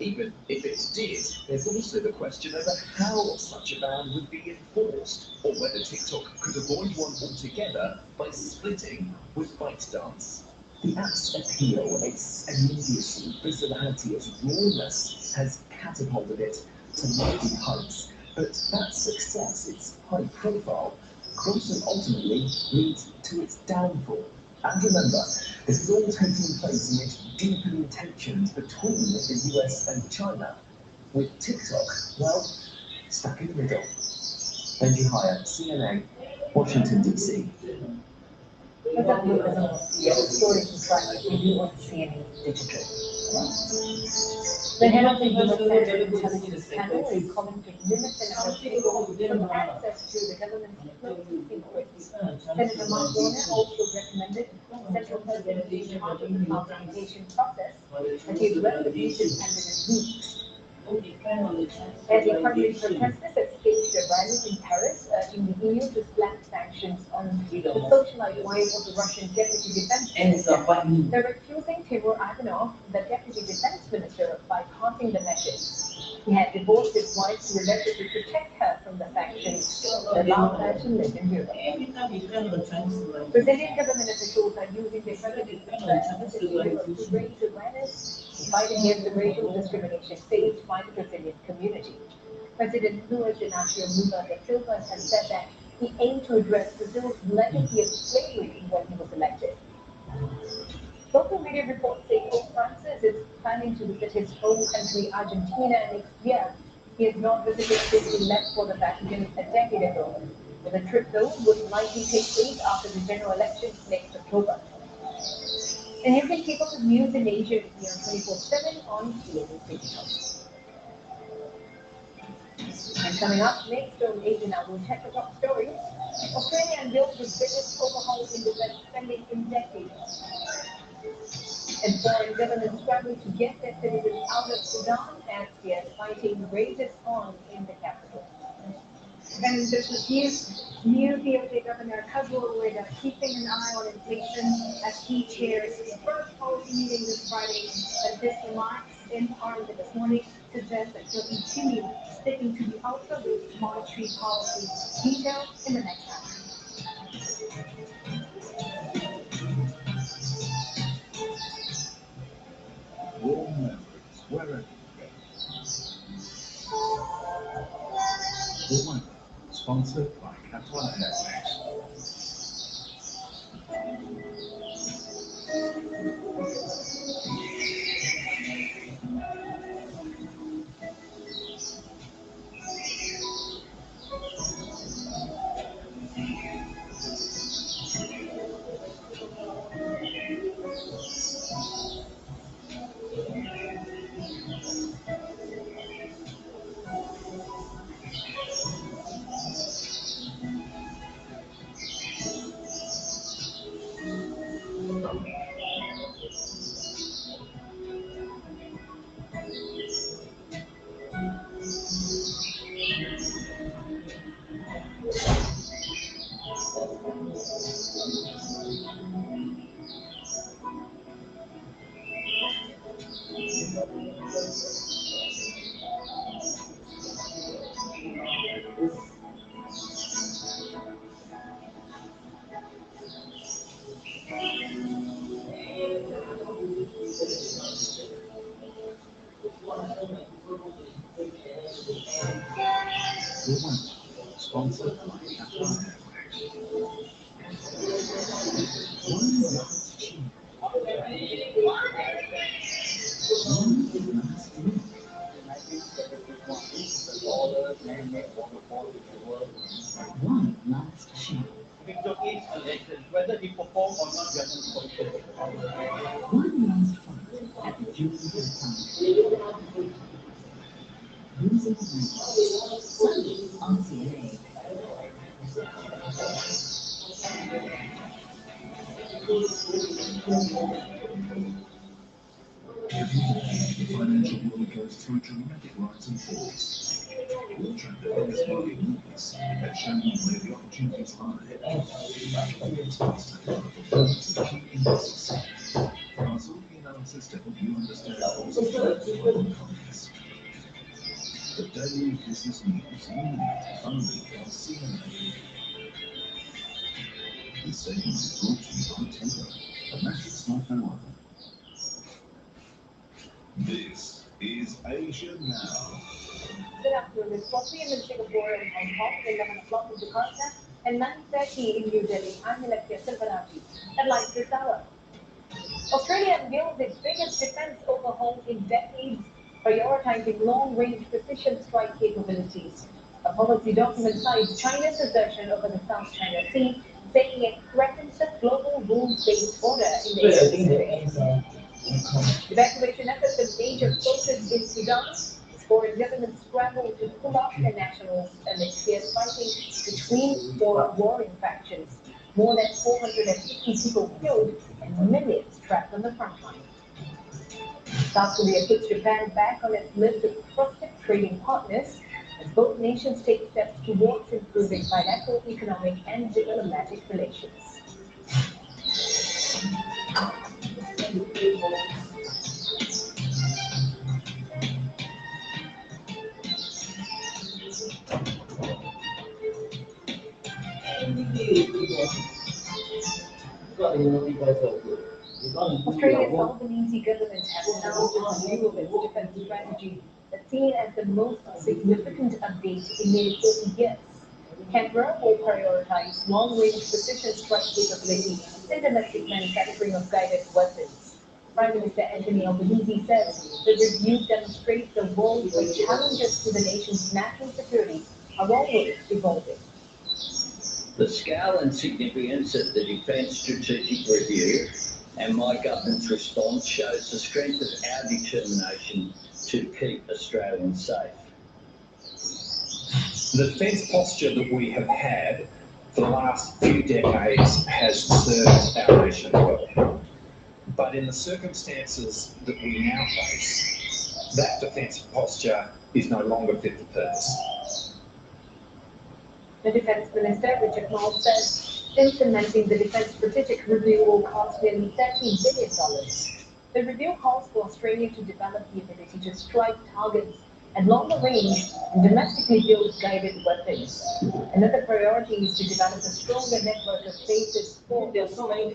Even if it did, there's also the question over how such a ban would be enforced, or whether TikTok could avoid one altogether by splitting with ByteDance. The app's appeal, its immediacy, personality, its rawness has catapulted it to lofty heights. But that success, its high profile, could also ultimately lead to its downfall. And remember, this is all taking place amid deepening tensions between the US and China, with TikTok, well, stuck in the middle. Benji Hire, CNN, Washington, D.C. Story construct review on CNN Digital. The head of the US Central Intelligence Panel is calling to limit the number of people with access to the government's closed secrets. Senator Mark Warner also recommended Central President be in charge of the classification process and he relatively independent weeks. Anti-Kremlin protesters have staged a rally in Paris, urging the EU to slap sanctions on the socialite wife of the Russian Deputy Defense Minister. They're accusing Timur Ivanov, the Deputy Defense Minister, of bypassing the measures. He had divorced his wife to allegedly protect her from the sanctions that allowed her to live in Europe. Brazilian government officials are using their president's visit to Europe to raise awareness to fight against the racial discrimination faced by the Brazilian community. President Luiz Inácio Lula da Silva has said that he aimed to address Brazil's legacy of slavery when he was elected. Local media reports say Pope Francis is planning to visit his home country, Argentina, next year. He has not visited since he left for the Vatican a decade ago. The trip, though, would likely take place after the general elections next October. And you can keep up with news in Asia with me on 24/7 on CNN Digital. And coming up next on Asian Hour, we'll check the top stories. Australia unveils the biggest overhaul in defense spending in decades. And foreign governments struggle to get their citizens out of Sudan as their fighting rages on in the capital. And this was new DOJ Governor Kudlow keeping an eye on inflation as he chairs his first policy meeting this Friday. And his remarks in Parliament this morning suggest that he'll continue sticking to the ultra-loose monetary policy. Details in the next hour. Warm memories wherever you go. Warm, sponsored by Qatar Airways. Warm, sponsored by Qatar Airways. One last cheer. One last cheer. Victor is elected, whether he performed or not, we are not so sure. One last fight at the Jubilee Foundation. Losing the Sunday on CNN. Every day, the financial world goes through dramatic rise and falls. We'll track the biggest market movements and show you where the opportunities are ahead. It's fast to cover performance of key indices. Our Sophie analysis to help you understand what's in global economies. The daily business news you need only on CNN. This segment is brought to you by Tempo. This is Asia Now. Good afternoon. It's 4 p.m. in Singapore and Hong Kong, 11 o'clock in Jakarta, and 9:30 in New Delhi. I'm Alexia Silvanati. Headlines this hour. Australia unveils its biggest defense overhaul in decades, prioritizing long-range precision strike capabilities. A policy document cites China's assertion over the South China Sea, saying it threatens the global rules-based order in the Pacific. Evacuation efforts and major focus in Sudan. Foreign governments scramble to pull off their nationals amid fierce fighting between four warring factions. More than 450 people killed and millions trapped on the front line. South Korea puts Japan back on its list of trusted trading partners as both nations take steps towards improving bilateral economic and diplomatic relations. Australia's Albanese government has announced a review of its defence strategy that's seen as the most significant update in nearly 40 years. Canberra will prioritise long-range precision strike capability and domestic manufacturing of guided weapons. Prime Minister Anthony Albanese says the review demonstrates the world where challenges to the nation's national security are always evolving. The scale and significance of the Defence Strategic Review and my government's response shows the strength of our determination to keep Australians safe. The defence posture that we have had for the last few decades has served our nation well. But in the circumstances that we now face, that defence posture is no longer fit for purpose. The Defence Minister, Richard Marles, says implementing the Defence Strategic Review will cost nearly $13 billion. The review calls for Australia to develop the ability to strike targets at longer range and domestically build guided weapons. Another priority is to develop a stronger network of bases, forts, and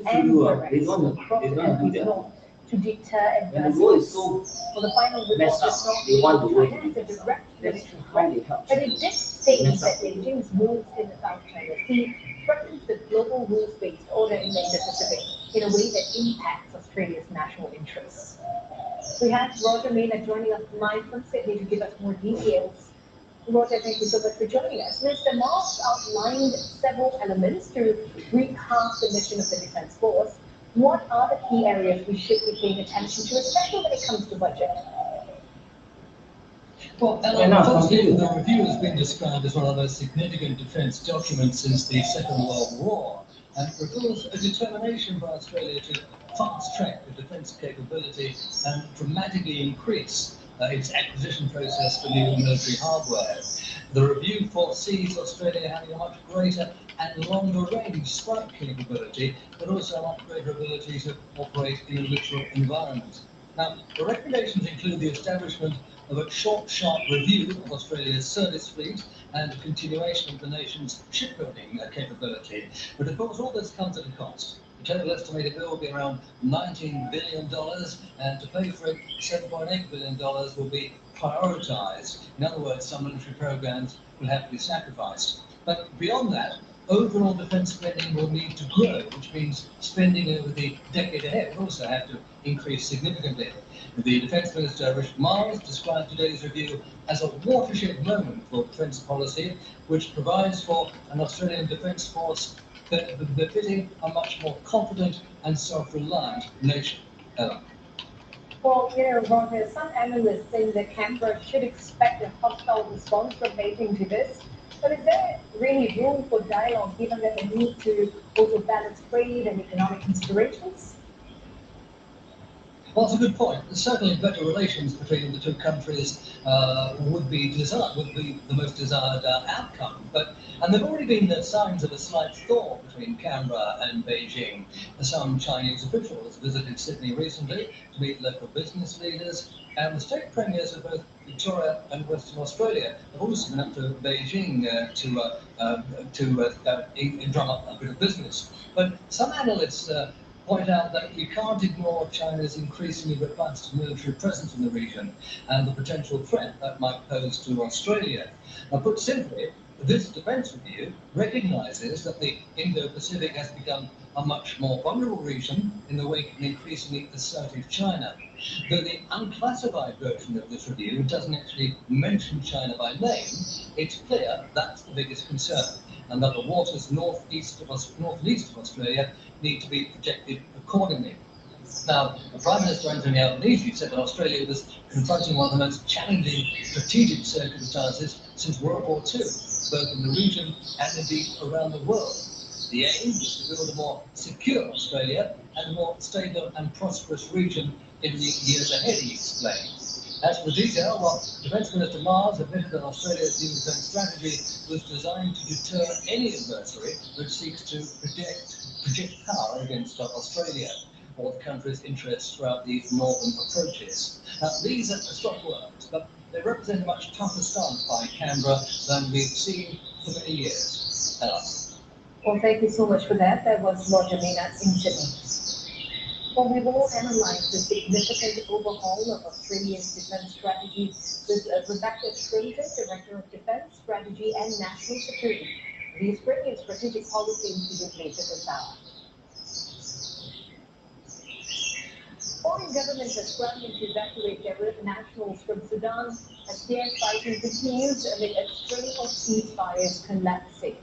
barracks across the country's north to deter adversaries. For the final report does not name China as a direct military threat, but it did state that Beijing's moves in the South China Sea threatens the global rules-based order in the Indo-Pacific in a way that impacts Australia's national interests. We have Roger Maynard joining us live from Sydney to give us more details. Roger, thank you so much for joining us. Mr. Marles outlined several elements to recast the mission of the Defence Force. What are the key areas we should be paying attention to, especially when it comes to budget? Well, Ellen, firstly, the review has been described as one of the most significant defence documents since the Second World War, and reveals a determination by Australia to fast-track the defence capability and dramatically increase its acquisition process for new military hardware. The review foresees Australia having a much greater and longer-range strike capability, but also a much greater ability to operate in a literal environment. Now, the recommendations include the establishment of a short, sharp review of Australia's service fleet and a continuation of the nation's shipbuilding capability. But of course, all this comes at a cost. The total estimated bill will be around $19 billion, and to pay for it, $7.8 billion will be prioritised. In other words, some military programs will have to be sacrificed. But beyond that, overall defence spending will need to grow, which means spending over the decade ahead will also have to increase significantly. The Defence Minister, Richard Marles, described today's review as a watershed moment for defence policy, which provides for an Australian Defence Force befitting a much more confident and self-reliant nation. Ellen. Well, Roger, some analysts think that Canberra should expect a hostile response from Beijing to this. But is there really room for dialogue given that they need to also balance trade and economic considerations? Well, it's a good point. Certainly better relations between the two countries would be the most desired outcome. And there have already been signs of a slight thaw between Canberra and Beijing. Some Chinese officials visited Sydney recently to meet local business leaders, and the state premiers of both Victoria and Western Australia have also been up to Beijing to drum up a bit of business. But some analysts point out that we can't ignore China's increasingly robust military presence in the region and the potential threat that might pose to Australia. Now, put simply, this defence review recognises that the Indo-Pacific has become a much more vulnerable region in the wake of an increasingly assertive China. Though the unclassified version of this review doesn't actually mention China by name, it's clear that's the biggest concern, and that the waters northeast of Australia need to be protected accordingly. Now, the Prime Minister Anthony Albanese said that Australia was confronting one of the most challenging strategic circumstances since World War II, both in the region and indeed around the world. The aim is to build a more secure Australia and a more stable and prosperous region in the years ahead, he explained. As for the detail, well, Defence Minister Mars admitted that Australia's new defence strategy was designed to deter any adversary which seeks to project power against Australia or the country's interests throughout the northern approaches. Now, these are strong words, but they represent a much tougher stance by Canberra than we've seen for many years. Well, thank you so much for that. That was Roger Maynard in Sydney. Well, we've all analysed the significant overhaul of Australia's defence strategy with Rebecca Shrimplin, Director of Defence Strategy and National Security. The Australian Strategic Policy Institute later this hour. Foreign governments are scrambling to evacuate their nationals from Sudan as fierce fighting continues amid a string of ceasefires collapsing.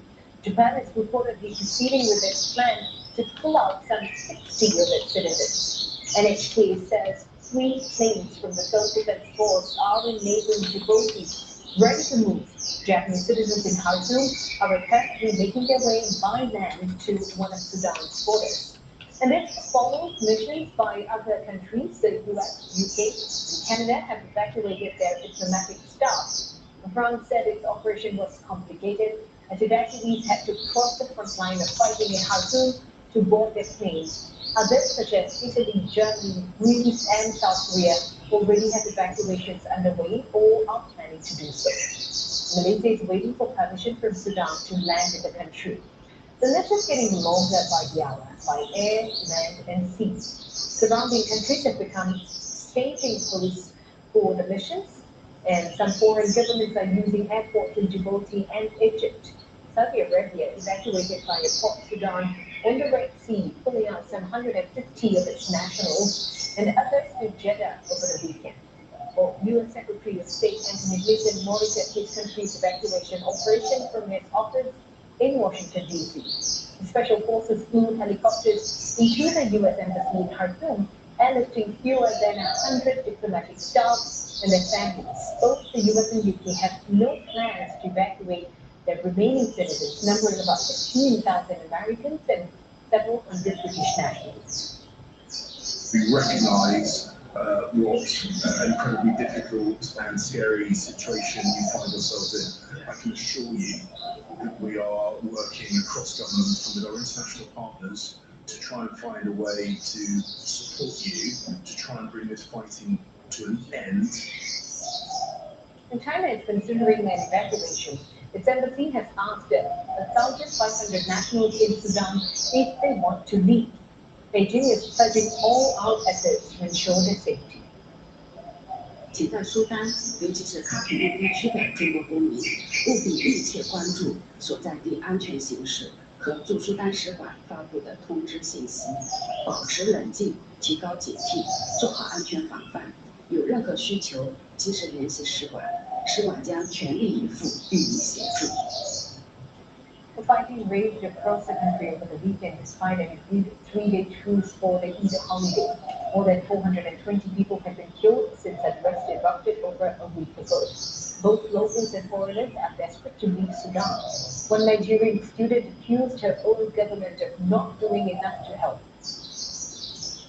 Japan is reportedly proceeding with its plan to pull out some 60 of its citizens. NHK says 3 planes from the Self-Defense Force are in neighboring Djibouti, ready to move. Japanese citizens in Khartoum are apparently making their way by land to one of Sudan's borders. And this follows missions by other countries. The US, UK, and Canada have evacuated their diplomatic staff. France said its operation was complicated as evacuees had to cross the front line of fighting in Khartoum to board their planes. Others, such as Italy, Germany, Greece, and South Korea, already have evacuations underway or are planning to do so. Malaysia is waiting for permission from Sudan to land in the country. The list is getting longer by the hour, by air, land, and sea. Surrounding countries have become staging posts for the missions, and some foreign governments are using airports in Djibouti and Egypt. Saudi Arabia evacuated via Port Sudan on the Red Sea, pulling out some 150 of its nationals and others to Jeddah over the weekend. Well, U.S. Secretary of State Anthony Blinken monitored his country's evacuation operation from his office in Washington, D.C. The Special Forces flew helicopters into the U.S. Embassy in Khartoum, airlifting fewer than 100 diplomatic staff and their families. Both the U.S. and UK have no plans to evacuate their remaining citizens, numbering about 16,000 Americans and several hundred British nationals. We recognise what an incredibly difficult and scary situation you find yourselves in. I can assure you that we are working across government and with our international partners to try and find a way to support you, to try and bring this fighting to an end. And China is considering an evacuation. Its embassy has asked 1,500 nationals in Sudan if they want to leave. Beijing is pledging all out efforts to ensure their safety. 请在苏丹，尤其是喀土穆地区的中国公民，务必密切关注所在地安全形势和驻苏丹使馆发布的通知信息，保持冷静，提高警惕，做好安全防范。有任何需求，及时联系使馆，使馆将全力以赴予以协助。 The fighting raged across the country over the weekend despite an agreed 3-day truce for the Eid holiday. More than 420 people have been killed since unrest erupted over a week ago. Both locals and foreigners are desperate to leave Sudan. One Nigerian student accused her own government of not doing enough to help.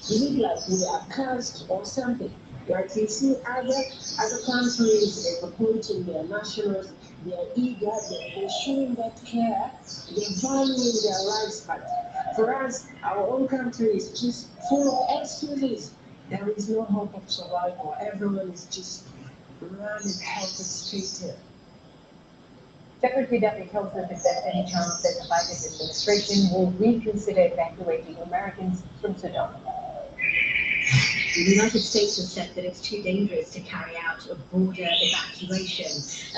We look like we are cursed or something. Like you see other countries, they're appointing their nationals, they're eager, they're showing that care, they're valuing their lives. But for us, our own country is just full of excuses. There is no hope of survival. Everyone is just running helpless straight here. Secretary Duffy tells us if there's any chance that the Biden administration will reconsider evacuating Americans from Sudan. The United States has said that it's too dangerous to carry out a border evacuation.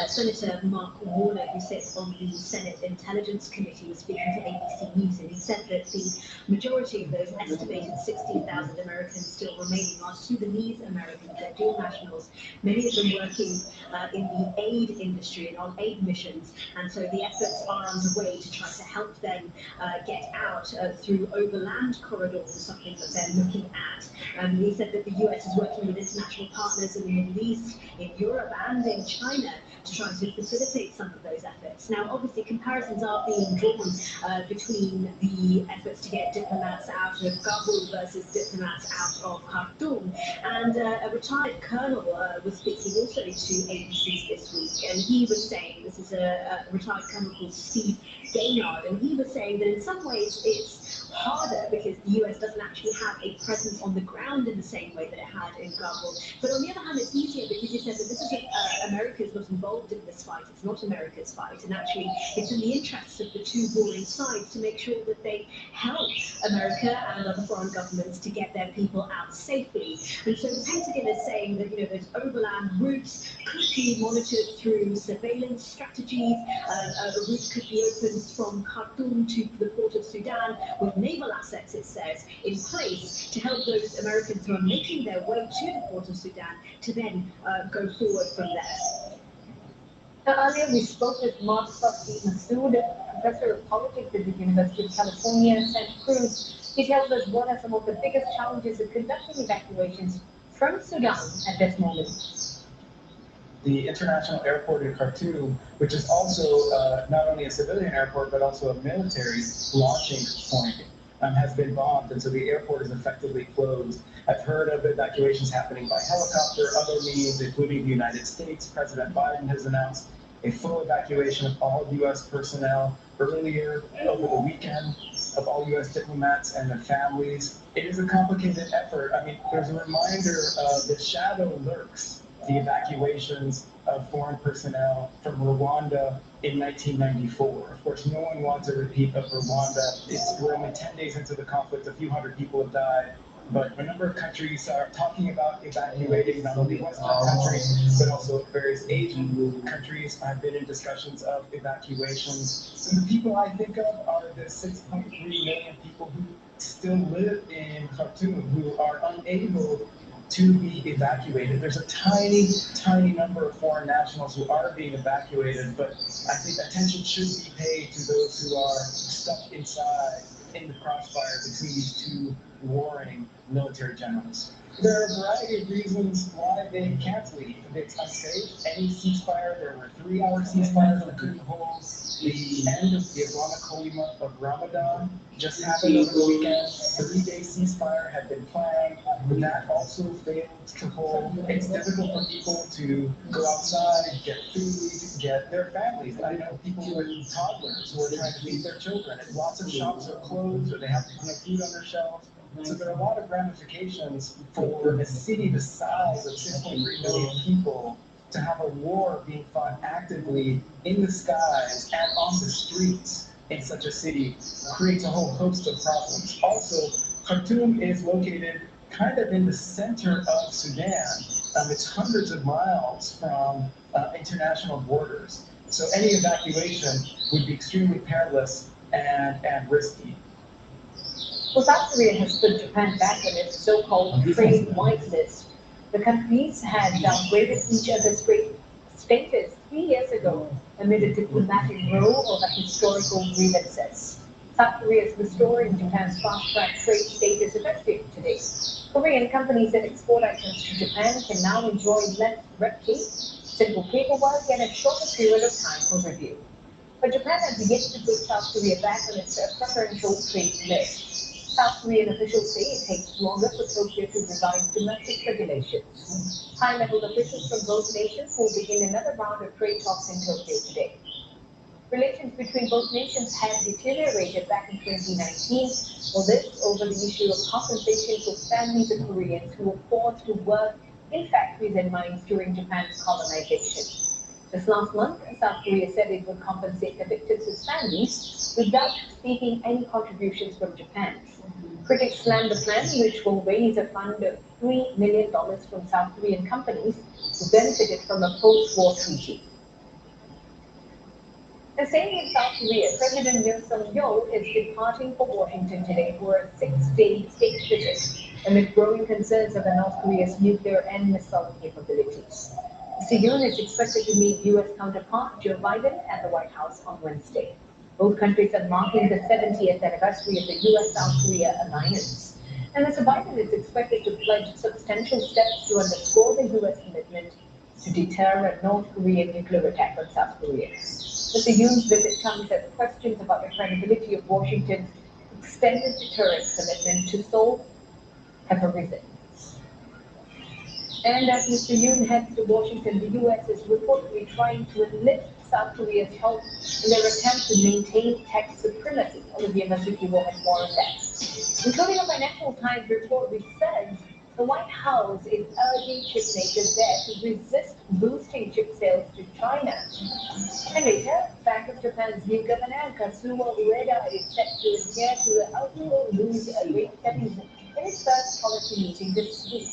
Senator Mark Warner, who sits on the Senate Intelligence Committee, was speaking to ABC News, and he said that the majority of those estimated 16,000 Americans still remaining are Sudanese Americans, they're dual nationals, many of them working in the aid industry and on aid missions, and so the efforts are underway to try to help them get out through overland corridors is something that they're looking at. He said that the US is working with international partners in the Middle East, in Europe and in China to try to facilitate some of those efforts. Now, obviously, comparisons are being drawn between the efforts to get diplomats out of Kabul versus diplomats out of Khartoum. And a retired colonel was speaking also to ABCs this week, and he was saying, this is a retired colonel called Steve Gaynard, and he was saying that in some ways it's harder because the US doesn't actually have a presence on the ground in the same way that it had in Kabul. But on the other hand, it's easier because he said that this isn't America's not involved in this fight. It's not America's fight, and actually it's in the interests of the two warring sides to make sure that they help America and other foreign governments to get their people out safely. And so the Pentagon is saying that those overland routes could be monitored through surveillance strategies. A route could be opened from Khartoum to the port of Sudan with naval assets, it says, in place to help those Americans who are making their way to the port of Sudan to then go forward from there. Now, earlier we spoke with Marty Masood, professor of politics at the University of California, Santa Cruz. He tells us what are some of the biggest challenges of conducting evacuations from Sudan at this moment. The international airport in Khartoum, which is also not only a civilian airport but also a military launching point, has been bombed, and so the airport is effectively closed. I've heard of evacuations happening by helicopter, other means, including the United States. President Biden has announced a full evacuation of all U.S. personnel earlier over the weekend, of all U.S. diplomats and their families. It is a complicated effort. I mean, there's a reminder of the shadow lurks, the evacuations of foreign personnel from Rwanda in 1994. Of course, no one wants a repeat of Rwanda. We're only 10 days into the conflict, a few hundred people have died, but a number of countries are talking about evacuating not only Western countries, but also various Asian countries have been in discussions of evacuations. And the people I think of are the 6.3 million people who still live in Khartoum, who are unable to be evacuated. There's a tiny, tiny number of foreign nationals who are being evacuated, but I think attention should be paid to those who are stuck inside in the crossfire between these two warring military generals. There are a variety of reasons why they can't leave. It's unsafe. Any ceasefire, there were 3-hour ceasefires that couldn't hold. The end of the Islamic holy month of Ramadan just happened over the weekend. 3-day ceasefire had been planned, but that also failed to hold. It's difficult for people to go outside, get food, get their families. I know people with toddlers who are trying to feed their children, and lots of shops are closed or they have no food on their shelves. So there are a lot of ramifications for a city the size of 6.3 million people to have a war being fought actively in the skies and on the streets in such a city creates a whole host of problems. Also, Khartoum is located kind of in the center of Sudan. It's hundreds of miles from international borders. So any evacuation would be extremely perilous and risky. Well, South Korea has put Japan back on its so-called trade whitelist. The countries had downgraded each other's trade status 3 years ago amid a diplomatic row over historical grievances. South Korea is restoring Japan's fast-track trade status effective today. Korean companies that export items to Japan can now enjoy less red tape, simple paperwork, and a shorter period of time for review. But Japan has yet to put South Korea back on its preferential trade list. South Korean officials say it takes longer for Tokyo to revise domestic regulations. High-level officials from both nations will begin another round of trade talks in Tokyo today. Relations between both nations had deteriorated back in 2019, this over the issue of compensation for families of Koreans who were forced to work in factories and mines during Japan's colonization. Just last month, South Korea said it would compensate the victims' families without seeking any contributions from Japan. Critics slammed the plan, which will raise a fund of $3 million from South Korean companies who benefited from a post-war treaty. The same in South Korea, President Yoon Suk-yeol is departing for Washington today for a 6-day state visit amid growing concerns over North Korea's nuclear and missile capabilities. Mr. Yoon is expected to meet U.S. counterpart Joe Biden at the White House on Wednesday. Both countries are marking the 70th anniversary of the U.S.-South Korea alliance. And Mr. Biden is expected to pledge substantial steps to underscore the U.S. commitment to deter a North Korean nuclear attack on South Korea. Mr. Yoon's visit comes as questions about the credibility of Washington's extended deterrence commitment to Seoul have arisen. And as Mr. Yoon heads to Washington, the U.S. is reportedly trying to enlist South Korea's help in their attempt to maintain tech supremacy over the Masuki-Wo and foreign tech. Including a Financial Times report which says the White House is urging chip makers there to resist boosting chip sales to China. And later, Bank of Japan's new governor, Kazuo Ueda, is set to adhere to the outlaw lose rate settings in its first policy meeting this week.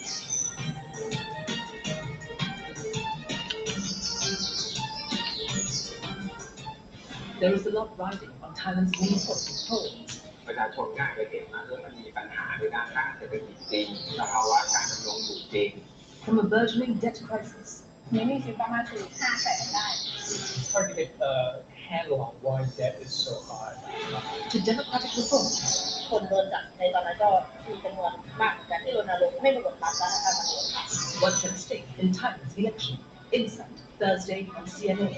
There is a lot riding on Thailand's new important polls. ประชาชนง่ายจะเห็นว่ามันมีปัญหาในด้านการเศรษฐกิจจริงสภาวะการดำรงอยู่จริง From a burgeoning debt crisis. มีหนี้สินประมาณถึง5แสนได้ It's hard to get a handle on why debt is so high. To democratic reforms. คนโดนจับในตอนนั้นก็มีจำนวนมากแต่ที่รณรงค์ให้มีกฎหมายรัฐธรรมนูญ What's at stake in Thailand's election? Insight, Thursday on CNA.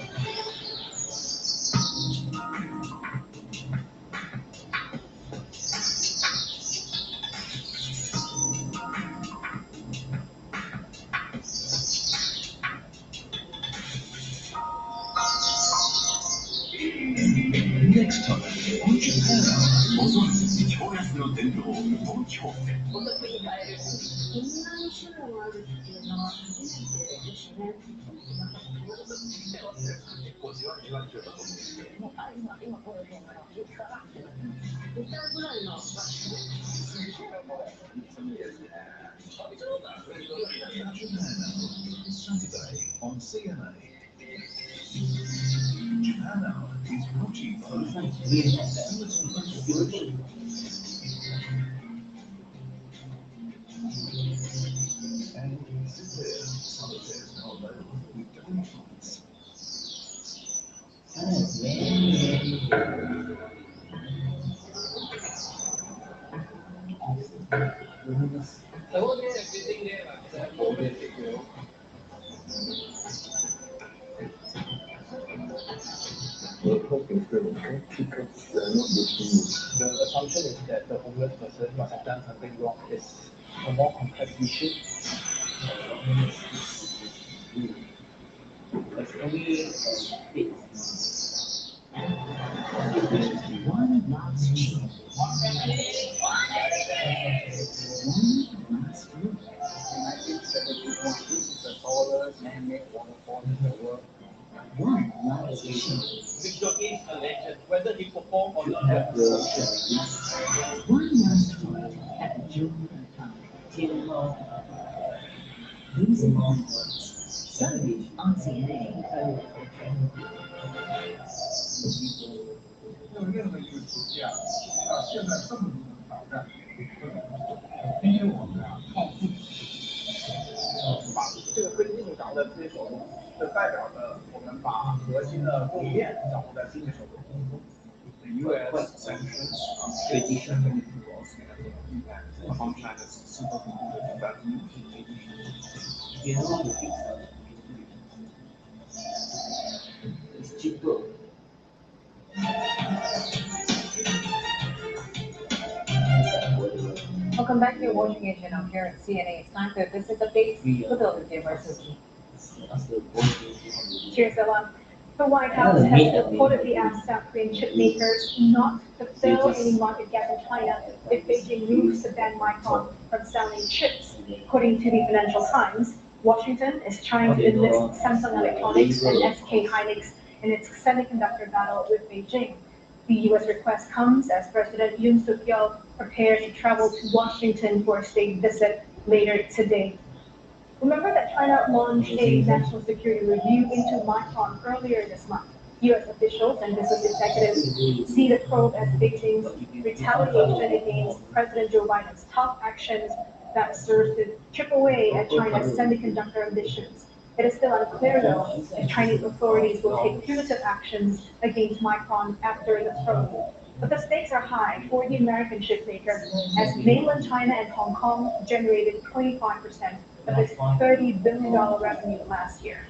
Next time on Japan, 恐る超安の伝統東京店。こんなに種類もあるっていうのは初めてですね。結構じわりじわりとだと思うんですけど。もう今これね、10回ぐらいの場所で。Saturday on CNA. Japan Hour is brought to you by and solitaires now available with different fonts. The assumption is that the homeless person must have done something wrong. It's a more complex issue. It's only One last cheer. One last look. In 1971, this is the tallest man-made waterfall in the world. One last cheer. Victor is a legend, whether he performed or not. One last look at the jewel and crown. These are moments. Saturday on CNA. 没有任何一个国家到现在这么多的挑战，因为我们靠自己。把这个跟进掌握在自己手中，就代表着我们把核心的供应链掌握在自己手中。The U.S. sanctions on traditional minerals upon China's supercomputer development in It's cheaper. Welcome back. You're watching Asia now here at CNA. It's time for a business update with all the diversity. Cheers, Ella. The White House has reportedly asked South Korean chip makers not to fill any market gap in China if Beijing moves to ban Micron from selling chips. According to the Financial Times, Washington is trying to enlist Samsung Electronics and SK Hynix in its semiconductor battle with Beijing. The U.S. request comes as President Yoon Suk-yeol prepares to travel to Washington for a state visit later today. Remember that China launched a national security review into Micron earlier this month. U.S. officials and business executives see the probe as Beijing's retaliation against President Joe Biden's tough actions that serves to chip away at China's semiconductor ambitions. It is still unclear, though, if Chinese authorities will take punitive actions against Micron after the probe. But the stakes are high for the American chipmaker, as mainland China and Hong Kong generated 25% of its $30 billion revenue last year.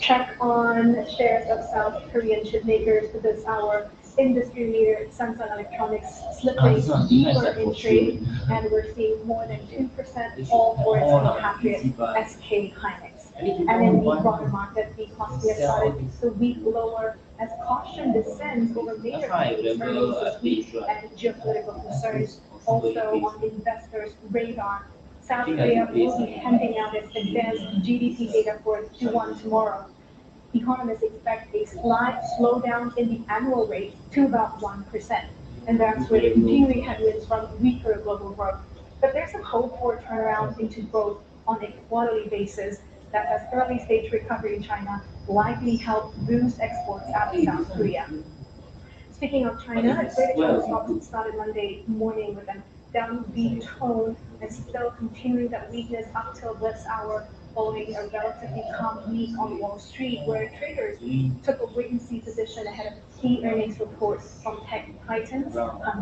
Check on shares of South Korean chipmakers for this hour. Industry leader Samsung Electronics slipping deeper in trade, and we're seeing more than 2% all for its compatriot SK Hynix. And in the broader market, the Kospi started the week lower as caution descends over major companies' earnings this week and geopolitical concerns also on investors' radar. South Korea will be handing out its advanced GDP data for Q1 tomorrow. Economists expect a slight slowdown in the annual rate to about 1%, and that's with continuing headwinds from weaker global growth. But there's a hope for a turnaround into growth on a quarterly basis that has early-stage recovery in China likely help boost exports out of South Korea. Speaking of China, British stocks started Monday morning with a downbeat tone and still continuing that weakness up till this hour, following a relatively calm week on Wall Street, where traders took a wait-and-see position ahead of key earnings reports from tech titans,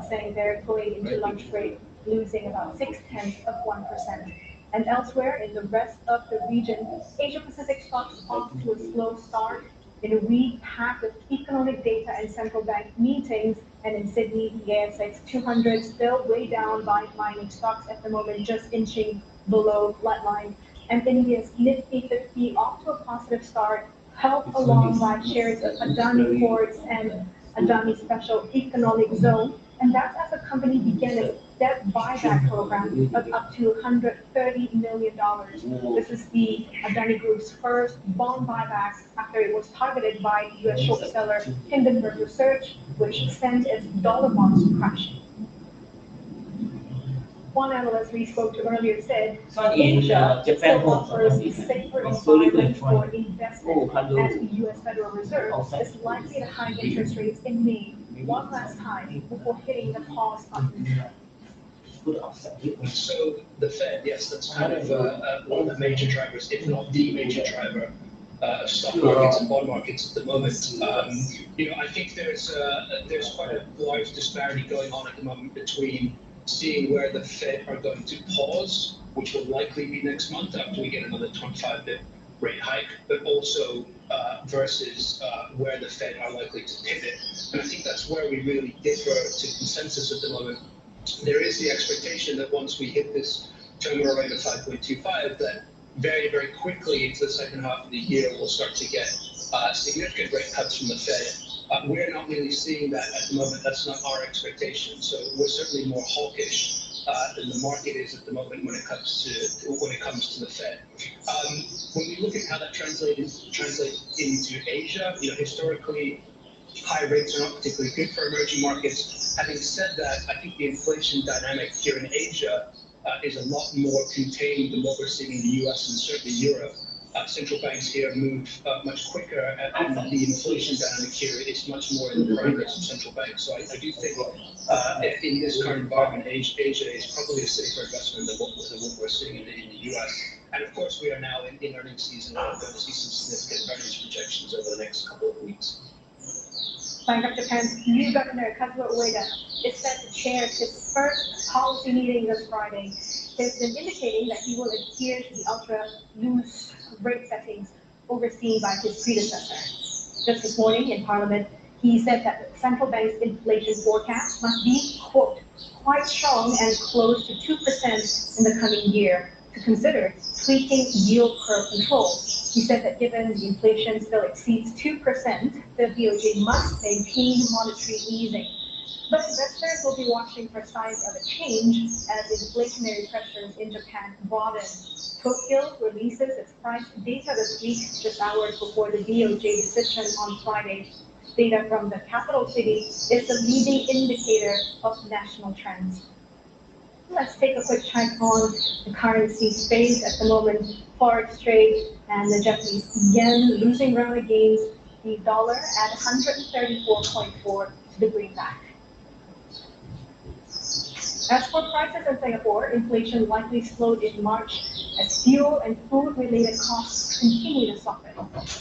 saying they're going into lunch break, losing about 0.6%. And elsewhere in the rest of the region, Asia-Pacific stocks off to a slow start in a week packed with economic data and central bank meetings. And in Sydney, the ASX 200 still way down by mining stocks at the moment, just inching below flatline. And India's Nifty 50 off to a positive start, helped along by shares of Adani Ports and Adani Special Economic Zone. And that's as the company began its debt buyback program of up to $130 million. This is the Adani Group's first bond buyback after it was targeted by U.S. short seller Hindenburg Research, which sent its dollar bonds crashing. One analyst we spoke to earlier said Asia still offers a safer environment for investment as the U.S. Federal Reserve is likely to hike interest rates in May one last time before hitting the pause button. So the Fed, yes, that's kind of one of the major drivers, if not the major driver of stock markets and bond markets at the moment. I think there's quite a large disparity going on at the moment between seeing where the Fed are going to pause, which will likely be next month after we get another 25 bip rate hike, but also versus where the Fed are likely to pivot. And I think that's where we really differ to consensus at the moment. There is the expectation that once we hit this terminal rate of 5.25, that very, very quickly into the second half of the year, we'll start to get significant rate cuts from the Fed. We're not really seeing that at the moment. That's not our expectation. So we're certainly more hawkish than the market is at the moment when it comes to the Fed. When we look at how that translates into Asia, historically, high rates are not particularly good for emerging markets. Having said that, I think the inflation dynamic here in Asia is a lot more contained than what we're seeing in the US and certainly Europe. Central banks here move much quicker, and the inflation dynamic here is much more in the progress of central banks. So I do think in this current environment, Asia is probably a safer investment than what we're seeing in the US. And of course, we are now in earnings season, and we're going to see some significant earnings projections over the next couple of weeks. Bank of Japan's new governor, Kazuo Ueda, is set to chair his first policy meeting this Friday. He's been indicating that he will adhere to the ultra-loose rate settings overseen by his predecessor. Just this morning in Parliament, he said that the central bank's inflation forecast must be, quote, quite strong and close to 2% in the coming year to consider tweaking yield curve control. He said that given the inflation still exceeds 2%, the BOJ must maintain monetary easing. But investors will be watching for signs of a change as inflationary pressures in Japan broaden. Tokyo releases its price data this week, just hours before the DOJ decision on Friday. Data from the capital city is the leading indicator of national trends. Let's take a quick check on the currency space at the moment. Forex trade and the Japanese yen losing ground against the dollar at 134.4 to the greenback. As for prices in Singapore, inflation likely slowed in March as fuel and food-related costs continue to soften.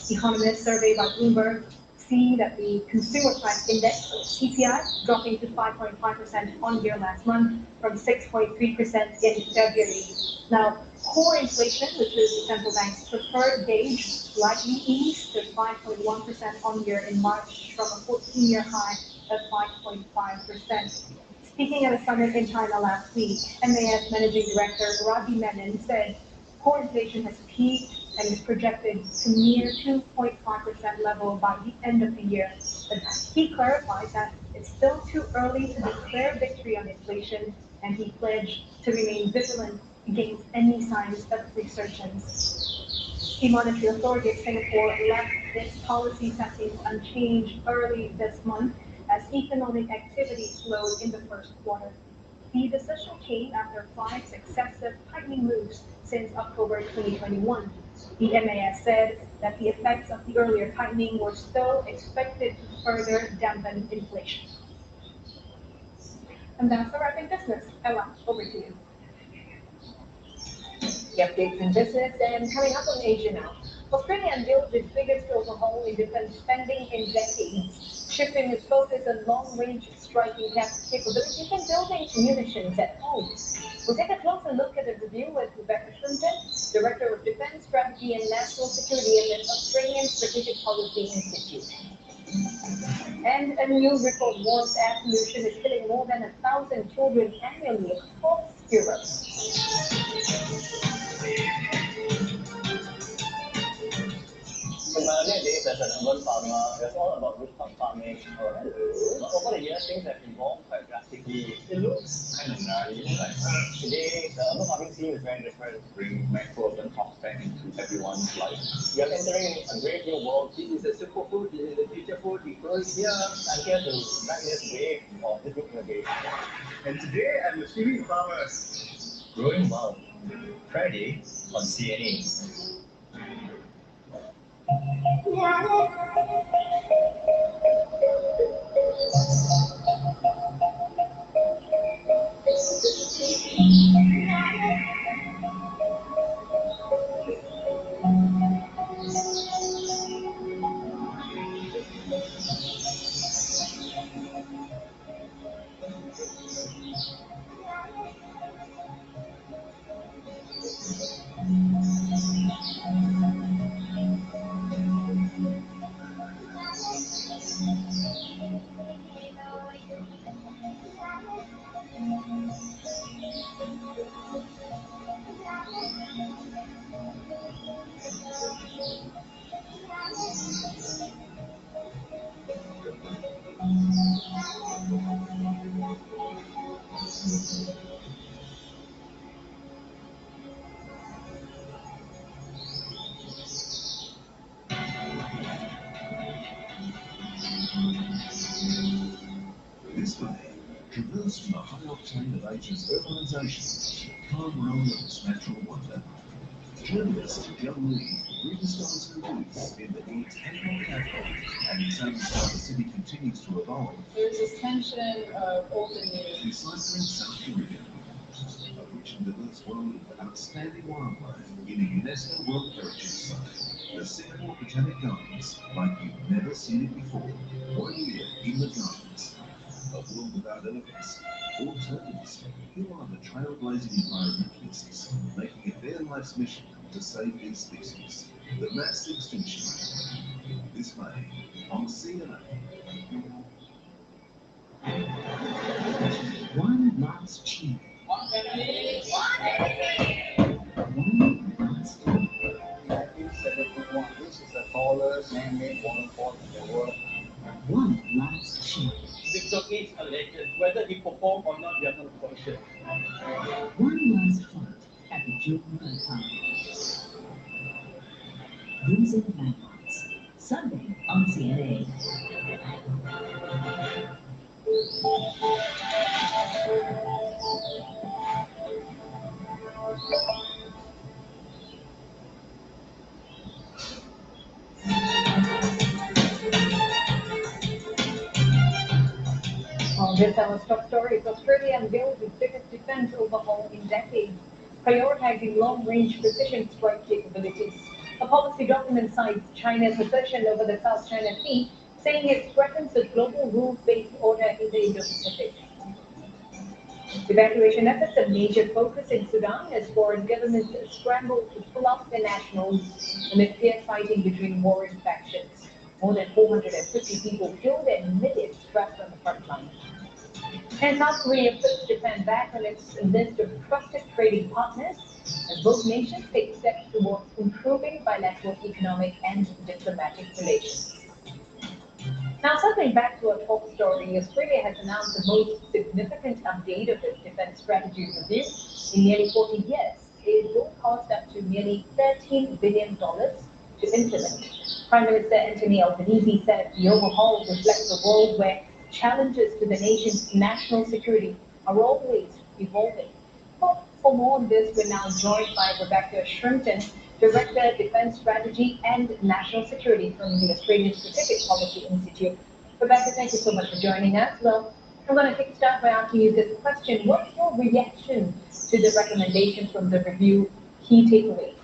Economists surveyed by Bloomberg see that the consumer price index, or CPI, dropping to 5.5% on year last month from 6.3% in February. Now, core inflation, which is the central bank's preferred gauge, likely eased to 5.1% on year in March from a 14-year high of 5.5%. Speaking at a summit in China last week, MAS Managing Director Ravi Menon said core inflation has peaked and is projected to near 2.5% level by the end of the year. But he clarified that it's still too early to declare victory on inflation, and he pledged to remain vigilant against any signs of resurgence. The Monetary Authority of Singapore left its policy settings unchanged early this month as economic activity slowed in the first quarter. The decision came after 5 successive tightening moves since October 2021. The MAS said that the effects of the earlier tightening were still expected to further dampen inflation. And that's the wrapping business. Ella, over to you. The updates in business and coming up on Asia now. Australia unveiled its biggest overhaul in defense spending in decades, shifting its focus on long-range striking capabilities and building munitions at home. We'll take a closer look at the review with Rebecca Shrimpton, Director of Defense Strategy and National Security at the Australian Strategic Policy Institute. And a new report warns air pollution is killing more than 1,000 children annually across Europe. In my earlier days as an urban farmer, it was all about rooftop farming. But over the years, things have evolved quite drastically. It looks kind of gnarly. Like today, the urban farming scene is very different. Bring macro urban talks back into everyone's life. We are entering a great new world. This is the superfood. This is the future food. We grow it here. I'm here to ride this wave of this new innovation. And today, I'm with Kiwi farmers. Growing Well. Friday on CNA. This way, traverse from the high octane of Asia's urbanisation to the calm realm of its natural wonder. Journalist John Lee rediscovers her roots in the East and Catholic and examines how the city continues to evolve. There's this tension of old and new. Deciphering South Korea, a rich and diverse world of outstanding wildlife in a UNESCO World Heritage Site. The Singapore Botanic Gardens, like you've never seen it before. 1 year in the gardens. A world without elephants or turtles. Who are the trailblazing environmentalists making it their life's mission to save these species? The mass extinction. This May on CNA. One last cheer. One last cheer. 1971, this is the tallest man-made waterfall in the world. One last cheer. Victor is a legend. he performed or not, we are not quite sure. One last flight at the Jordan time. Losing landmarks. Sunday on CNN. On this hour's top stories, Australia unveils its biggest defense overhaul in decades, prioritizing long-range precision strike capabilities. A policy document cites China's assertion over the South China Sea, saying it threatens the global rules-based order in the Indo-Pacific. Evacuation efforts a major focus in Sudan as foreign governments scramble to pull out their nationals amid fierce fighting between warring factions. More than 450 people killed and millions trapped on the front line. And South Korea puts Japan back on its list of trusted trading partners as both nations take steps towards improving bilateral economic and diplomatic relations. Now, circling back to our top story, Australia has announced the most significant update of its defense strategy review in nearly 40 years. It will cost up to nearly $13 billion to implement. Prime Minister Anthony Albanese said the overhaul reflects a world where challenges to the nation's national security are always evolving. Well, for more on this, we're now joined by Rebecca Shrimpton, Director, Defense Strategy and National Security from the Australian Strategic Policy Institute. Rebecca, thank you so much for joining us. Well, I'm going to kick start by asking you this question. What's your reaction to the recommendations from the review, key takeaways?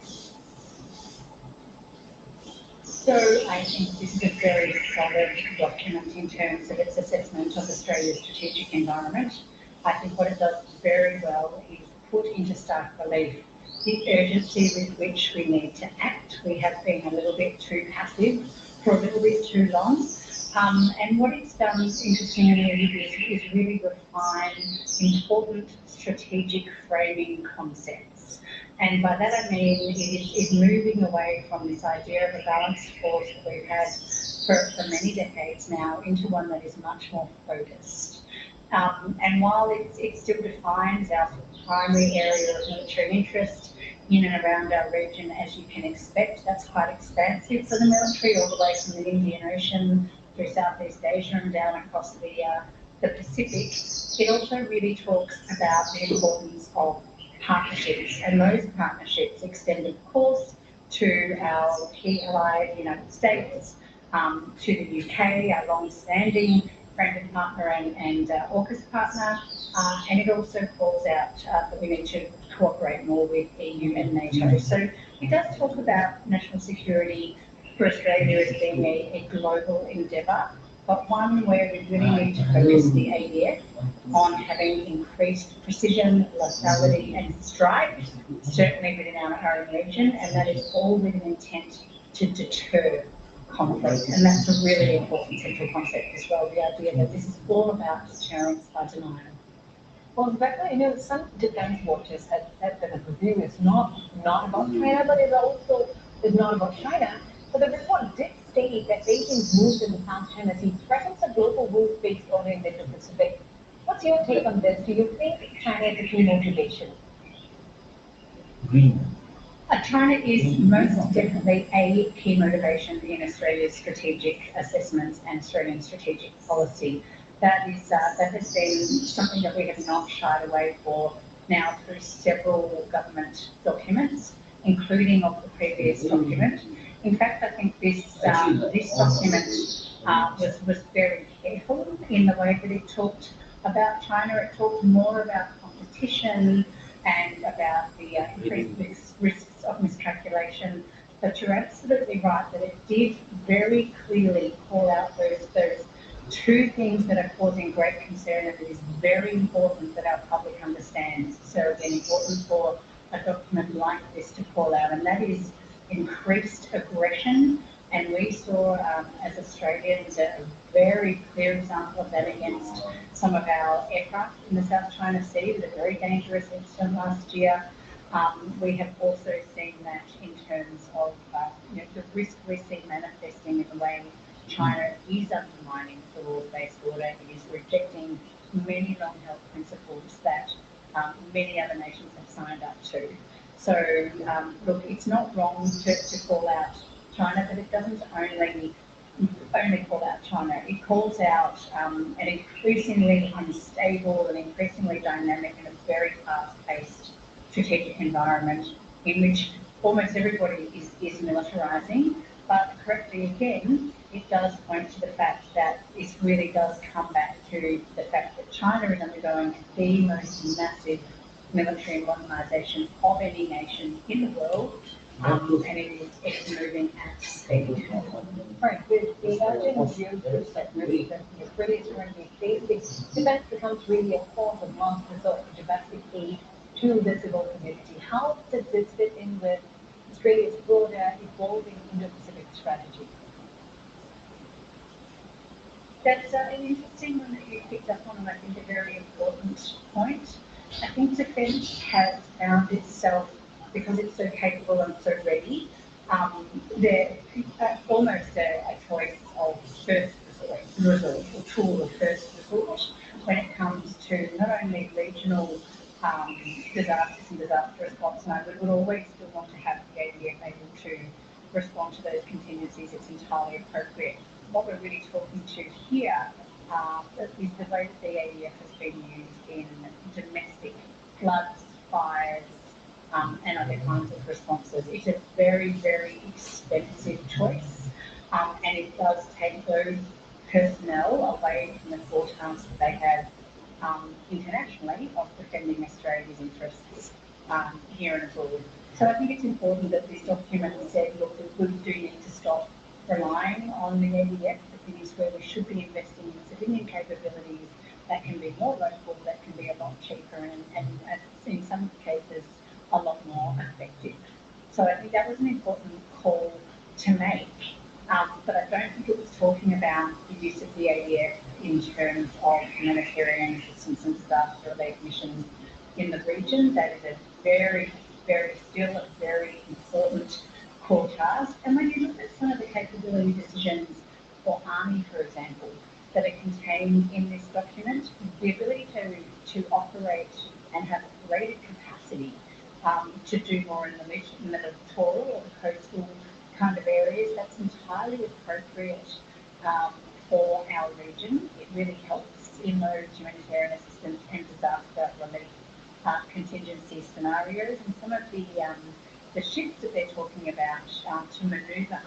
So I think this is a very solid document in terms of its assessment of Australia's strategic environment. I think what it does very well is put into stark relief the urgency with which we need to act. We have been a little bit too passive for a little bit too long. And what it's done, interestingly, is really refine important strategic framing concepts. And by that I mean it is moving away from this idea of a balanced force that we've had for many decades now into one that is much more focused. And while it still defines our primary area of military interest in and around our region, as you can expect, that's quite expansive for the military, all the way from the Indian Ocean through Southeast Asia and down across the Pacific. It also really talks about the importance of partnerships, and those partnerships extend, of course, to our key ally, the United States, to the UK, our long-standing friend and partner and AUKUS partner, and it also calls out that we need to cooperate more with EU and NATO. So it does talk about national security for Australia as being a global endeavour, but one where we really need to focus the ADF on having increased precision, lethality and strike, certainly within our own region, and that is all with an intent to deter conflict. And that's a really important central concept as well, the idea that this is all about deterrence by denial. Well, Rebecca, some defense watchers have said that the review is not about China, but it also is not about China. But the report did state that Beijing's moves in the South China Sea threatens a global rules-based order in the Indo-Pacific. What's your take on this? Do you think China is a key motivation? China is most definitely a key motivation in Australia's strategic assessments and Australian strategic policy. That has been something that we have not shied away for now through several government documents, including of the previous document. In fact, I think this document was very careful in the way that it talked about China. It talked more about competition and about the increased risks of miscalculation. But you're absolutely right that it did very clearly call out those two things that are causing great concern, and it is very important that our public understands. So again, important for a document like this to call out, and that is increased aggression. And we saw, as Australians, a very clear example of that against some of our aircraft in the South China Sea with a very dangerous incident last year. We have also seen that in terms of the risk we're seeing manifesting in the way China is undermining the rules-based order. It is rejecting many long-held So look, it's not wrong to call out China, but it doesn't only call out China. It calls out an increasingly unstable and increasingly dynamic and a very fast-paced strategic environment in which almost everybody is militarising. But correctly again, it does point to the fact that this really does come back to the fact that China is undergoing the most massive military modernisation of any nation in the world, and it's moving at speed. Right, with the urgent geopolitical segment that Australia is currently facing, defence becomes really a form of last resort for domestic aid to the civil community. How does this fit in with Australia's broader evolving Indo-Pacific strategy? That's an interesting one that you picked up on, and I think a very important point. I think defence has found itself, because it's so capable and so ready, they're almost a choice of first resort or tool of first resort when it comes to not only regional disasters and disaster response, and I would always still want to have the ADF able to respond to those contingencies. It's entirely appropriate. What we're really talking to here is the way that the ADF has been used in domestic floods, fires, and other kinds of responses. It's a very, very expensive choice, and it does take those personnel away from the core tasks that they have internationally of defending Australia's interests here and abroad. So I think it's important that this document said, look, we do need to stop relying on the ADF. It is where we should be investing in civilian capabilities that can be more local, that can be a lot cheaper, and in some cases a lot more effective. So I think that was an important call to make. But I don't think it was talking about the use of the ADF in terms of humanitarian assistance and disaster relief missions in the region. That is a very, still a very important core task. And when you look at some of the capability decisions for Army, for example, that are contained in this document, the ability to operate and have greater capacity to do more in the littoral or the coastal kind of areas, that's entirely appropriate for our region. It really helps in those humanitarian assistance and disaster relief contingency scenarios, and some of the shifts that they're talking about to manoeuvre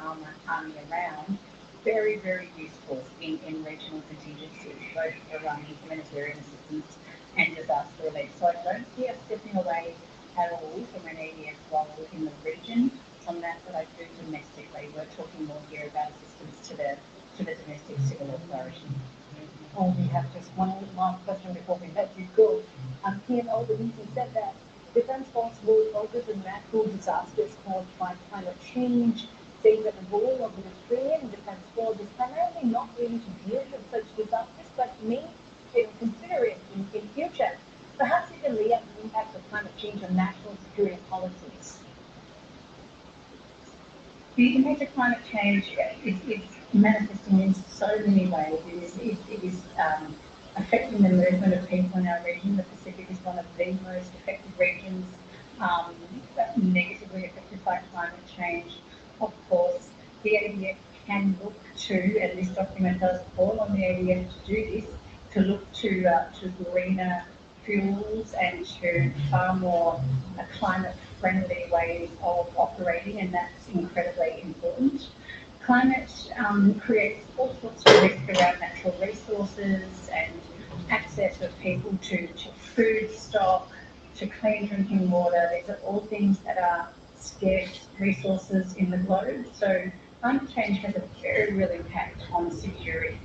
Army around, very, very useful in regional contingencies, both for humanitarian assistance and disaster relief. So I don't see us stepping away at all from an ADF role in the region on that, but I do domestically. We're talking more here about assistance to the domestic civil authority. Oh, we have just one last question before we let you go. PNO, the meeting said that Defence Force will focus on natural disasters caused by climate change, saying that the role of the Australian Defence Force is primarily not really to deal with such disasters, but may consider it in future. Perhaps you can lay out the impact of climate change on national security policies. The impact of climate change is manifesting in so many ways. It is affecting the movement of people in our region. The Pacific is one of the most affected regions, negatively affected by climate change. Of course, the ADF can look to, and this document does call on the ADF to do this, to look to greener fuels and to far more climate-friendly ways of operating, and that's incredibly important. Climate creates all sorts of risk around natural resources and access of people to food stock, to clean drinking water. These are all things that are scarce resources in the globe. So climate change has a very real impact on security.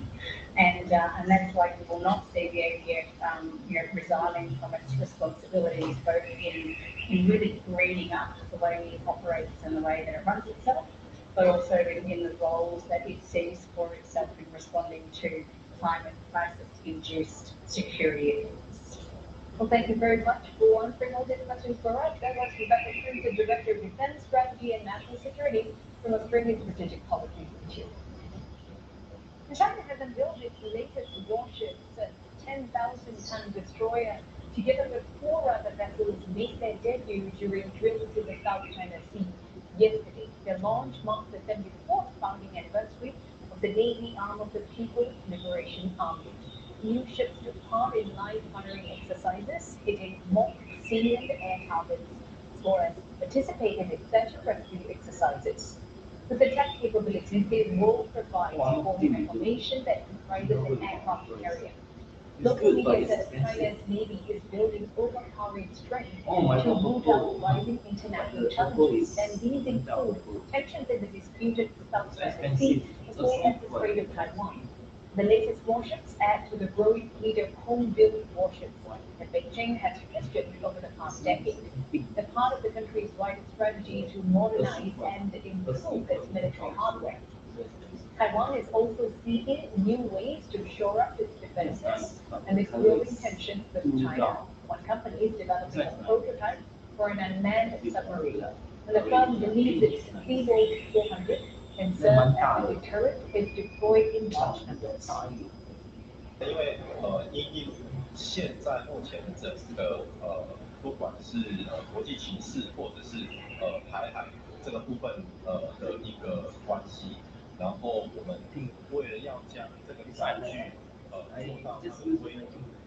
And that's why you will not see the ADF resigning from its responsibilities, both in really greening up the way it operates and the way that it runs itself, but also in the roles that it sees for itself in responding to climate crisis-induced security events. Well, thank you very much for answering all these questions for us. That was Rebecca Cruz, Director of Defence Strategy and National Security from Australian Strategic Policy Institute. China has unveiled its latest warships, a 10,000-ton destroyer together with 4 other vessels, made their debut during drills in the South China Sea yesterday. Their launch marks the 74th founding anniversary of the Navy arm of the People's Liberation Army. New ships took part in live firing exercises, hitting mock salient air targets, as well as participated in search and rescue exercises. With attack capabilities, they will provide supporting information that comprises an aircraft carrier. Local media says China's Navy is building overpowering strength to root out rising international challenges, and these include tensions in the disputed South China Sea as well as the Strait of Taiwan. The latest warships add to the growing fleet of home-built warships that Beijing has questioned over the past decade. They're part of the country's wider strategy to modernize and improve its military hardware. Taiwan is also seeking new ways to shore up its defenses amidst growing tensions with China. One company is developing a prototype for an unmanned submarine. And the firm believes its Seabolt 400 can serve as a deterrent if deployed in large numbers. 因为因应现在目前的整个不管是国际形势或者是台海这个部分的一个关系，然后我们为了要将这个载具做到它的规模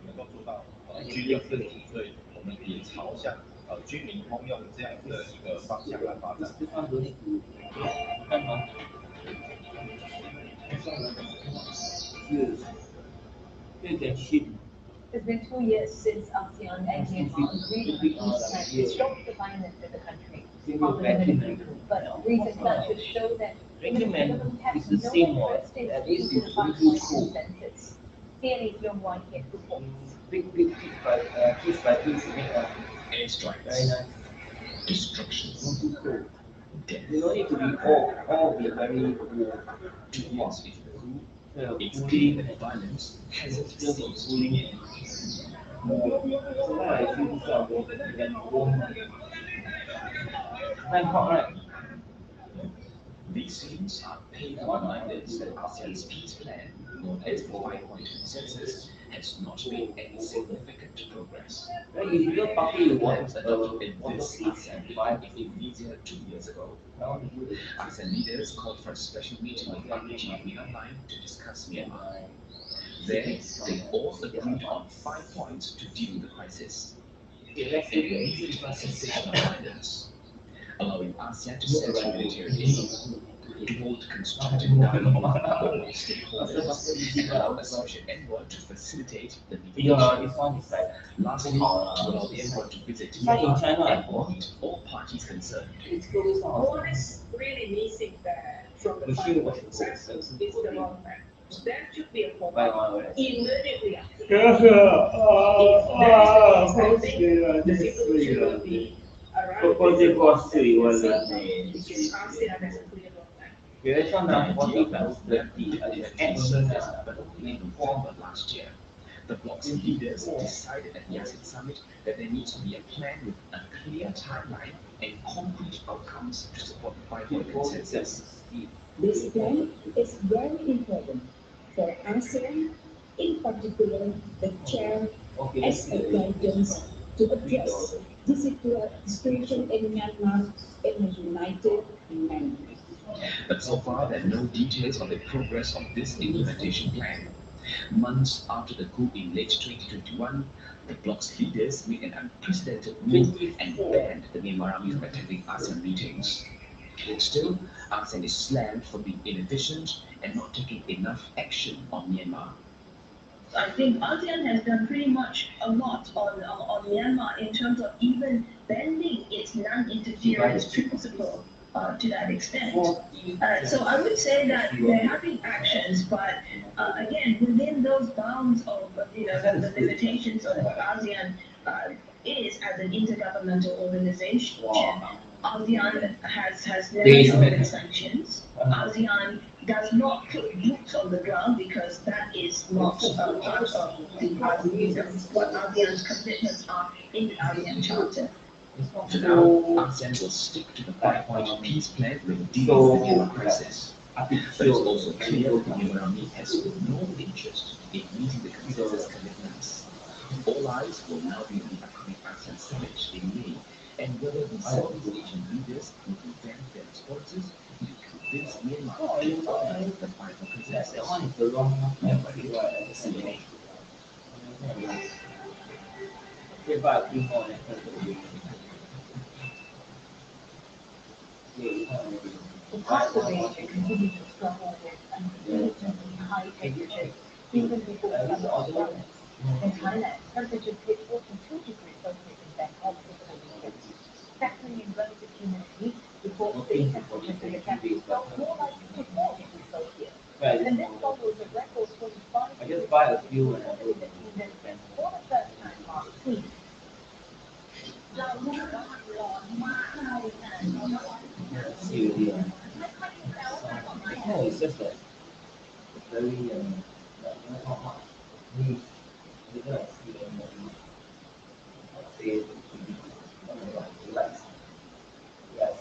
能够做到军用的，所以我们也朝向军民通用这样的一个方向来发展。It's been 2 years since ASEAN and Myanmar agreed on a peace plan to stop the violence in the country after the military coup. But recent clashes show that the government has no interest in sticking to the bipartisan consensus. CNA's Leong Wai Kiat reports. Airstrikes, destruction, death. You don't need to be all be very 2 years into the coup. It's clear that violence hasn't ceased. These scenes are painful reminders that ASEAN's peace plan, known as the 5-point consensus, has not made any significant progress. Plans adopted in this ASEAN 5 in Indonesia 2 years ago. ASEAN leaders called for a special meeting of Parliament in Myanmar to discuss Myanmar. There, they all agreed on 5 points to deal with the crisis. An immediate cessation of violence, allowing ASEAN to set military aid, to hold constructive dialogue with all stakeholders, and allow a special envoy to facilitate the mediation. Lastly, to allow the envoy to visit Myanmar and meet all parties concerned. What is really missing there from the 5-point consensus is the roadmap. There should be a program immediately after. If there is a misunderstanding, the situation will be around because ASEAN has a clear roadmap. The idea of that in November last year. The bloc's leaders decided at the ASEAN summit that there needs to be a plan with a clear timeline and concrete outcomes to support the 5-point consensus. This plan is very important for ASEAN, in particular the chair, as a guidance to address the situation in Myanmar in a united manner. But so far, there are no details on the progress of this implementation plan. Months after the coup in late 2021, the bloc's leaders made an unprecedented move and banned the Myanmar army from attending ASEAN meetings. Still, ASEAN is slammed for being inefficient and not taking enough action on Myanmar. I think ASEAN has done pretty much a lot on Myanmar in terms of even bending its non-interference principle to that extent. So I would say that there have been actions, but again, within those bounds of the limitations of ASEAN is as an intergovernmental organization. ASEAN has never imposed sanctions. ASEAN does not put boots on the ground because that is not part of the what ASEAN's commitments are in the ASEAN Charter. For now, ASEAN will stick to the 5-point peace plan when dealing with the Myanmar crisis. But it's also clear that the Myanmar army has no interest in meeting the consensus commitments. All eyes will now be on the upcoming ASEAN Summit in May, and whether the Southeast Asian leaders will defend their responses to convince Myanmar to honor the final consensus. CNA. The parts of Asia continue to struggle with unpredictably high temperatures even before summer arrives. In Thailand, temperatures hit 42 degrees Celsius in Bangkok over the weekend. Factoring in relative humidity, reports say temperatures in the capital felt more like 54 degrees Celsius. And this follows a record 45 degrees Celsius recorded in the kingdom for the first time last week. No, it's just that it's very neat. You know, say relax. Yes.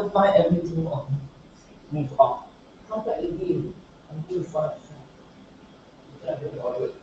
never buy everything on move out. Come back again until 5. Then I will order it.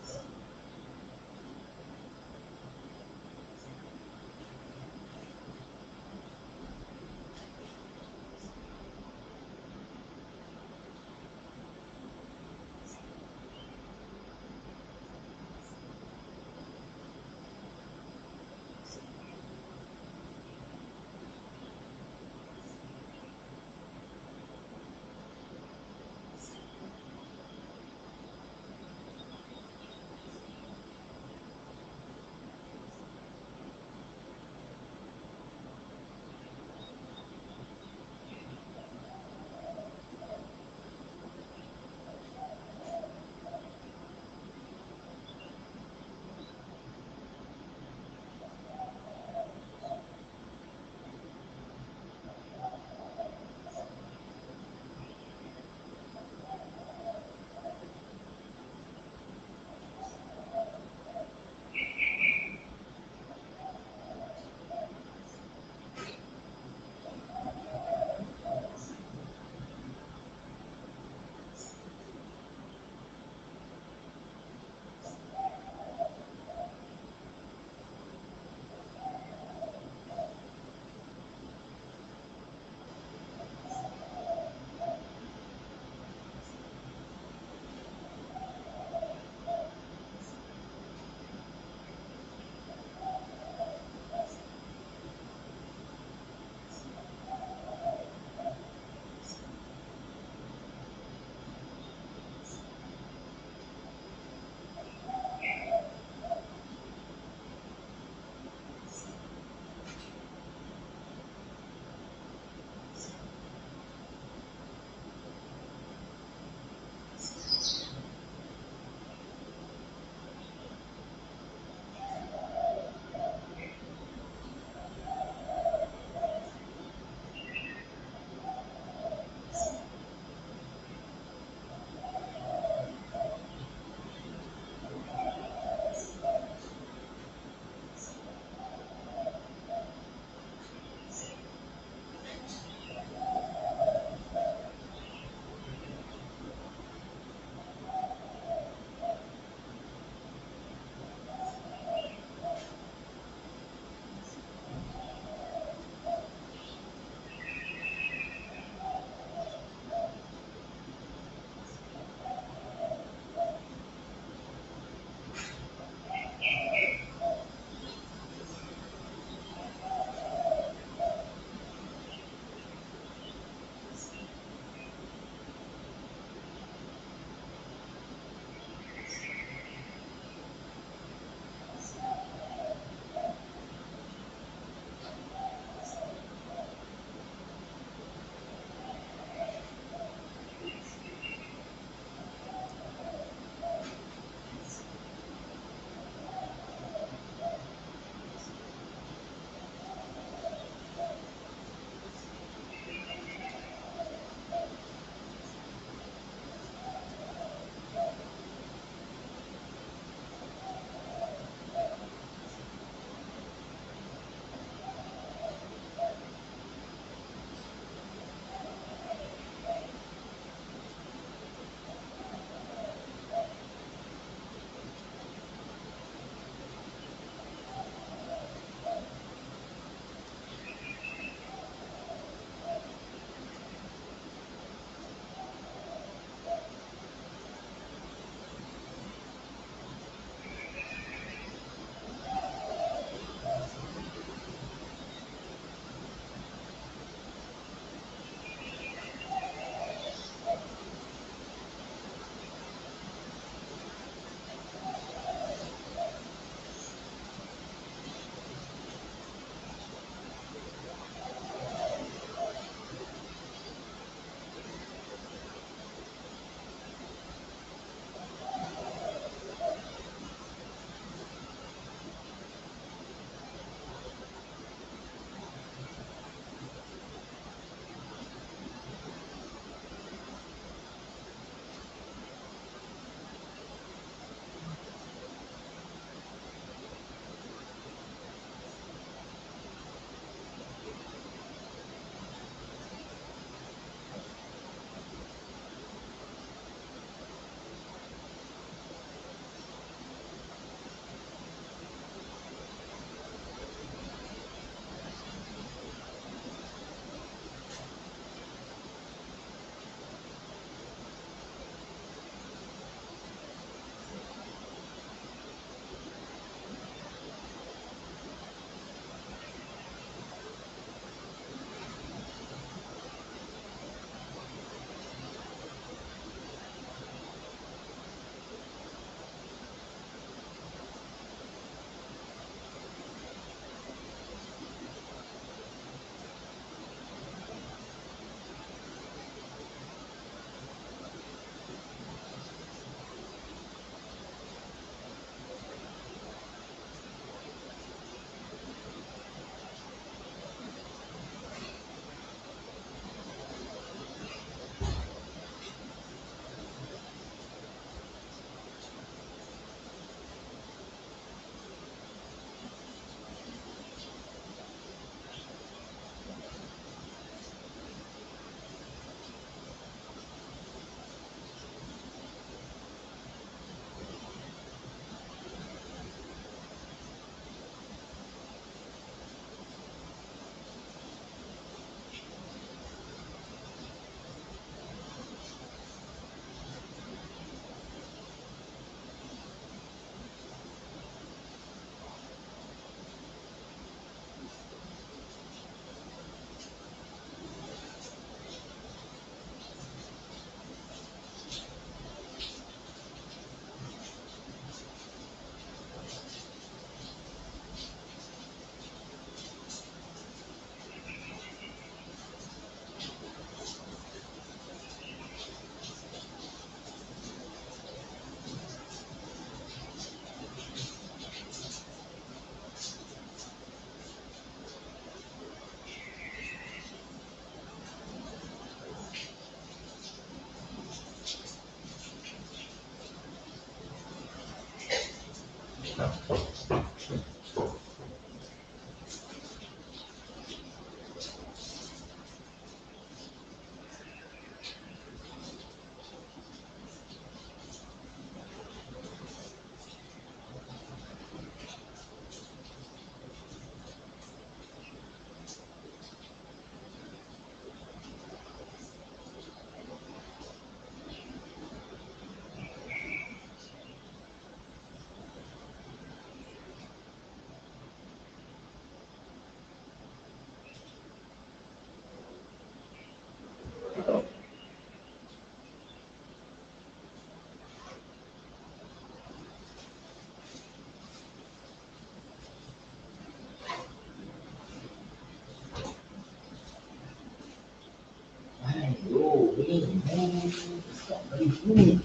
it's not very good.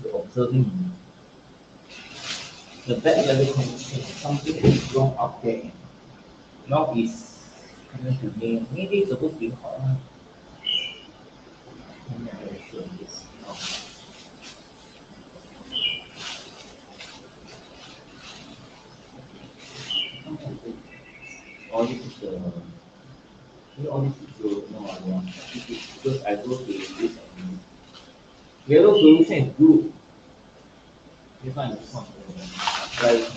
So observing the bad weather condition, something is wrong out there. Now it's coming to May. Maybe it's supposed to be hot. I'm not very sure it's not. All this is all this is no idea. Because I go to this yellow solution is blue. This one is not. Like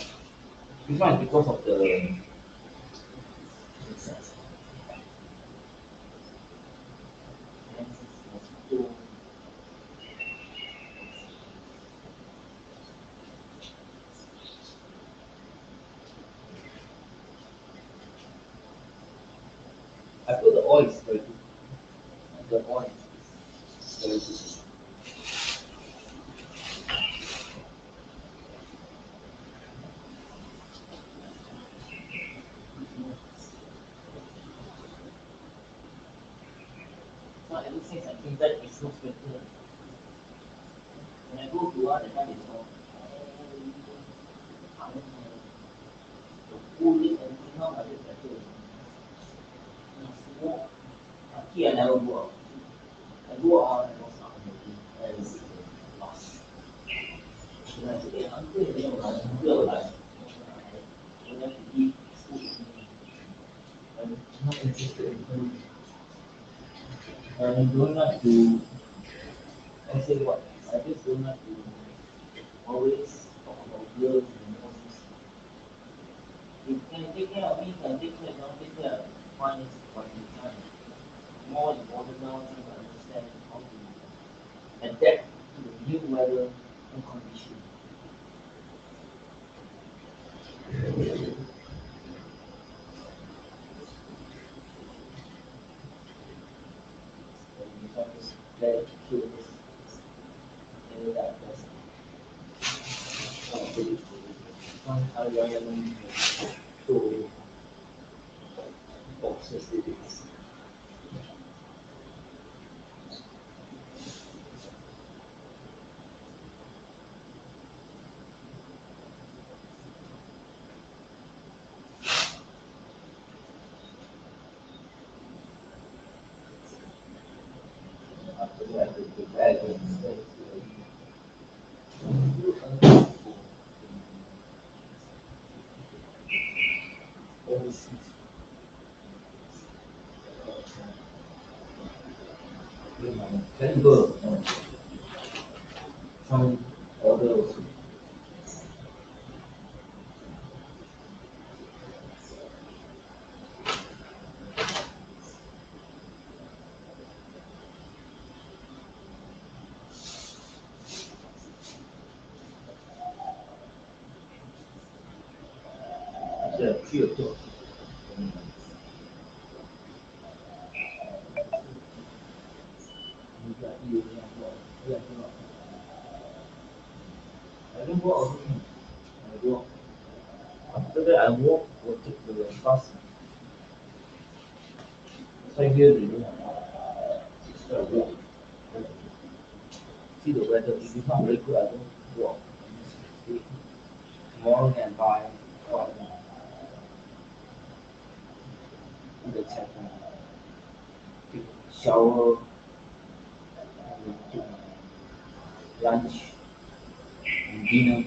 this one is because of the I put the oil is very good. The oil is very good. So ever since I came back, it looks better. When I go to other time, it's all the food is everything now I look better. Smoke, lucky I never go out. I go out and was not and lost. When I get hungry, then I'm hungry like I don't have to eat food. I'm not interested in food. I don't like to I say what? I just don't like to always talk about girls and all this. If you can take care of me, you can take care, don't take care, fine, it's quite time. More important now trying to understand how to adapt to the new weather and condition. So if I was glad to kill this, and that was one area to boxes it is. After that, the bad ones, overseas. Can go some order also. Yeah, 3 o'clock. I don't go out. I go. After that, I walk or take the bus. So here they do. So I walk. See the weather. If it's not very good, I don't go out. Stay. Tomorrow can buy what in the check. Take shower. Take lunch. And dinner.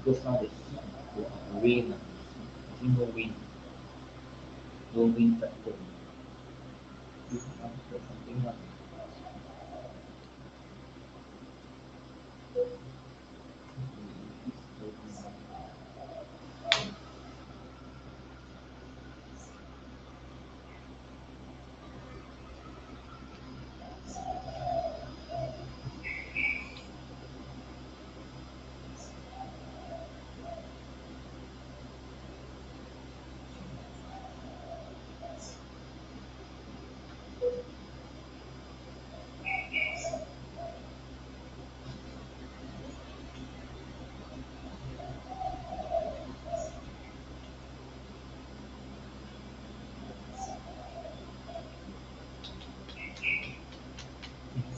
Because now the heat, the rain, I think no wind. No wind factor. This now there's something wrong.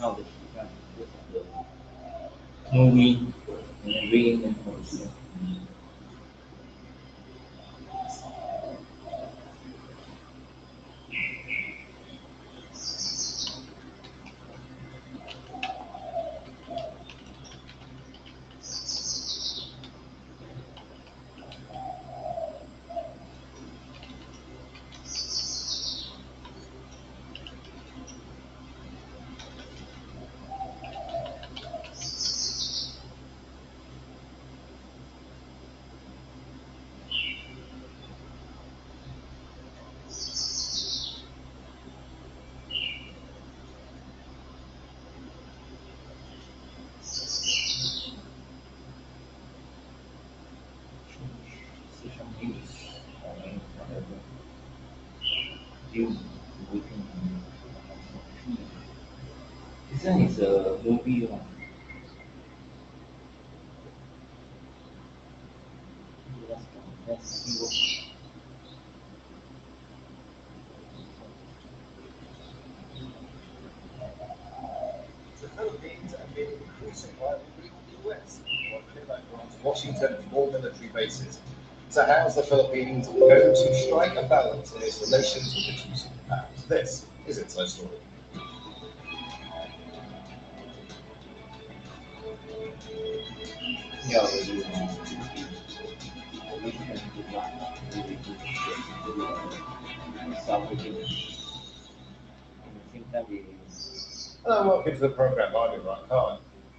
how the moving and rain and all this stuff. Social news, whatever. Views within this one is a movie one. Let's see what The Philippines amid increasing rivalry with the US. One minute grants Washington 4 military bases. So how's the Philippines going to strike a balance in its relations with the two superpowers? This is Inside Story. yeah, we can do that. We South Korea. At the same time, we Hello and welcome to the program. I'm Imran Khan.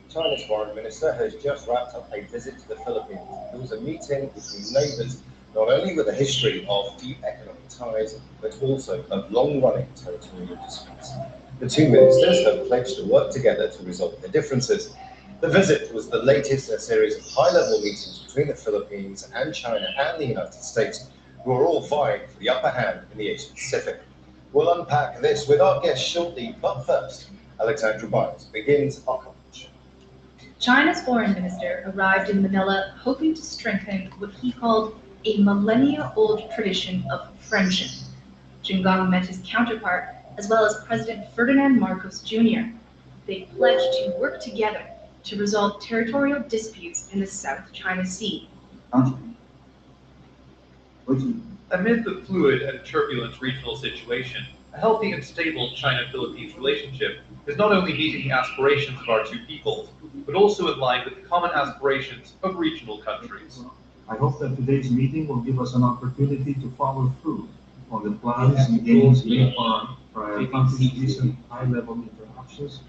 China's foreign minister has just wrapped up a visit to the Philippines. It was a meeting between neighbours, not only with a history of deep economic ties, but also of long-running territorial disputes. The two ministers have pledged to work together to resolve their differences. The visit was the latest in a series of high-level meetings between the Philippines and China and the United States, who are all vying for the upper hand in the Asia Pacific. We'll unpack this with our guests shortly, but first, Alexandra Bynes begins our coverage. China's foreign minister arrived in Manila hoping to strengthen what he called a millennia-old tradition of friendship. Jingang met his counterpart, as well as President Ferdinand Marcos Jr. They pledged to work together to resolve territorial disputes in the South China Sea. Amid the fluid and turbulent regional situation, a healthy and stable China-Philippines relationship is not only meeting the aspirations of our two peoples, but also in line with the common aspirations of regional countries. I hope that today's meeting will give us an opportunity to follow through on the plans and gains made for our country's recent high-level interactions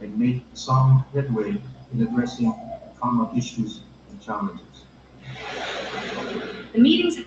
and make some headway in addressing common issues and challenges. The meetings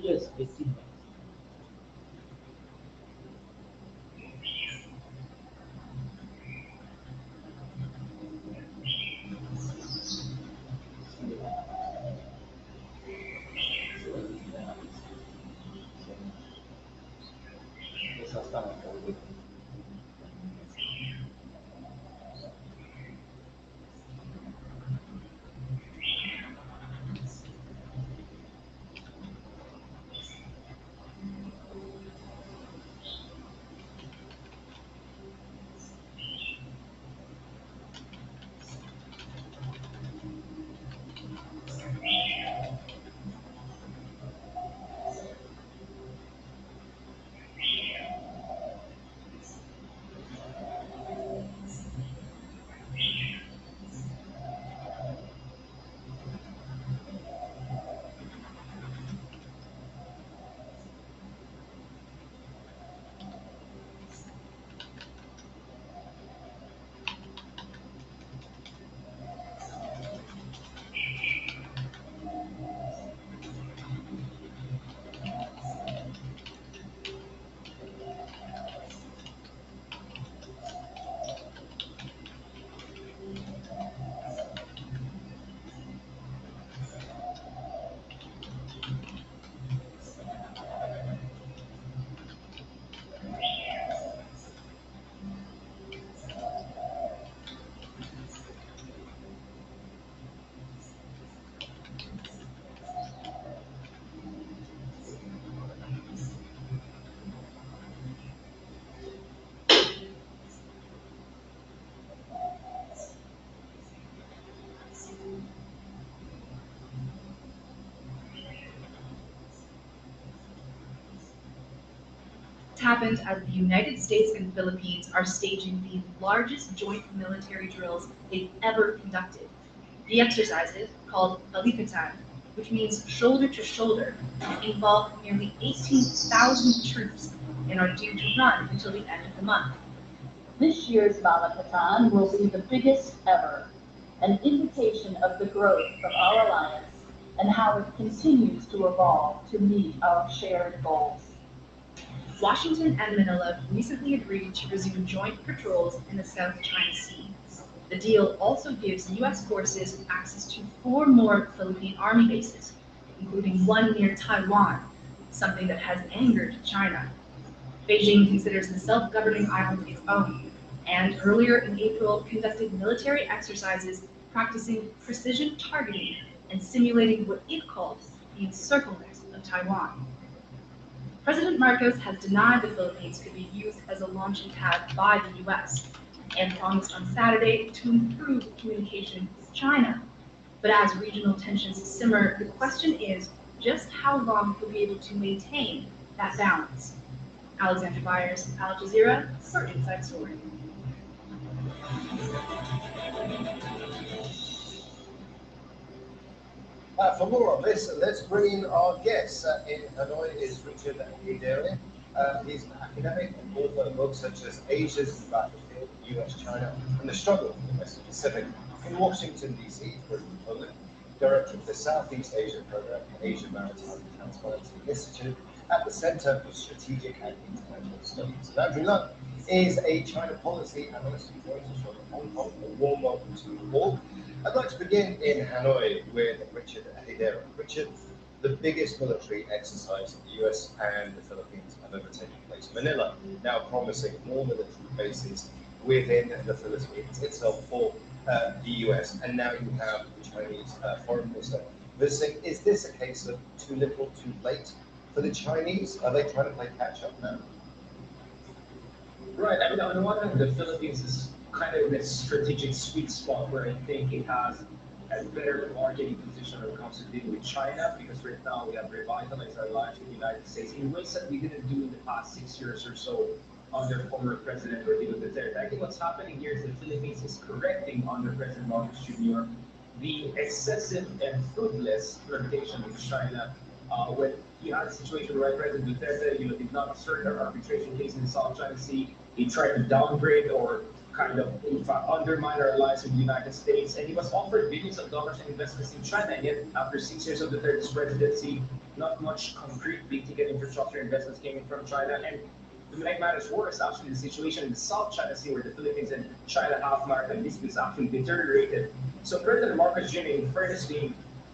Yes, 18 months. Yes, hasta la tarde. It happened as the United States and Philippines are staging the largest joint military drills they've ever conducted. The exercises, called Balikatan, which means shoulder to shoulder, involve nearly 18,000 troops and are due to run until the end of the month. This year's Malakatan will be the biggest ever, an indication of the growth of our alliance and how it continues to evolve to meet our shared goals. Washington and Manila recently agreed to resume joint patrols in the South China Sea. The deal also gives U.S. forces access to 4 more Philippine Army bases, including one near Taiwan, something that has angered China. Beijing considers the self-governing island its own, and earlier in April conducted military exercises practicing precision targeting and simulating what it calls the encirclement of Taiwan. President Marcos has denied the Philippines could be used as a launching pad by the U.S. and promised on Saturday to improve communication with China. But as regional tensions simmer, the question is just how long he'll be able to maintain that balance. Alexandra Byers, Al Jazeera, for Inside Story. For more on this, let's bring in our guest. In Hanoi is Richard Hideri. He's an academic and author of books such as Asia's Battlefield, US-China, and the Struggle for the West Pacific. In Washington, D.C., he's President Poland, Director of the Southeast Asia Program and Asia Maritime Transparency Institute at the Center for Strategic and International Studies. And Andrew Lung is a China policy analyst who joins us from Hong Kong. A warm welcome to you all. I'd like to begin in Hanoi with Richard Hideri. Richard, the biggest military exercise the US and the Philippines have ever taken place. Manila now promising more military bases within the Philippines itself for the US, and now you have the Chinese foreign minister visiting. Is this a case of too little, too late for the Chinese? Are they trying to play catch up now? Right. I mean, on the one hand, the Philippines is kind of in a strategic sweet spot where I think it has a better bargaining position when it comes to dealing with China, because right now we have revitalized our alliance with the United States in ways that we didn't do in the past 6 years or so under former President Rodrigo Duterte. I think what's happening here is the Philippines is correcting under President Marcos Jr. the excessive and fruitless flirtation with China when you had a situation where President Duterte, did not assert our arbitration case in the South China Sea. He tried to downgrade or kind of, in fact, undermine our alliance with the United States, and he was offered billions of dollars in investments in China, and yet after 6 years of Duterte's presidency, not much concrete big-ticket infrastructure investments came in from China. And to make matters worse, actually, the situation in the South China Sea, where the Philippines and China have maritime disputes, actually deteriorated. So President Marcos Jr., in fairness,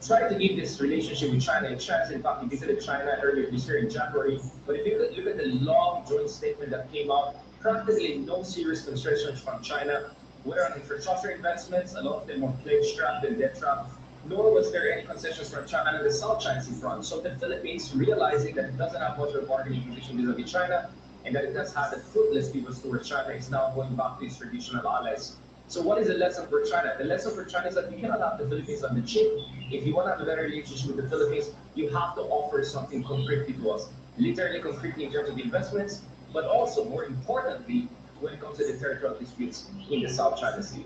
tried to keep this relationship with China, and China, in fact, he visited China earlier this year in January. But if you look at the long joint statement that came out, practically no serious concessions from China, whether on infrastructure investments, a lot of them were pledge-trapped and debt-trapped, nor was there any concessions from China on the South China Sea front. So the Philippines, realizing that it doesn't have much of a bargaining position vis-a-vis China, and that it has had a fruitless pivot towards China, is now going back to its traditional allies. So what is the lesson for China? The lesson for China is that you cannot have the Philippines on the cheap. If you want to have a better relationship with the Philippines, you have to offer something concretely to us. Literally concretely in terms of investments, but also, more importantly, when it comes to the territorial disputes in the South China Sea.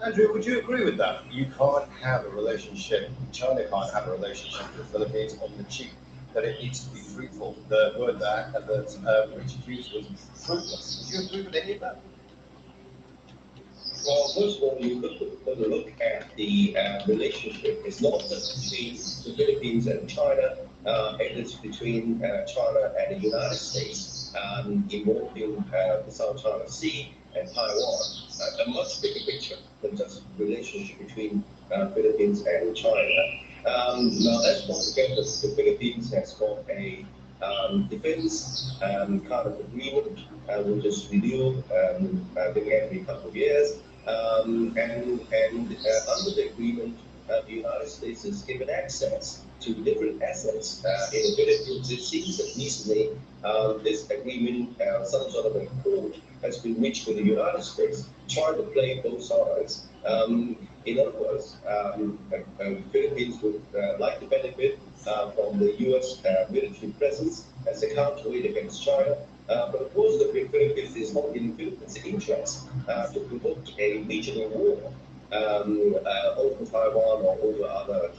Andrew, would you agree with that? You can't have a relationship, China can't have a relationship with the Philippines on the cheap, that it needs to be fruitful. The word that Richard used was fruitless. Would you agree with any of that? Well, first of all, you could look at the relationship. It's not just between the Philippines and China, it is between China and the United States, involving the South China Sea and Taiwan. A much bigger picture than just relationship between Philippines and China. Now, let's not forget that the Philippines has got a defense kind of agreement, which is renewed, I think, every couple of years. And under the agreement, the United States is given access to different assets in the Philippines. It seems that recently this agreement, some sort of a accord, has been reached with the United States, trying to play both sides. In other words, Philippines would like to benefit from the U.S. Military presence as a counterweight against China. But of course, the Philippines is not in Philippines' interest to provoke a regional war over Taiwan or over other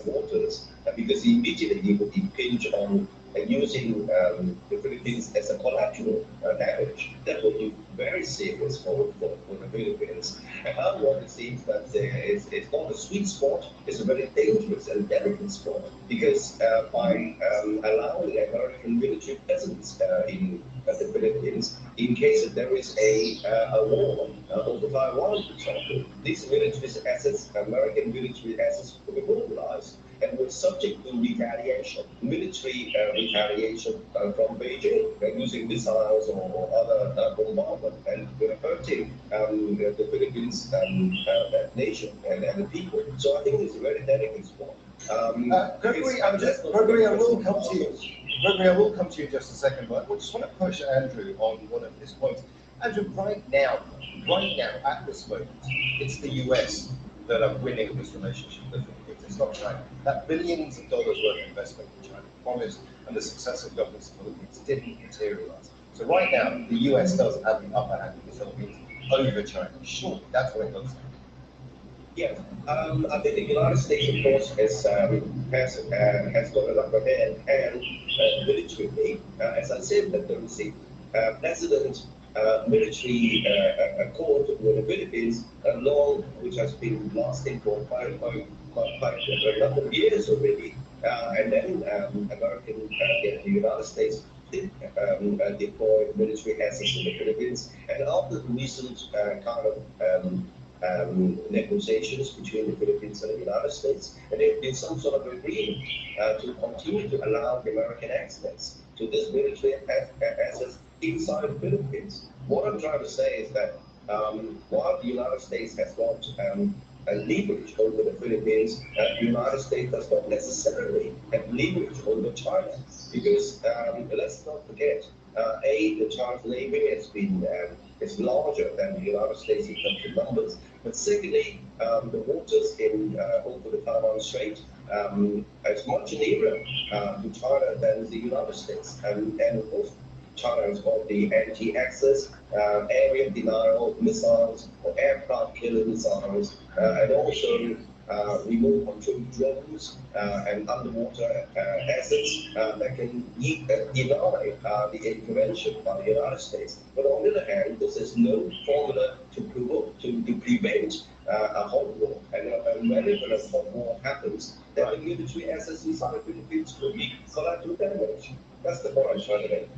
waters, because immediately it would impinge on using the Philippines as a collateral damage. That would be very serious for the Philippines. And however, it seems that it's not a sweet spot, it's a very dangerous and delicate spot, because by allowing American military presence in the Philippines, in case that there is a war over Taiwan, for example, these military assets, American military assets, will be mobilized. and we're subject to retaliation, military retaliation from Beijing, using missiles or other bombardment, and we're hurting the Philippines nation and the people. So I think it's a very delicate spot. Gregory, Gregory, I will come to you. Gregory, I will come to you in just a second, but I just want to push Andrew on one of his points. Andrew, right now, at this moment, it's the US that are winning this relationship with the Philippines. It's not China. That billions of dollars worth of investment in China promised, and the successive governments of the Philippines didn't materialize. So right now, the US does have the upper hand in the Philippines over China. Sure, that's what it looks like. Yeah, I think the United States, of course, has got an upper hand, and militarily, as I said, that there is a president military accord with the Philippines, which has been lasting for quite a number of years already, and then the United States did deploy military assets in the Philippines, and after the recent kind of negotiations between the Philippines and the United States, and there has been some sort of agreement to continue to allow the American access to this military assets inside the Philippines. What I'm trying to say is that while the United States has got a leverage over the Philippines, the United States does not necessarily have leverage over China, because let's not forget, the Chinese navy has been is larger than the United States in terms of numbers, but secondly, the waters in over the Taiwan Strait is much nearer to China than the United States, and of course, China has got the anti-access, area denial missiles, or aircraft killer missiles, and also remote control drones and underwater assets that can deny the intervention by the United States. But on the other hand, this is no formula to prevent a hot war. And whenever a hot war happens, then the military assets inside the Philippines could be collateral damage. That's the point I'm trying to make.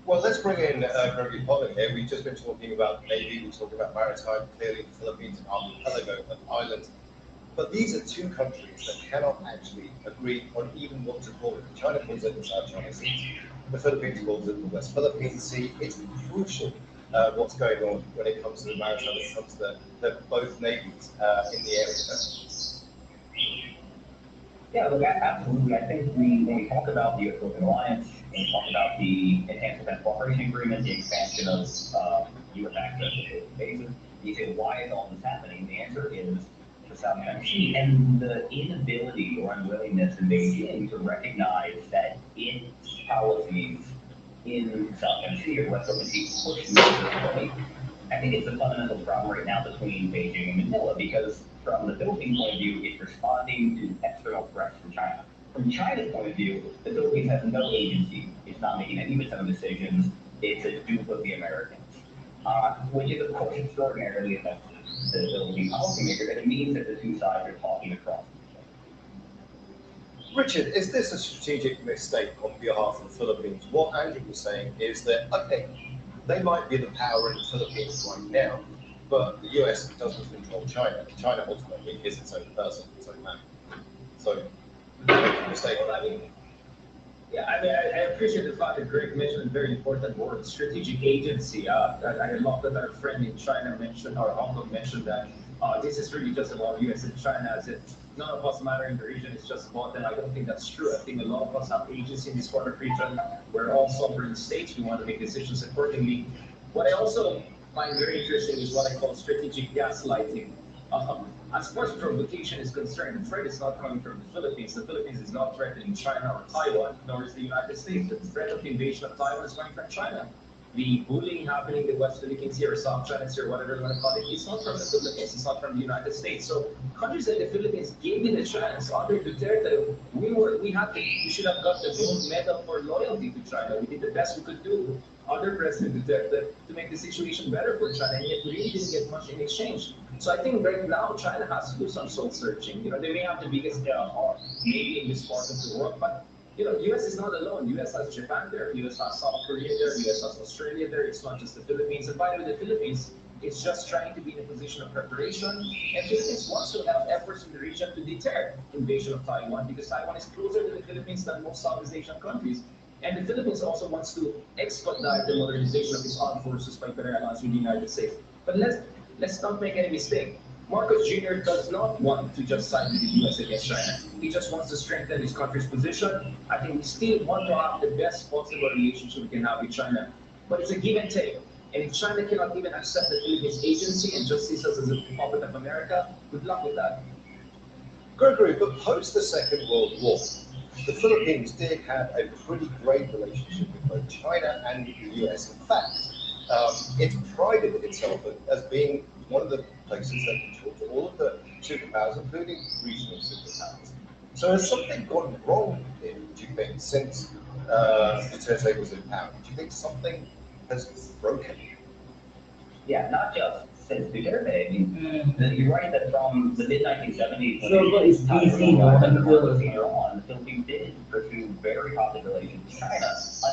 Well, let's bring in Gregory Pollock here. We've just been talking about Navy, we talked about maritime, clearly the Philippines and archipelago of islands. But these are two countries that cannot actually agree on even what to call it. China calls it the South China Sea. The Philippines calls it the West Philippine Sea. It's crucial what's going on when it comes to the maritime, when it comes to both navies in the area. Yeah, look, absolutely. I think when we talk about the Philippine Alliance, when we talk about the Enhanced Defense Cooperation Agreement, the expansion of U.S. access to bases, you say, why is all this happening? The answer is the South China Sea and the inability or unwillingness in Beijing to recognize that its policies in South China Sea or West Philippine Sea push military. I think it's a fundamental problem right now between Beijing and Manila, because from the Philippines' point of view, it's responding to external threats from China. From China's point of view, the Philippines has no agency. It's not making any of its own decisions. It's a dupe of the Americans, which is, of course, extraordinarily offensive to the Philippine policymakers, and it means that the two sides are talking across each other. Richard, is this a strategic mistake on behalf of the Philippines? What Andrew was saying is that, okay, they might be the power in the Philippines right now, but the US doesn't control China. China ultimately is its own person, its own man. So, make a mistake. Yeah, I appreciate the fact that Greg mentioned a very important word, strategic agency. I love that our friend in China mentioned, our uncle mentioned that this is really just about US and China, as if none of us matter in the region, it's just about them. I don't think that's true. I think a lot of us have agency in this part of the region. We're all sovereign states. We want to make decisions accordingly. What I also find very interesting is what I call strategic gaslighting. As far as provocation is concerned, the threat is not coming from the Philippines. The Philippines is not threatening China or Taiwan, nor is the United States. The threat of the invasion of Taiwan is coming from China. The bullying happening in the West Philippines Sea or South China Sea or whatever you want to call it, it's not from the Philippines, it's not from the United States. So countries like the Philippines gave it a chance. Under Duterte, we should have got the gold medal for loyalty to China. We did the best we could do under President Duterte to make the situation better for China, and yet we really didn't get much in exchange. So I think right now China has to do some soul searching. You know, they may have the biggest maybe in this part of the world, but you know, US is not alone. US has Japan there, US has South Korea there, US has Australia there. It's not just the Philippines. And by the way, the Philippines It's just trying to be in a position of preparation. And Philippines wants to have efforts in the region to deter invasion of Taiwan because Taiwan is closer to the Philippines than most Southeast Asian countries. And the Philippines also wants to expedite the modernization of its armed forces by better alliance with the United States. But let's not make any mistake. Marcos Jr. does not want to just side with the US against China. He just wants to strengthen his country's position. I think we still want to have the best possible relationship we can have with China. But it's a give and take. And if China cannot even accept the Philippines agency and just sees us as a puppet of America, good luck with that. Gregory, but post the Second World War, the Philippines did have a pretty great relationship with both China and the US. In fact, it prided itself as being one of the places that controlled all of the superpowers, including regional superpowers. So has something gone wrong here, do you think, since Duterte was in power? Do you think something has broken? Yeah, not just since Duterte. I mean, you're right that from the mid-1970s, the Philippines did pursue very positive relations with China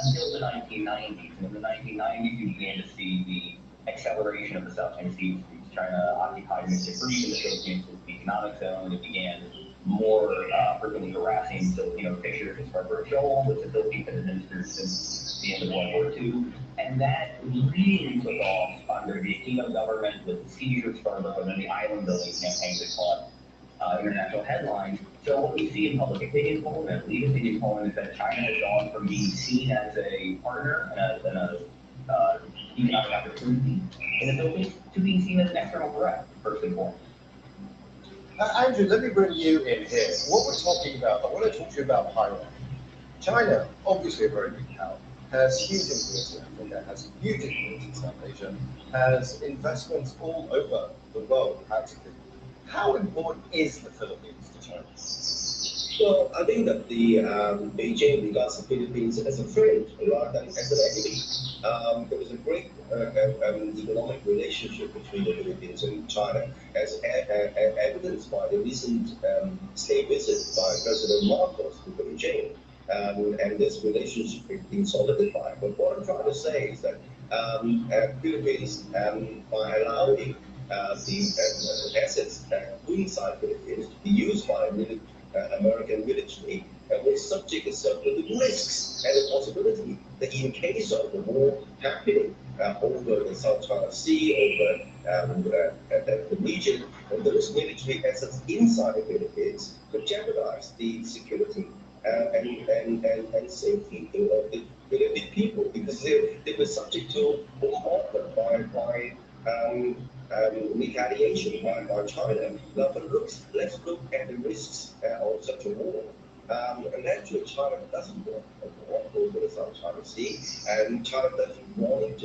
until the 1990s. And in the 1990s, you began to see the acceleration of the South China Sea. China occupied Mississippi in the Philippines as the economic zone. It began more frequently harassing Filipino fishers in Scarborough Shoal, which the Philippines had administered since the end of World War II. And that really took off under the Aquino government with the seizure of Scarborough and then the island building campaign that caught international headlines. So what we see in public opinion polling and lead opinion polling is that China has gone from being seen as a partner and a economic opportunity in the Philippines to being seen as an external threat, first and foremost. Andrew, let me bring you in here. What we're talking about, I want to talk to you about hierarchy. China, obviously a very big power, has huge influence in Africa, has huge influence in South Asia, has investments all over the world, practically. How important is the Philippines to China? Well, I think that the Beijing regards the Philippines as a friend rather than as an enemy. There was a great economic relationship between the Philippines and China, as evidenced by the recent state visit by President Marcos to Beijing. And this relationship has been solidified. But what I'm trying to say is that Philippines, by allowing the assets inside Philippines to be used by American military, will subject itself to the risks and the possibility that in case of the war happening over the South China Sea, over the region, those military assets inside the Philippines could jeopardize the security and safety of the Philippine people, because they were subject to bombardment by retaliation by China. Now, but let's look at the risks of such a war. And actually, China doesn't want a war over the South China Sea, and China doesn't want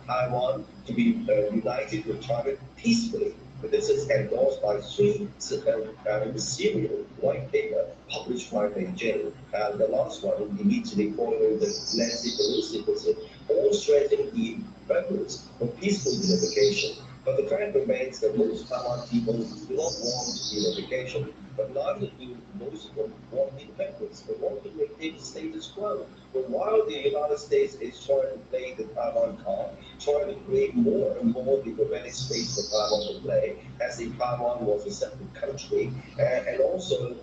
Taiwan to be united with China peacefully. But this is endorsed by three serial white paper published by Beijing. The last one immediately following the Nancy Pelosi visit, all stressing the preference for peaceful unification. But the fact remains that most Taiwan people do not want unification, but neither do most of them want independence. They want to maintain the status quo. But while the United States is trying to play the Taiwan card, trying to create more and more diplomatic space for Taiwan to play, as if Taiwan was a separate country, and also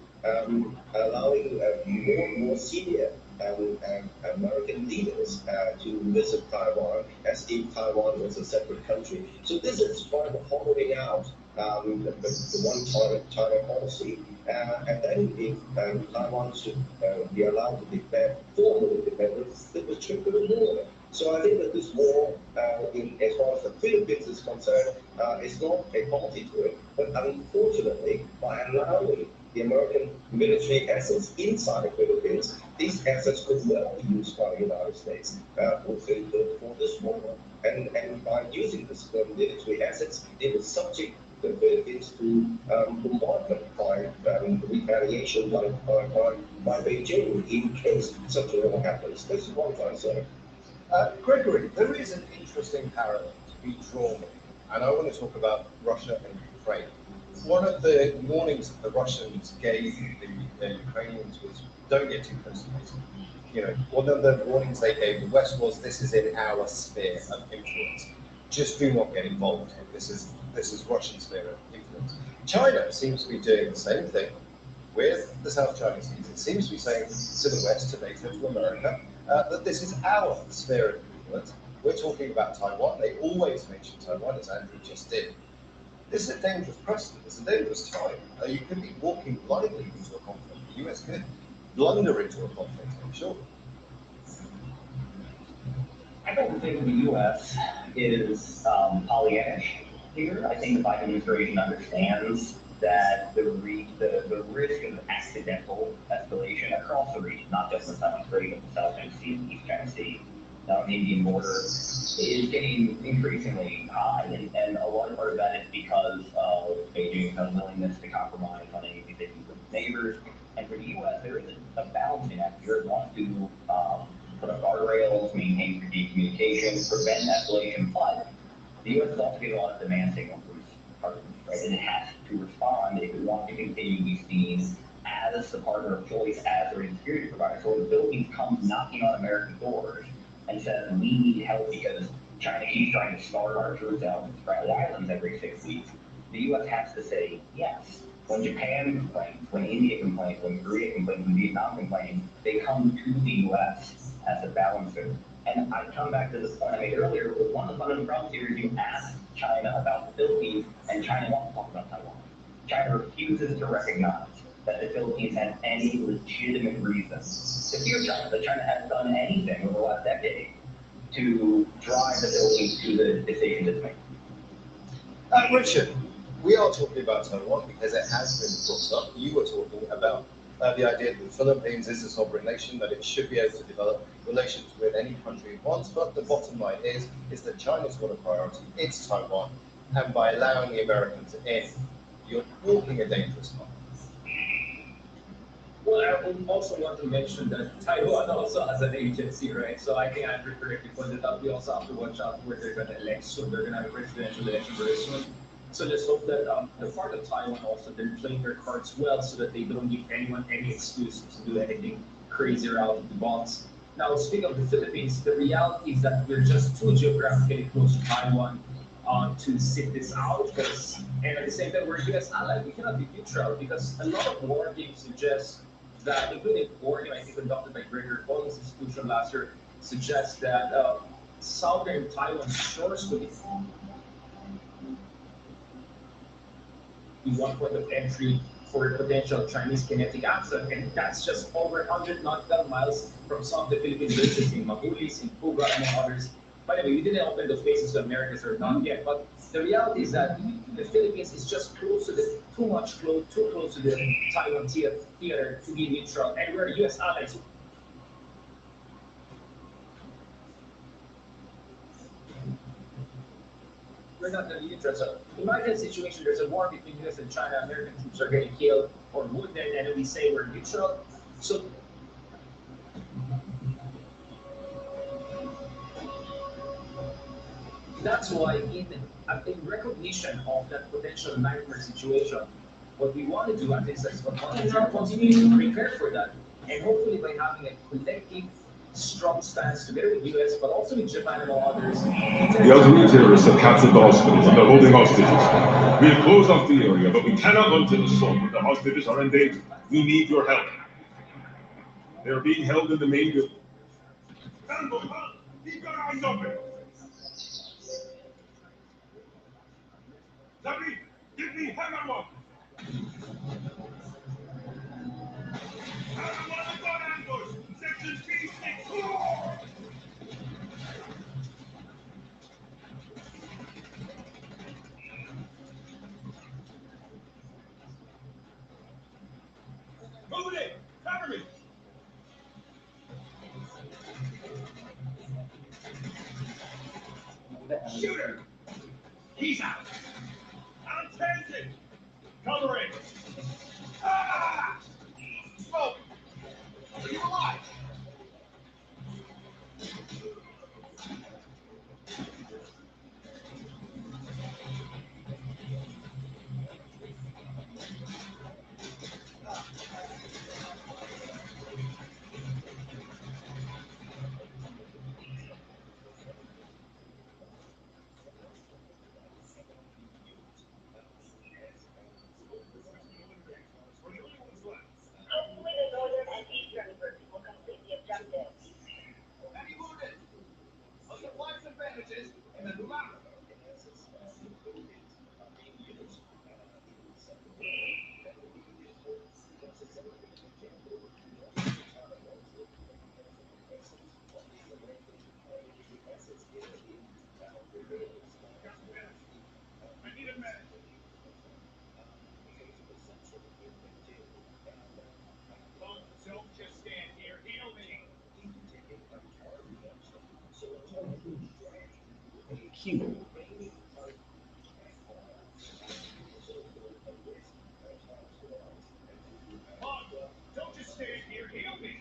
allowing more and more senior American leaders to visit Taiwan as if Taiwan was a separate country. So this is part of hollowing out the one China policy. And then if Taiwan should be allowed to declare formal independence, it would trigger a war. So I think that this war, as far as the Philippines is concerned, is not a party to it. But unfortunately, by allowing the American military assets inside the Philippines, these assets could well be used by the United States for this war. And by using this military assets, it would subject the Philippines to bombardment by retaliation by Beijing in case such a war happens. This is what I'm trying to say. Gregory, there is an interesting parallel to be drawn, and I want to talk about Russia and Ukraine. One of the warnings that the Russians gave the Ukrainians was, don't get too close to us. You know, one of the warnings they gave the West was, this is in our sphere of influence. just do not get involved. This is Russian sphere of influence. China seems to be doing the same thing with the South China Sea. It seems to be saying to the West, to NATO, to America, that this is our sphere of influence. We're talking about Taiwan. They always mention Taiwan, as Andrew just did. This is a dangerous precedent. It's a dangerous time. You could be walking blindly into a conflict. The US could blunder into a conflict, I'm sure. I don't think the U.S. is Pollyannish here. I think the Biden administration understands that the risk of accidental escalation across the region, not just in the South Strait, but the South China Sea and the East China Sea, down the Indian border, is getting increasingly high. And a large part of that is because of Beijing's unwillingness to compromise on any of these issues with its neighbors. And for the U.S., there is a balancing act here. It wants to put up guardrails, maintain communication, prevent escalation, but the U.S. is also getting a lot of demand signals from its partners, right? And it has to respond if it wants to continue to be seen as the partner of choice, as their security provider. So when the Philippines comes knocking on American doors and says, we need help because China keeps trying to start our troops out in Scratch Islands every 6 weeks, the U.S. has to say yes. When Japan complains, when India complains, when Korea complains, when Vietnam complains, they come to the U.S. as a balancer. And I come back to this point I made earlier, one of the fundamental problems here is you ask China about the Philippines, and China wants to talk about Taiwan. China refuses to recognize that the Philippines has any legitimate reason to fear China, that China hasn't done anything over the last decade to drive the Philippines to the decision it's making. Richard, we are talking about Taiwan because it has been brought up. You were talking about the idea that the Philippines is a sovereign nation, that it should be able to develop relations with any country it wants, but the bottom line is that China's got a priority, it's Taiwan, and by allowing the Americans in, you're walking a dangerous path. Well, I would also want to mention that Taiwan also has an agency, right? So I think Andrew correctly pointed out, we also have to watch out where they're going to elect soon. They're going to have a presidential election very soon. So let's hope that the part of Taiwan also, they're playing their cards well so that they don't give anyone any excuse to do anything crazy or out of the box. Now, speaking of the Philippines, the reality is that we're just too geographically close to Taiwan to sit this out, and at the same time, we're a U.S. ally. We cannot be neutral because a lot of war games suggest that, including war game I think conducted by Gregory Paul's institution last year, suggests that southern Taiwan's shores could be one point of entry for potential Chinese kinetic action, and that's just over 100 nautical miles from some of the Philippine bases in Magulis, in Puga, among others. By the way, we didn't open the faces to Americas or not yet, but the reality is that the Philippines is just close to the too close to the Taiwan theater to be neutral, and we're U.S. allies. We're not going to be neutral. So imagine a situation, there's a war between US and China, American troops are getting killed or wounded, and then we say we're neutral. So that's why in recognition of that potential nightmare situation, what we want to do, at least as one is continue to prepare for that. And hopefully by having a collective strong stance together with US, but also with Japan and all others. The Algeria terrorists have captured the hospitals and they're holding hostages. We have closed off the area, but we cannot run to the sun when the hostages are in danger. We need your help. They are being held in the main building. Keep your eyes open. Somebody, give me hammer one. Hammer one, I've got ambush. Section B6. Move it in. Cover me. Shooter. He's out. I'm taking. Covering. Ah! Smoke. Are you alive? Q. Don't just stand here, heal me!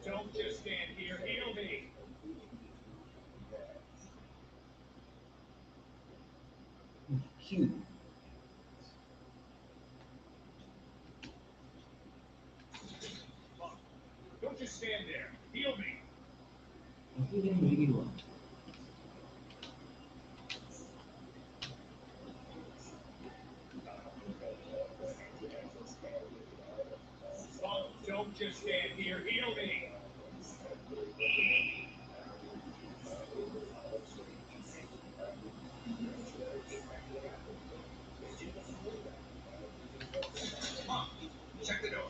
Don't just stand here, heal me! Q. Don't just stand there, heal me! Healing really well. Don't just stand here, heal me! Check the door.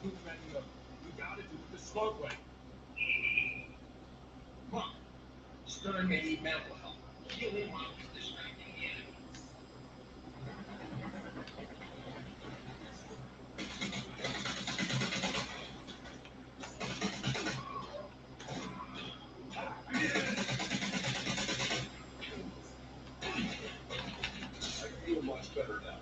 Too many of them. We gotta do it the smart way. Monk, Stern may need medical help. Heal him while he's distracting the enemy. I feel much better now.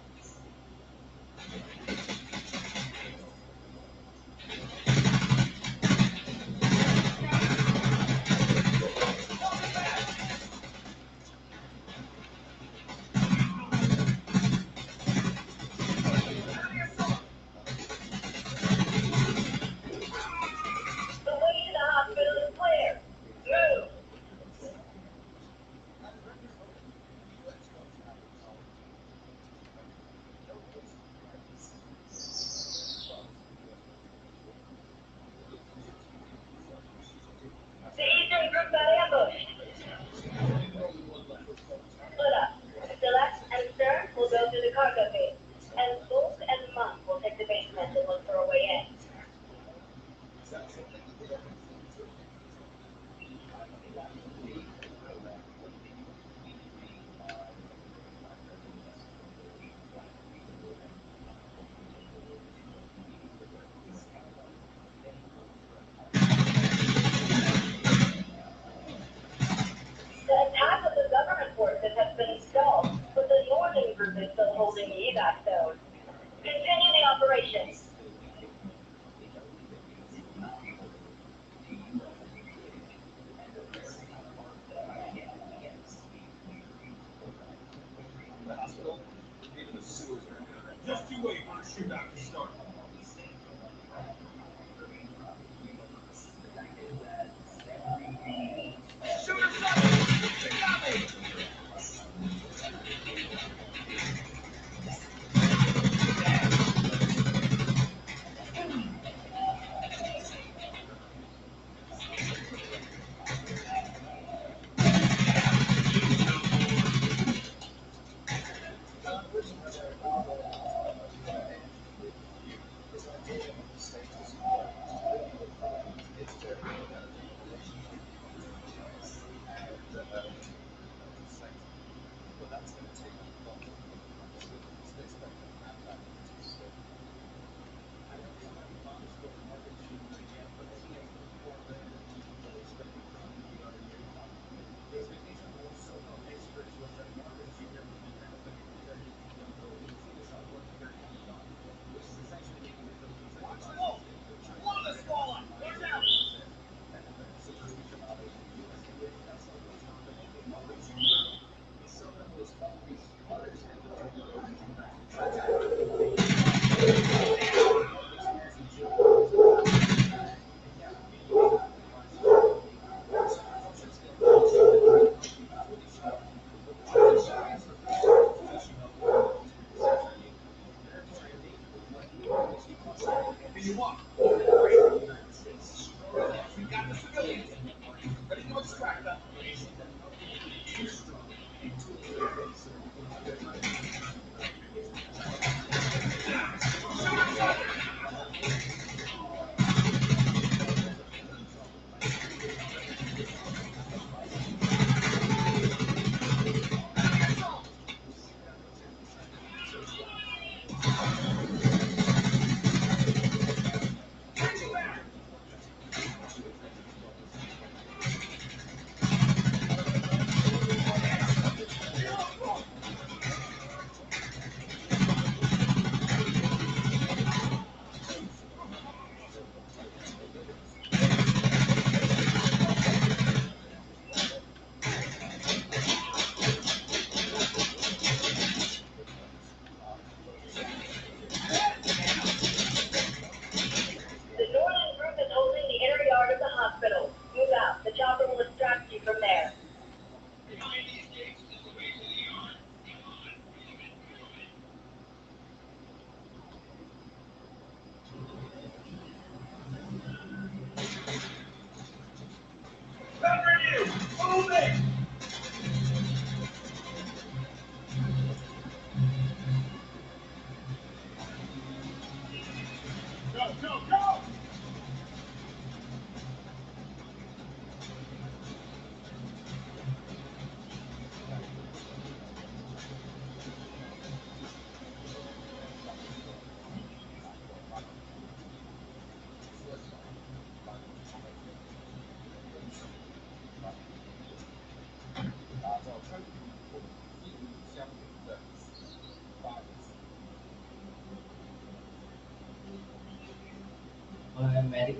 The way to the hospital is clear. Move. The Eastern group got ambushed. Split up. Deluxe and Stern will go through the cargo bay, and Wolf and Monk will take the basement and look for a way in. The attack of the government forces has been stalled, but the northern group is still holding the evac zone. Continue the operation. The hospital, even the sewers are good. Just you wait for the shootout to start. Shoot us up! They got me! We got the civilians. Ready to extract them. The northern group is holding the inner yard of the hospital. Move out. The chopper will extract you from there. Cover you! Move it! Go, go, go! medic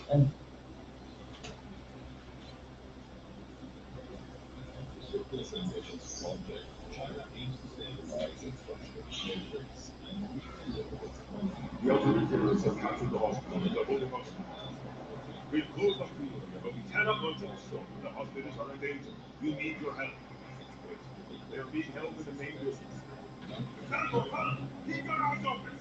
嗯。The ultimate terrorists have captured the hospital and are holding hostages. We've closed off the area, but we cannot launch an assault. The hostages are in danger. We need your help. They are being held in the main building. Careful, huh? Keep your eyes open!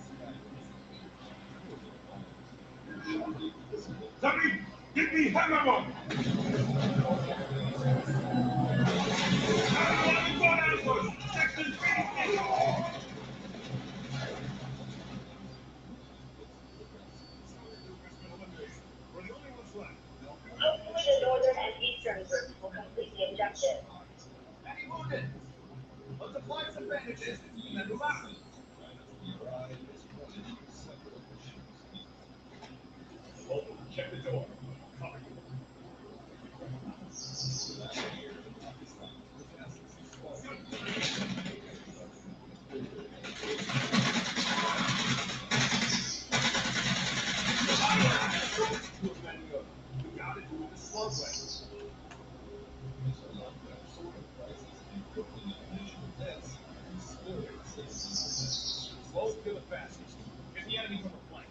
Somebody, give me hammer! Section 3! We're the only ones left. Hopefully the northern and eastern groups will complete the objective. Any wounded? Let's apply some bandages and then move out. Check the door. Cover you. We got it through the slow way. Slow to the fastest. Get the enemy from the flank.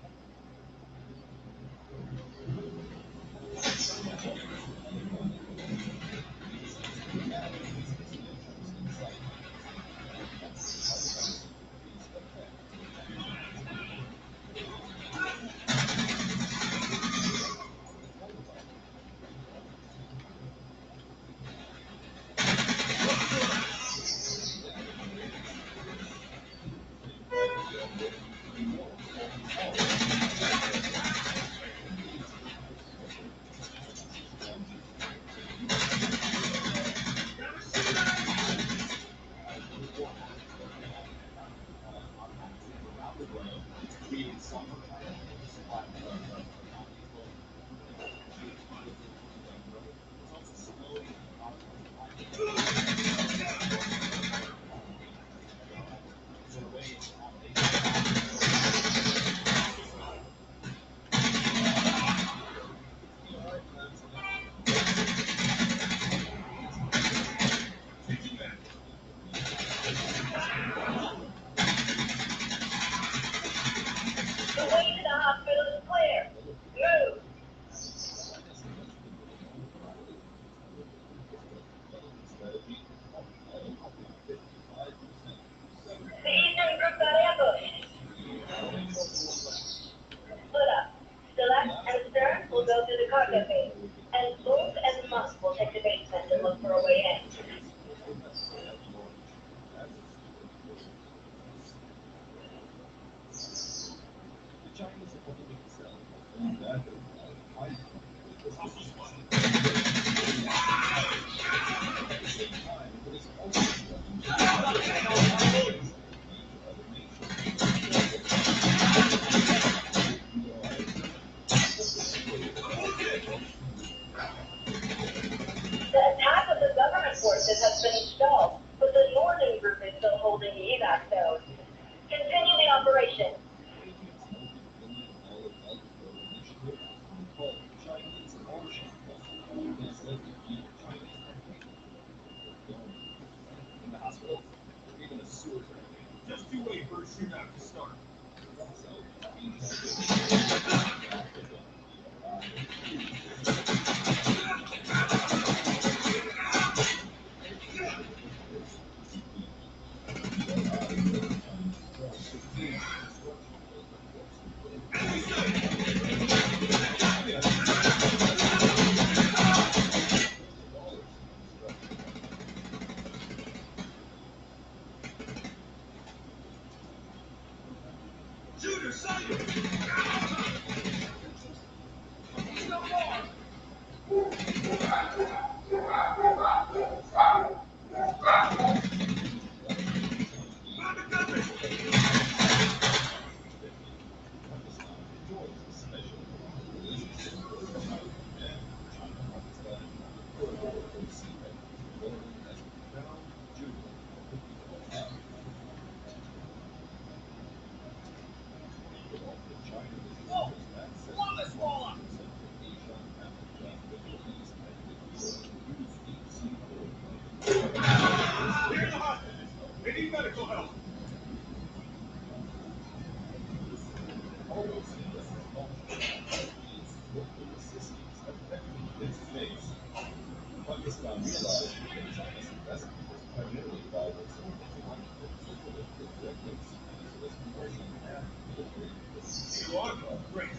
way in. The attack of the government forces has been stalled, but the northern group is still holding the evac zone. Continue the operation. Just you wait for a shootout to start. Shooter sighted! They need medical help. Pakistan realized that China's investment was primarily about its own economic You are great.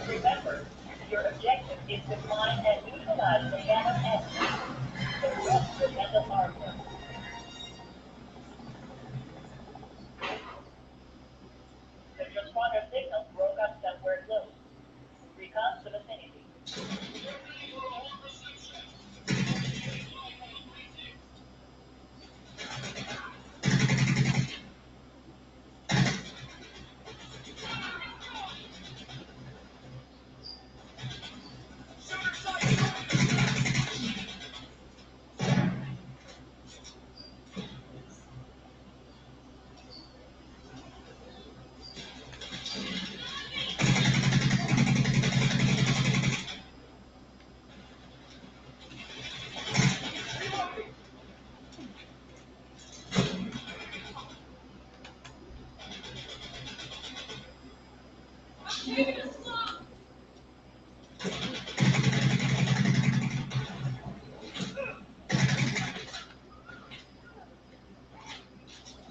Remember, your objective is to find and neutralize the phantom enemy. The rest will handle our work. The transponder signal broke up somewhere close. Recon the vicinity.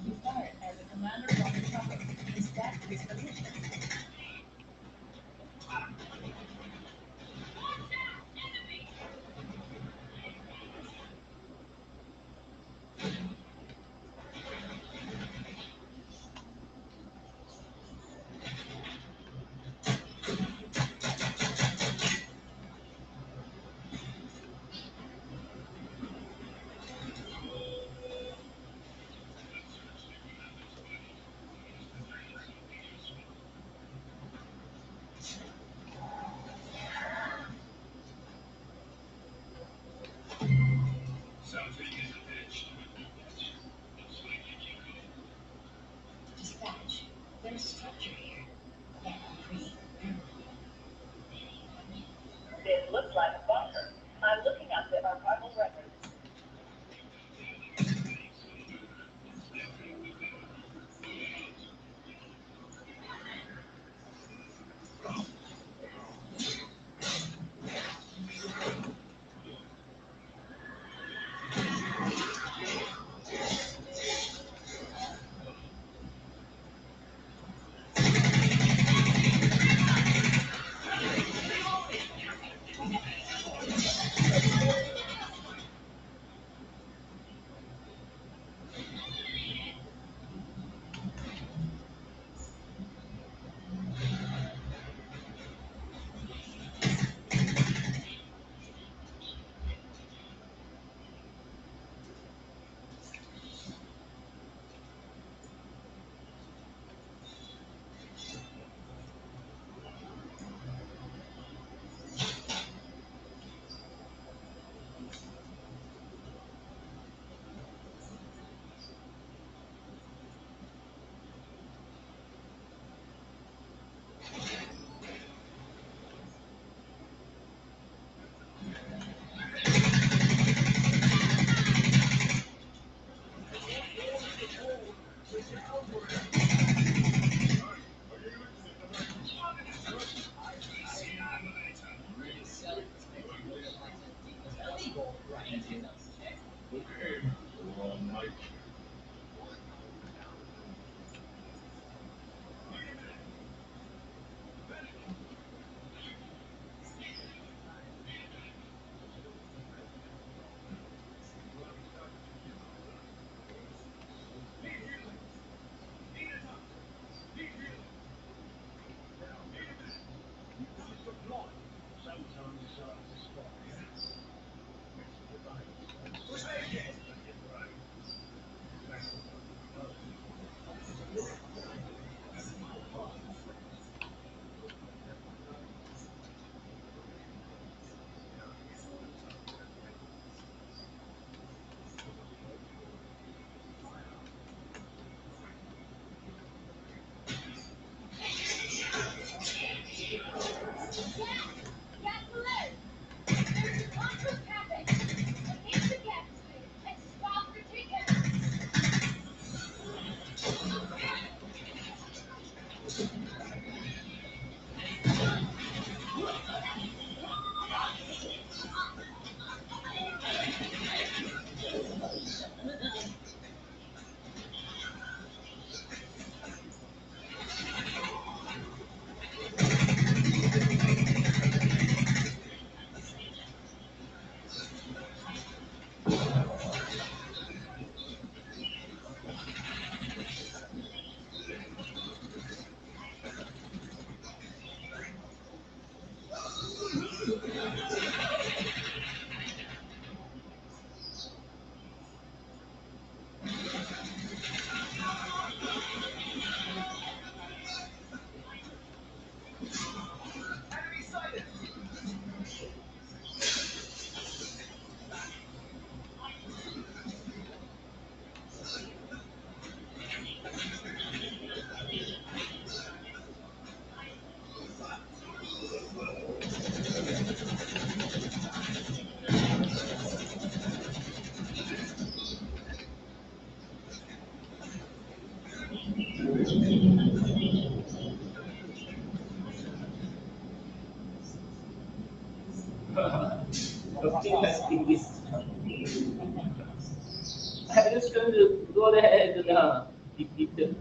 You fired as a commander on the chopper. Is that his position? I just going to go ahead and keep the.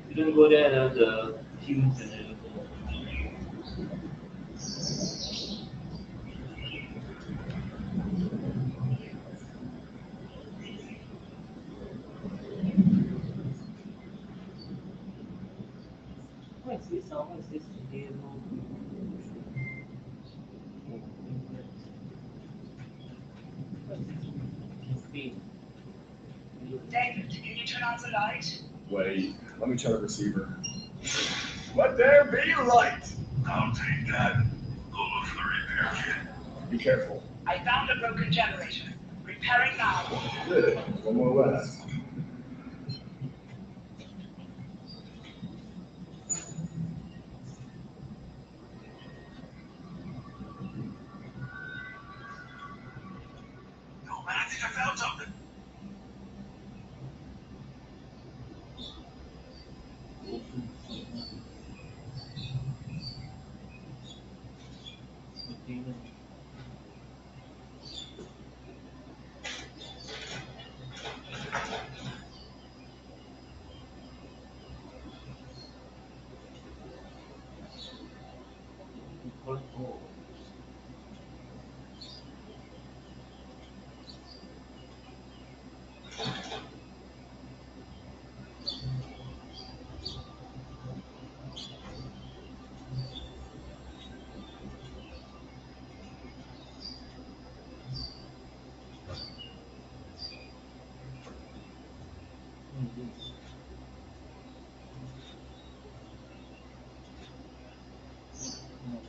You don't go there and the tunes and everything. What is this? How is this table? David, can you turn on the light? Wait, let me try the receiver. Let there be light! I'll take that. Go look for the repair kit. Be careful. I found a broken generator. Repairing now. Good. One more left. No, man, I think I found something.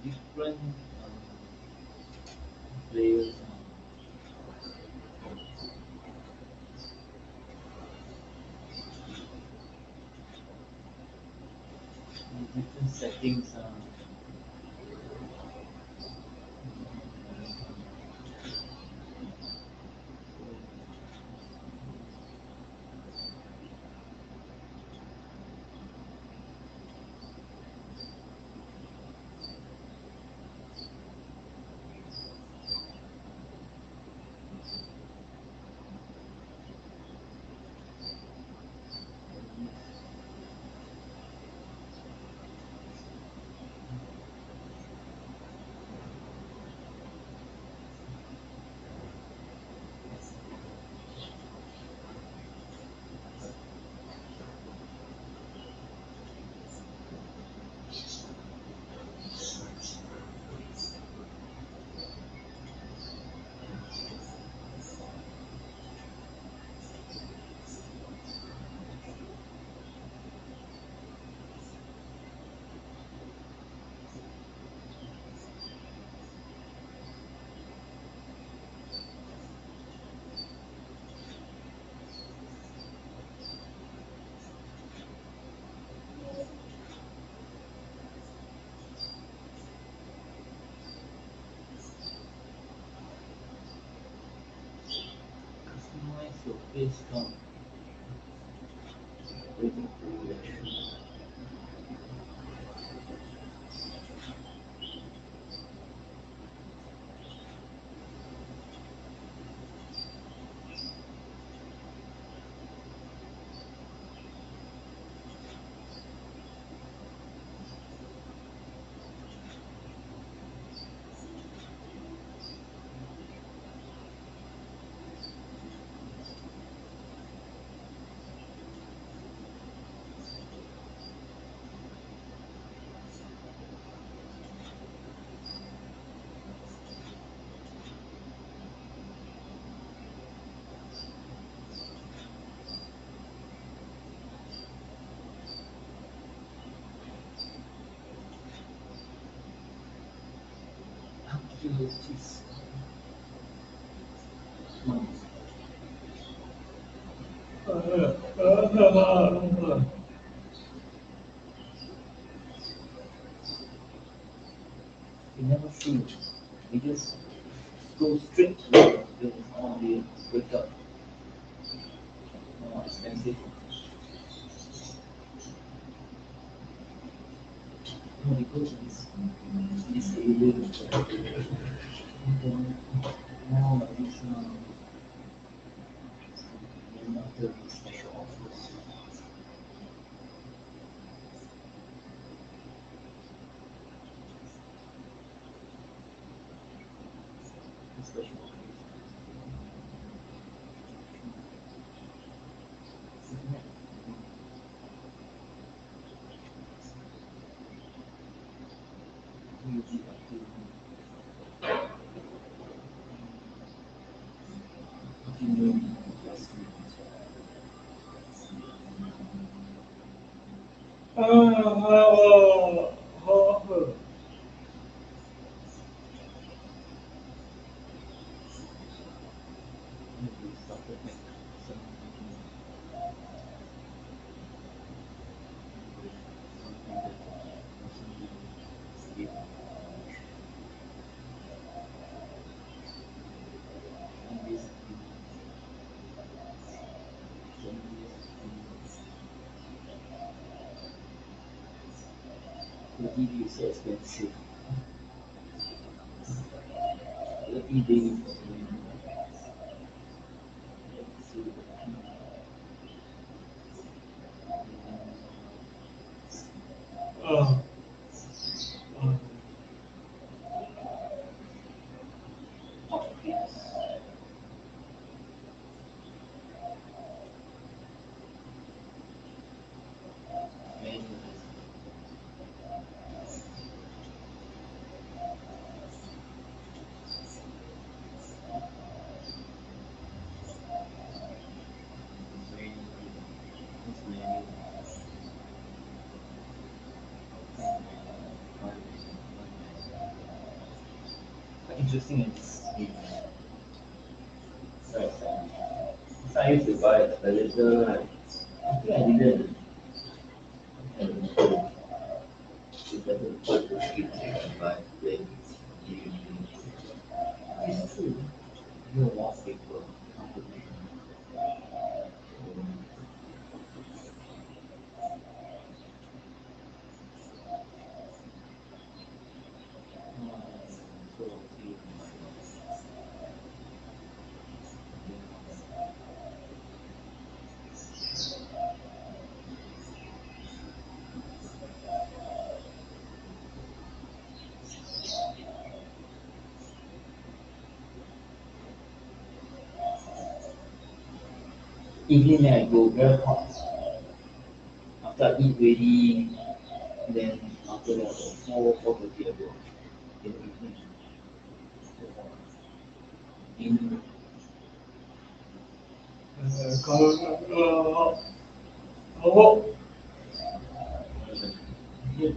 Different players. Different settings. Customize your face count. You never see. You just go straight to the business on the wake up. More expensive. When you go to this area, now this after the special offers. Special The TV is so expensive. 30 days. Quite interesting and right. So I used to buy a little, like, I think I didn't. It's better to put the skip and buy play. It's true. You know, wallpaper. Evening I go very hot. After I eat ready, then after that 4:30 I go in the evening. In here